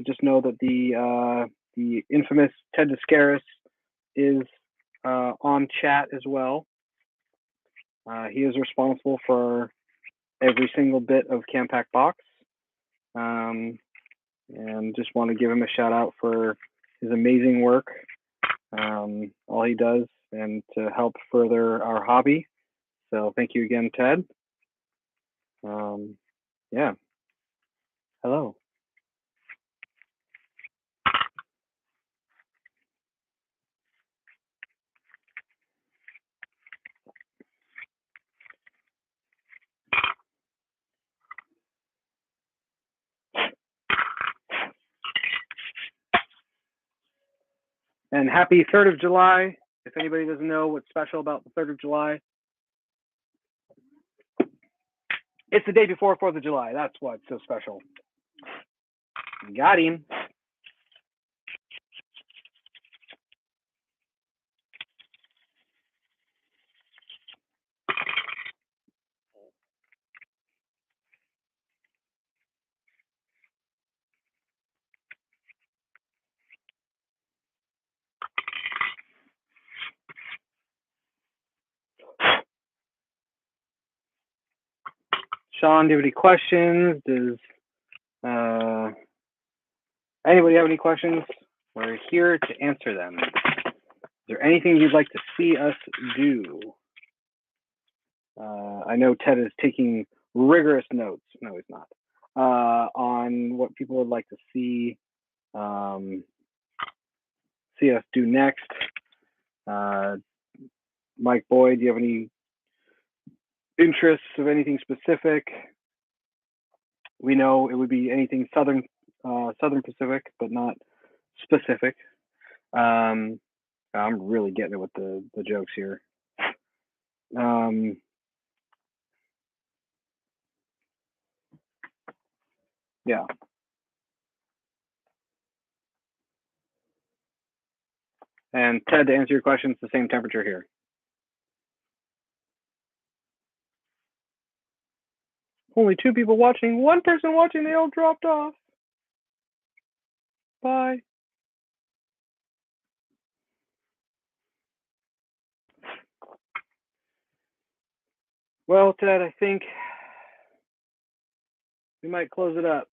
A: just know that the infamous Ted Descaris is on chat as well. He is responsible for every single bit of CamPac Box, and just want to give him a shout out for his amazing work, all he does, and to help further our hobby. So thank you again, Ted. Yeah. Hello. And happy 3rd of July. If anybody doesn't know what's special about the 3rd of July, it's the day before 4th of July. That's what's so special. Got him. Sean, do you have any questions? Does anybody have any questions? We're here to answer them. Is there anything you'd like to see us do? I know Ted is taking rigorous notes. No, he's not. On what people would like to see us do next. Mike Boyd, do you have any interests of anything specific? We know it would be anything Southern Pacific, but not specific. I'm really getting it with the jokes here. Yeah. And Ted, to answer your question, it's the same temperature here. Only 2 people watching, 1 person watching, they all dropped off. Bye. Well, Ted, I think we might close it up.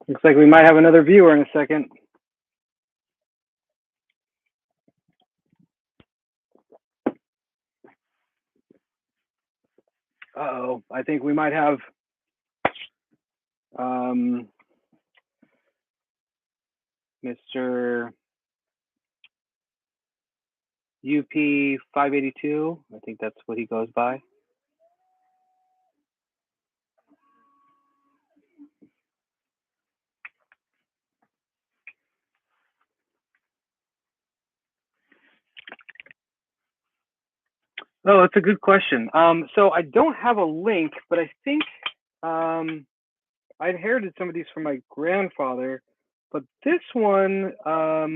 A: Looks like we might have another viewer in a second. Uh-oh, I think we might have Mr. UP 582. I think that's what he goes by. Oh, that's a good question. So I don't have a link, but I think I inherited some of these from my grandfather, but this one, I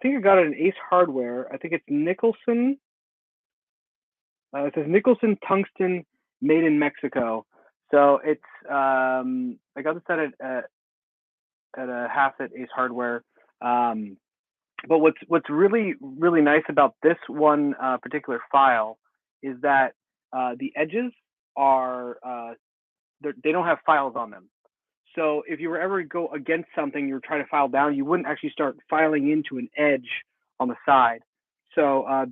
A: think I got it in Ace Hardware. I think it's Nicholson. It says Nicholson Tungsten, made in Mexico. So it's I got this at a half at Ace Hardware. But what's really nice about this one particular file is that the edges are they don't have files on them. So if you were ever to go against something, you were trying to file down, you wouldn't actually start filing into an edge on the side. So I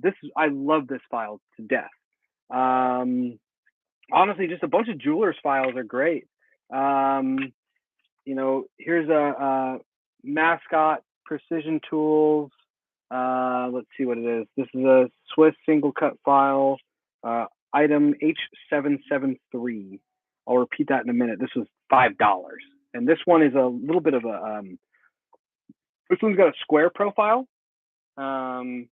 A: love this file to death. Honestly, just a bunch of jewelers files are great. You know, here's a Mascot Precision Tools. Let's see what it is. This is a Swiss single cut file, item H773. I'll repeat that in a minute. This was $5. And this one is a little bit of a, this one's got a square profile. So,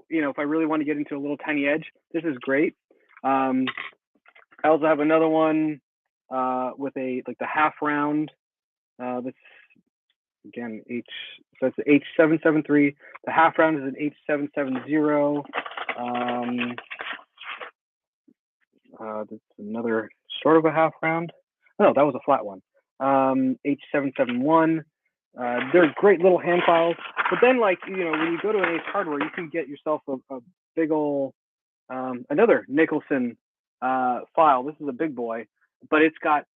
A: you know, if I really want to get into a little tiny edge, this is great. I also have another one with like the half round. That's again so it's the H773. The half round is an H770. That's another sort of a half round. Oh, that was a flat one. H771. They're great little hand files. But then, like, you know, when you go to an Ace Hardware, you can get yourself a big old another Nicholson file. This is a big boy, but it's got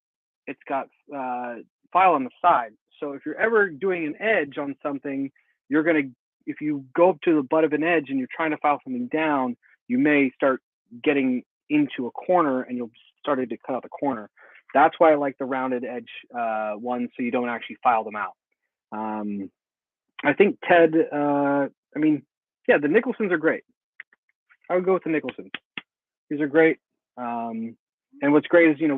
A: file on the side. So if you're ever doing an edge on something, you're gonna, if you go up to the butt of an edge and you're trying to file something down, you may start getting into a corner and you'll start to cut out the corner. That's why I like the rounded edge ones, so you don't actually file them out. I think Ted, I mean, yeah, the Nicholsons are great. I would go with the Nicholsons. These are great. And what's great is, you know,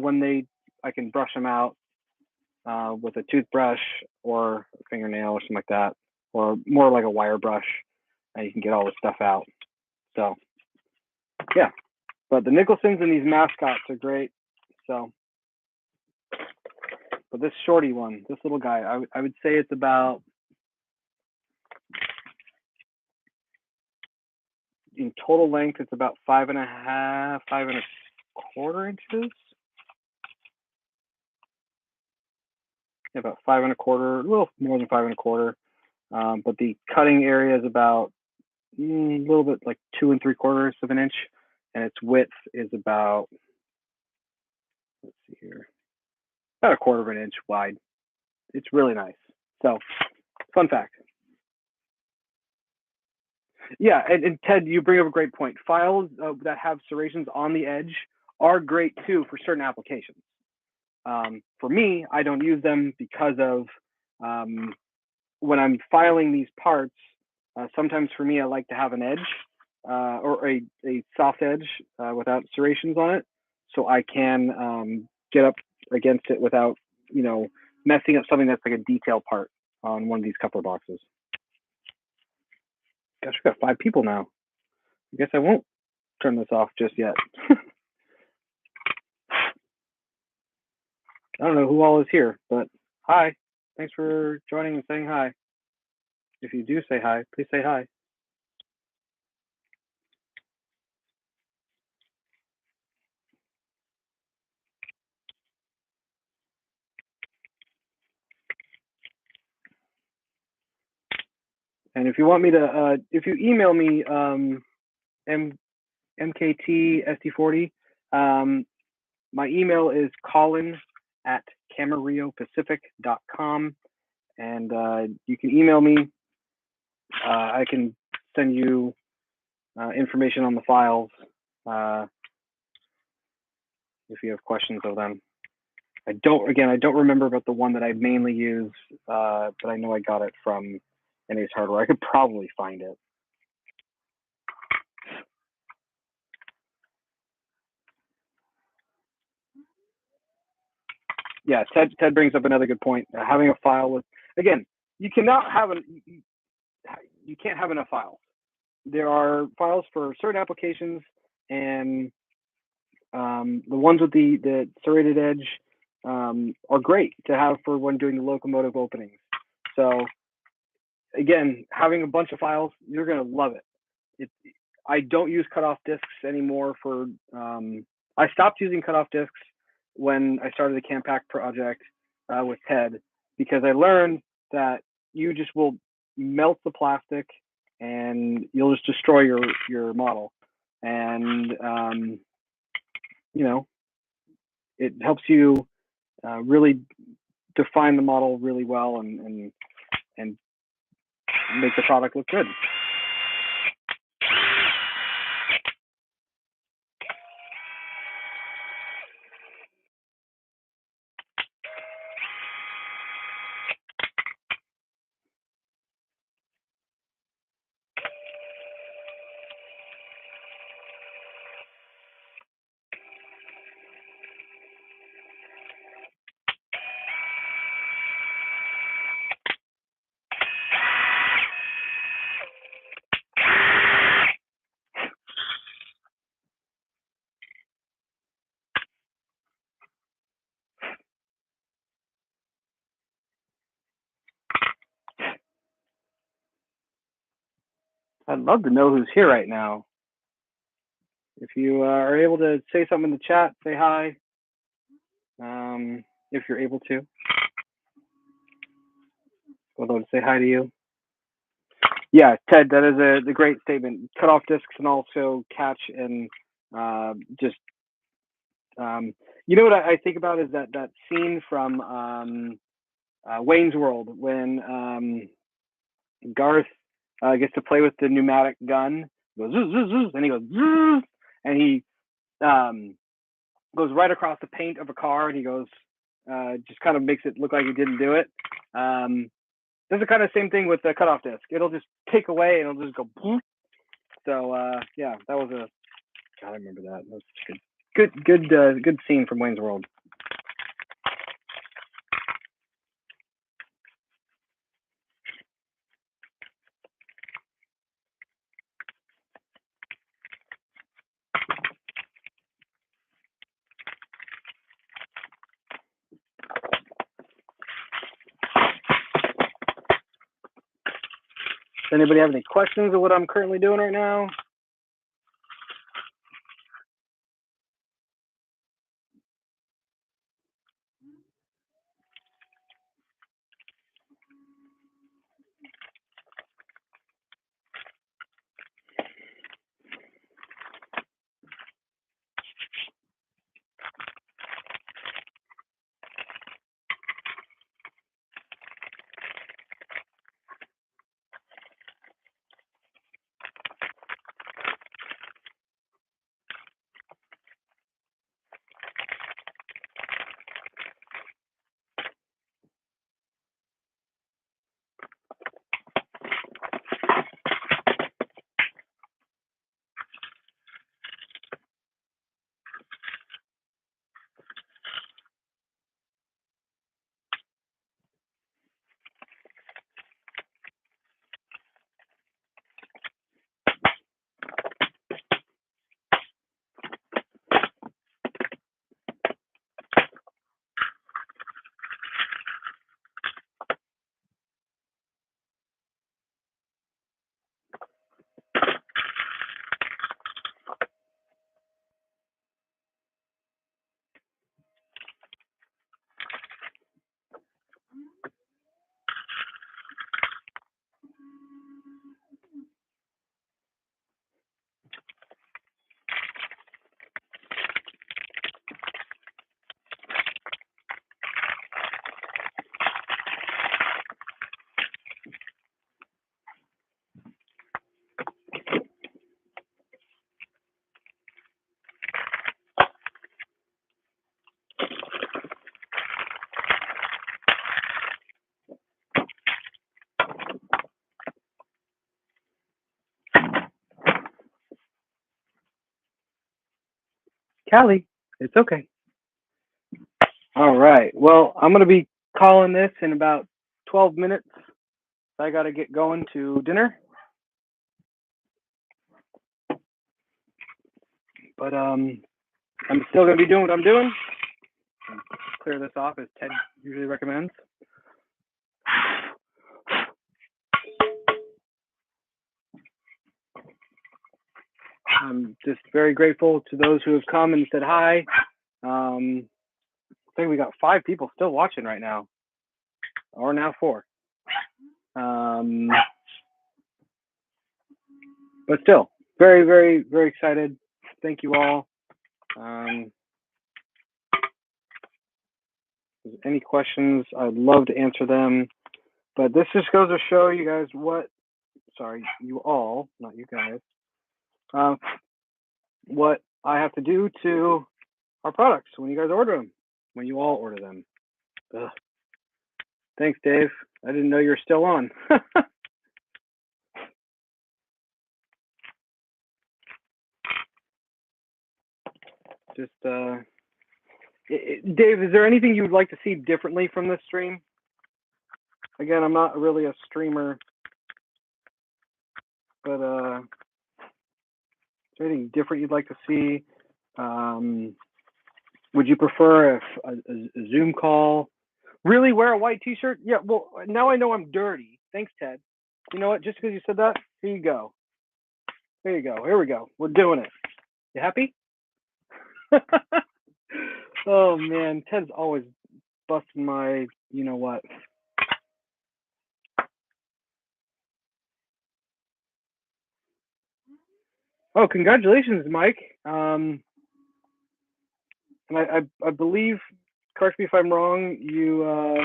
A: I can brush them out with a toothbrush or a fingernail or something like that, or more like a wire brush, and you can get all the stuff out. So, yeah. But the Nicholsons and these Mascots are great. So, but this shorty one, this little guy, I would say it's about, in total length, it's about 5.5, 5.25 inches. Yeah, about 5.25, a little more than 5.25. But the cutting area is about a little bit like 2 3/4 of an inch, and its width is about, let's see here, about 1/4 of an inch wide. It's really nice. So, fun fact. Yeah, and Ted, you bring up a great point. Files that have serrations on the edge are great too for certain applications. For me, I don't use them because of when I'm filing these parts, sometimes for me, I like to have an edge or a soft edge without serrations on it, so I can get up against it without, you know, messing up something that's like a detail part on one of these coupler boxes. Gosh, we got 5 people now. I guess I won't turn this off just yet. I don't know who all is here, but hi. Thanks for joining and saying hi. If you do say hi, please say hi. And if you want me to, if you email me MKTSD40, my email is colin at camarillopacific.com, and you can email me. I can send you information on the files if you have questions of them. I don't remember about the one that I mainly use, but I know I got it from NA's Hardware. I could probably find it. Yeah, Ted brings up another good point. Having a file with, again, you can't have enough files. There are files for certain applications, and the ones with the serrated edge are great to have for when doing the locomotive openings. So again, having a bunch of files, you're going to love it. I don't use cutoff discs anymore for, I stopped using cutoff discs when I started the CamPac project with Ted, because I learned that you just will melt the plastic and you'll just destroy your model. And, you know, it helps you really define the model really well and make the product look good. I'd love to know who's here right now. If you are able to say something in the chat, say hi. If you're able to. Although to say hi to you. Yeah, Ted, that is a great statement. Cut off discs and also catch and just, you know what I think about is that scene from Wayne's World when Garth gets to play with the pneumatic gun. He goes, zzz, zzz, zzz, and he goes, zzz, and he goes right across the paint of a car, and he goes, just kind of makes it look like he didn't do it. There's the kind of same thing with the cutoff disc. It'll just take away and it'll just go boom. So yeah, that was a, God, I remember that. That was good scene from Wayne's World. Does anybody have any questions of what I'm currently doing right now? Callie, it's okay. All right. Well, I'm going to be calling this in about 12 minutes. I got to get going to dinner. But I'm still going to be doing what I'm doing. Clear this off as Ted usually recommends. I'm just very grateful to those who have come and said hi. I think we got 5 people still watching right now, or now 4. But still, very, very, very excited. Thank you all. Any questions, I'd love to answer them. But this just goes to show you guys you all, not you guys, what I have to do to our products when you guys order them, when you all order them. Ugh. Thanks, Dave. I didn't know you're still on. Just, Dave, is there anything you would like to see differently from this stream? Again, I'm not really a streamer, but is there anything different you'd like to see? Would you prefer a Zoom call? Really wear a white t-shirt? Yeah, well, now I know I'm dirty. Thanks, Ted. You know what? Just because you said that, here you go. There you go. Here we go. We're doing it. You happy? Oh, man. Ted's always busting my, you know what. Oh, congratulations, Mike. And I believe, correct me if I'm wrong, you're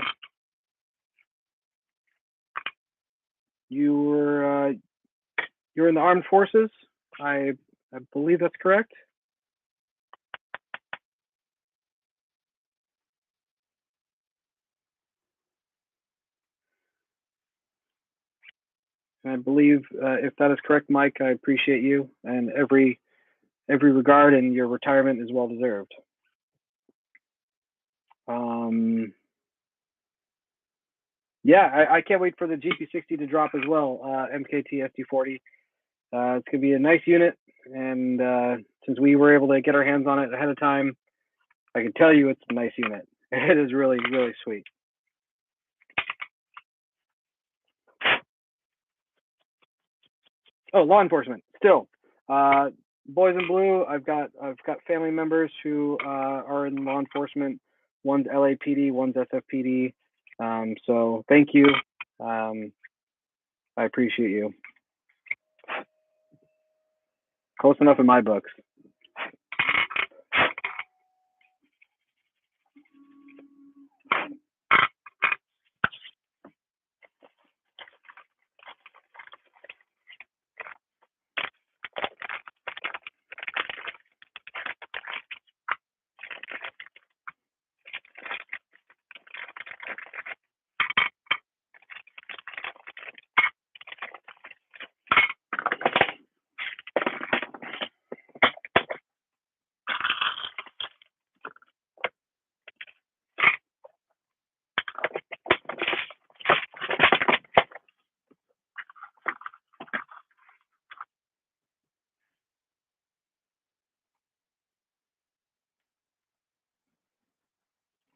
A: in the armed forces. I believe that's correct. And I believe if that is correct, Mike, I appreciate you and every regard, and your retirement is well deserved. Yeah, I can't wait for the GP60 to drop as well. MKT SD40. It's gonna be a nice unit, and since we were able to get our hands on it ahead of time, I can tell you it's a nice unit. It is really, really sweet. Oh, law enforcement still. Boys in Blue. I've got family members who are in law enforcement. One's LAPD, one's SFPD. So thank you. I appreciate you. Close enough in my books.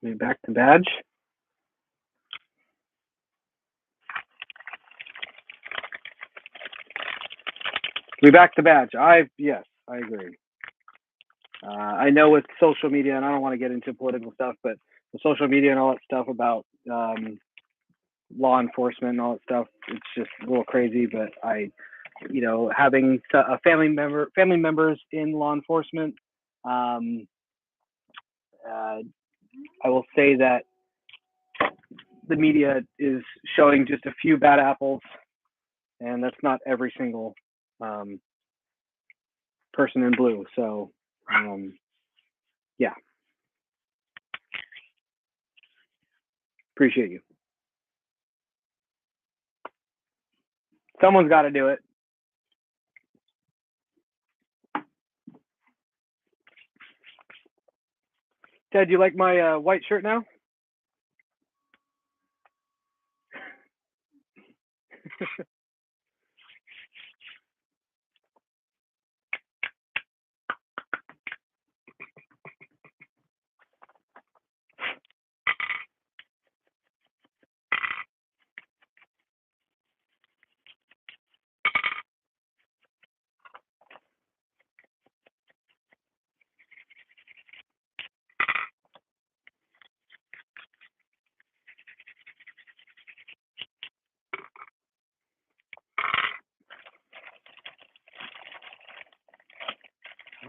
A: Maybe back to badge. We back to badge. Yes, I agree. I know with social media, and I don't want to get into political stuff, but the social media and all that stuff about law enforcement and all that stuff, it's just a little crazy. But having a family members in law enforcement, I will say that the media is showing just a few bad apples, and that's not every single person in blue. So, yeah, appreciate you. Someone's got to do it. Ted, you like my white shirt now?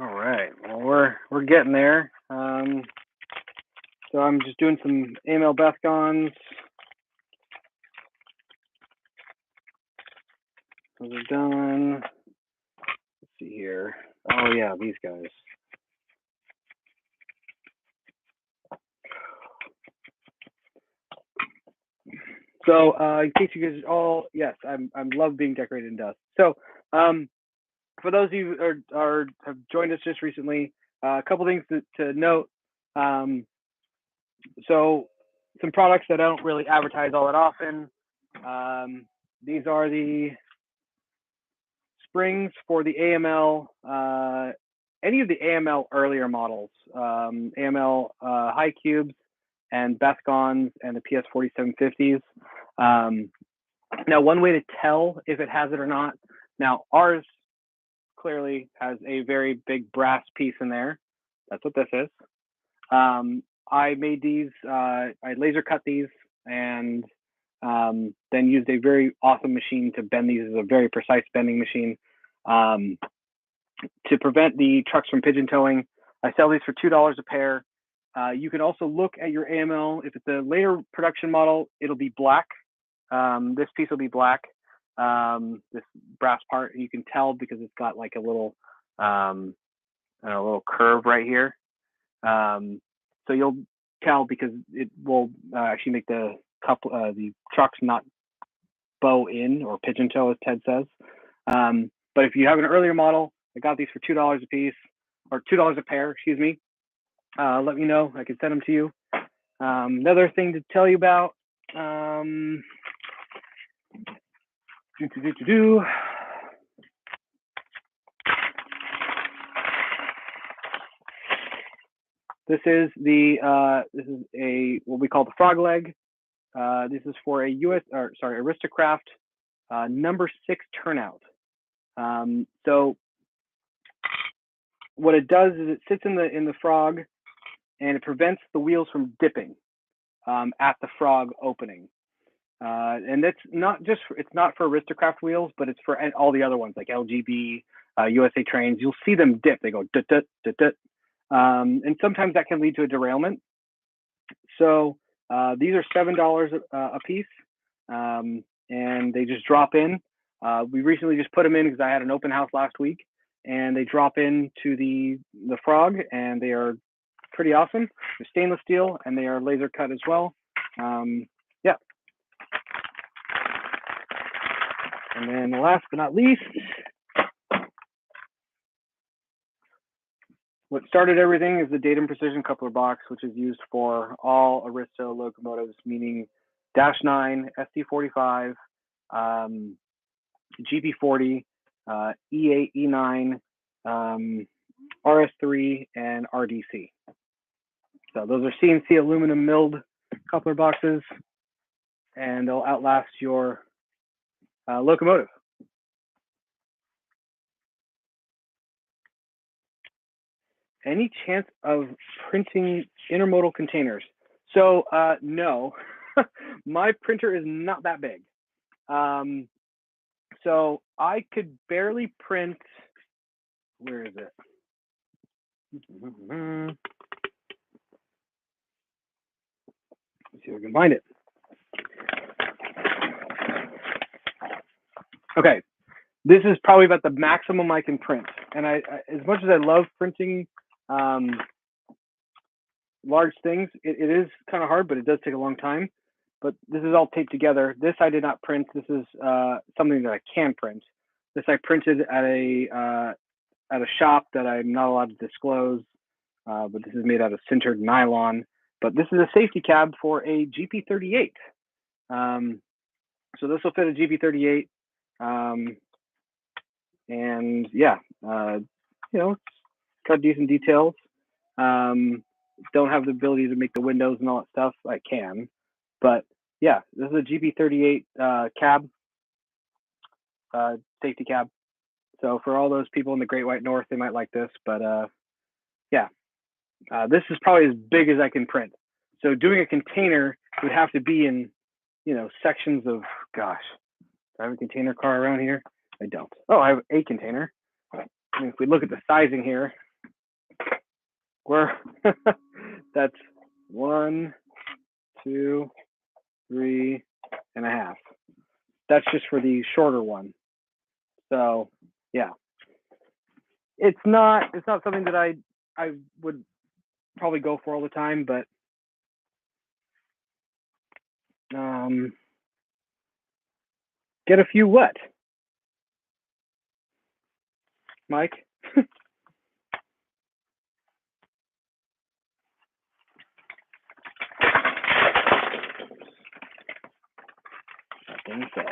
A: All right, well, we're getting there. So I'm just doing some AML Bethgons. Those are done. Let's see here. Oh yeah, these guys. So in case you guys all, yes, I'm love being decorated in dust. So for those of you who have joined us just recently, a couple things to note. So some products that I don't really advertise all that often. These are the springs for the AML, any of the AML earlier models, AML high cubes and Bethgons and the PS4750s. Now, one way to tell if it has it or not. Now, ours clearly has a very big brass piece in there. That's what this is. I made these, I laser cut these and then used a very awesome machine to bend these. As a very precise bending machine to prevent the trucks from pigeon toeing. I sell these for $2 a pair. You can also look at your AML. If it's a later production model, it'll be black. This piece will be black. This brass part, you can tell because it's got like a little curve right here. So you'll tell because it will actually make the trucks not bow in or pigeon toe, as Ted says. But if you have an earlier model, I got these for $2 a piece or $2 a pair, excuse me. Let me know. I can send them to you. Another thing to tell you about. This is what we call the frog leg. This is for a Aristocraft number 6 turnout. So what it does is it sits in the frog, and it prevents the wheels from dipping at the frog opening. And it's not for Aristocraft wheels, but it's for all the other ones like LGB, USA Trains. You'll see them dip. They go dut dut dut dut. And sometimes that can lead to a derailment. So these are $7 a piece, and they just drop in. We recently just put them in because I had an open house last week, and they drop into the frog, and they are pretty awesome. They're stainless steel, and they are laser cut as well. Yeah. And then last but not least, what started everything is the Datum Precision Coupler Box, which is used for all Aristo locomotives, meaning Dash 9, ST45, GP40, E8, E9, RS3, and RDC. So those are CNC aluminum milled coupler boxes, and they'll outlast your locomotive. Any chance of printing intermodal containers? So no, my printer is not that big. So I could barely print, where is it? Let's see if I can find it. Okay, this is probably about the maximum I can print. And I as much as I love printing large things, it is kind of hard, but it does take a long time. But this is all taped together. This I did not print. This is something that I can print. This I printed at a shop that I'm not allowed to disclose. but this is made out of sintered nylon. But this is a safety cab for a GP38. So this will fit a GP38. And yeah, you know, it's got decent details. Don't have the ability to make the windows and all that stuff. I can, but yeah, this is a GP38 cab, safety cab. So for all those people in the Great White North, they might like this. But yeah, this is probably as big as I can print. So doing a container would have to be in, you know, sections of, gosh, do I have a container car around here? I don't. Oh, I have a container. And if we look at the sizing here, that's 1, 2, 3.5. That's just for the shorter one. So yeah, it's not something that I would probably go for all the time, but get a few what, Mike? I think so.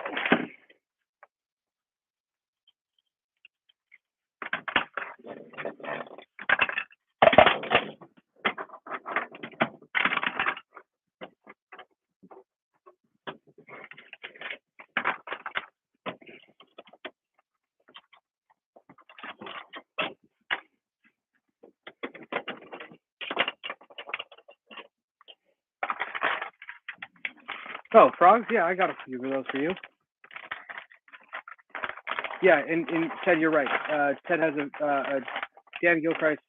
A: Oh, frogs? Yeah, I got a few of those for you. Yeah, and Ted, you're right. Ted has a Dan Gilchrist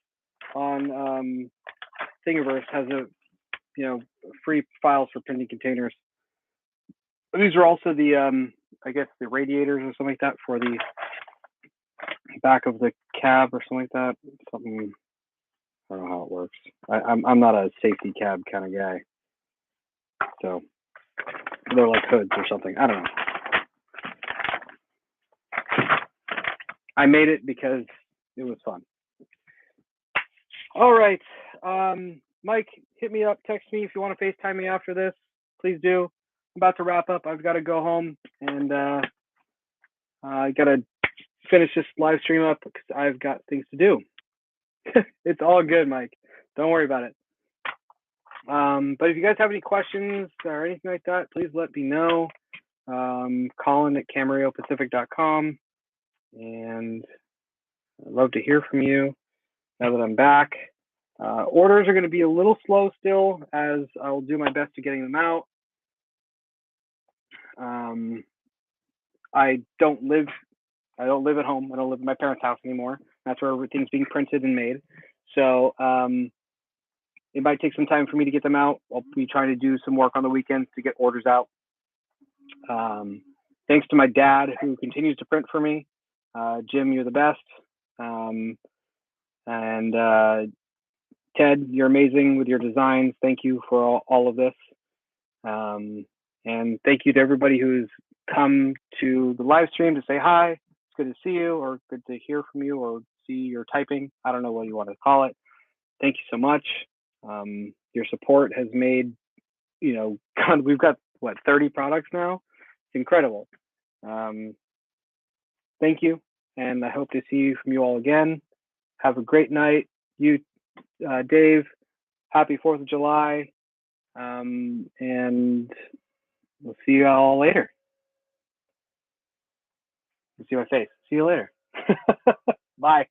A: on Thingiverse has a, you know, free files for printing containers. These are also the I guess the radiators or something like that for the back of the cab or something like that. Something, I don't know how it works. I'm not a safety cab kind of guy, so they're like hoods or something. I don't know. I made it because it was fun. All right, Mike, hit me up, text me if you want to FaceTime me after this. Please do. I'm about to wrap up. I've got to go home and I got to finish this live stream up because I've got things to do. It's all good, Mike. Don't worry about it. But if you guys have any questions or anything like that, please let me know. Colin at CamarilloPacific.com, and I'd love to hear from you now that I'm back. Orders are going to be a little slow still, as I'll do my best to getting them out. I don't live at home. I don't live in my parents' house anymore. That's where everything's being printed and made. So it might take some time for me to get them out. I'll be trying to do some work on the weekends to get orders out. Thanks to my dad, who continues to print for me. Jim, you're the best. And Ted, you're amazing with your designs. Thank you for all of this. And thank you to everybody who's come to the live stream to say hi. It's good to see you, or good to hear from you, or see your typing. I don't know what you want to call it. Thank you so much. Your support has made, you know, God, we've got what, 30 products now? It's incredible. Thank you, and I hope to see from you all again. Have a great night. You, Dave, happy 4th of July, and we'll see you all later. You see my face. See you later. Bye.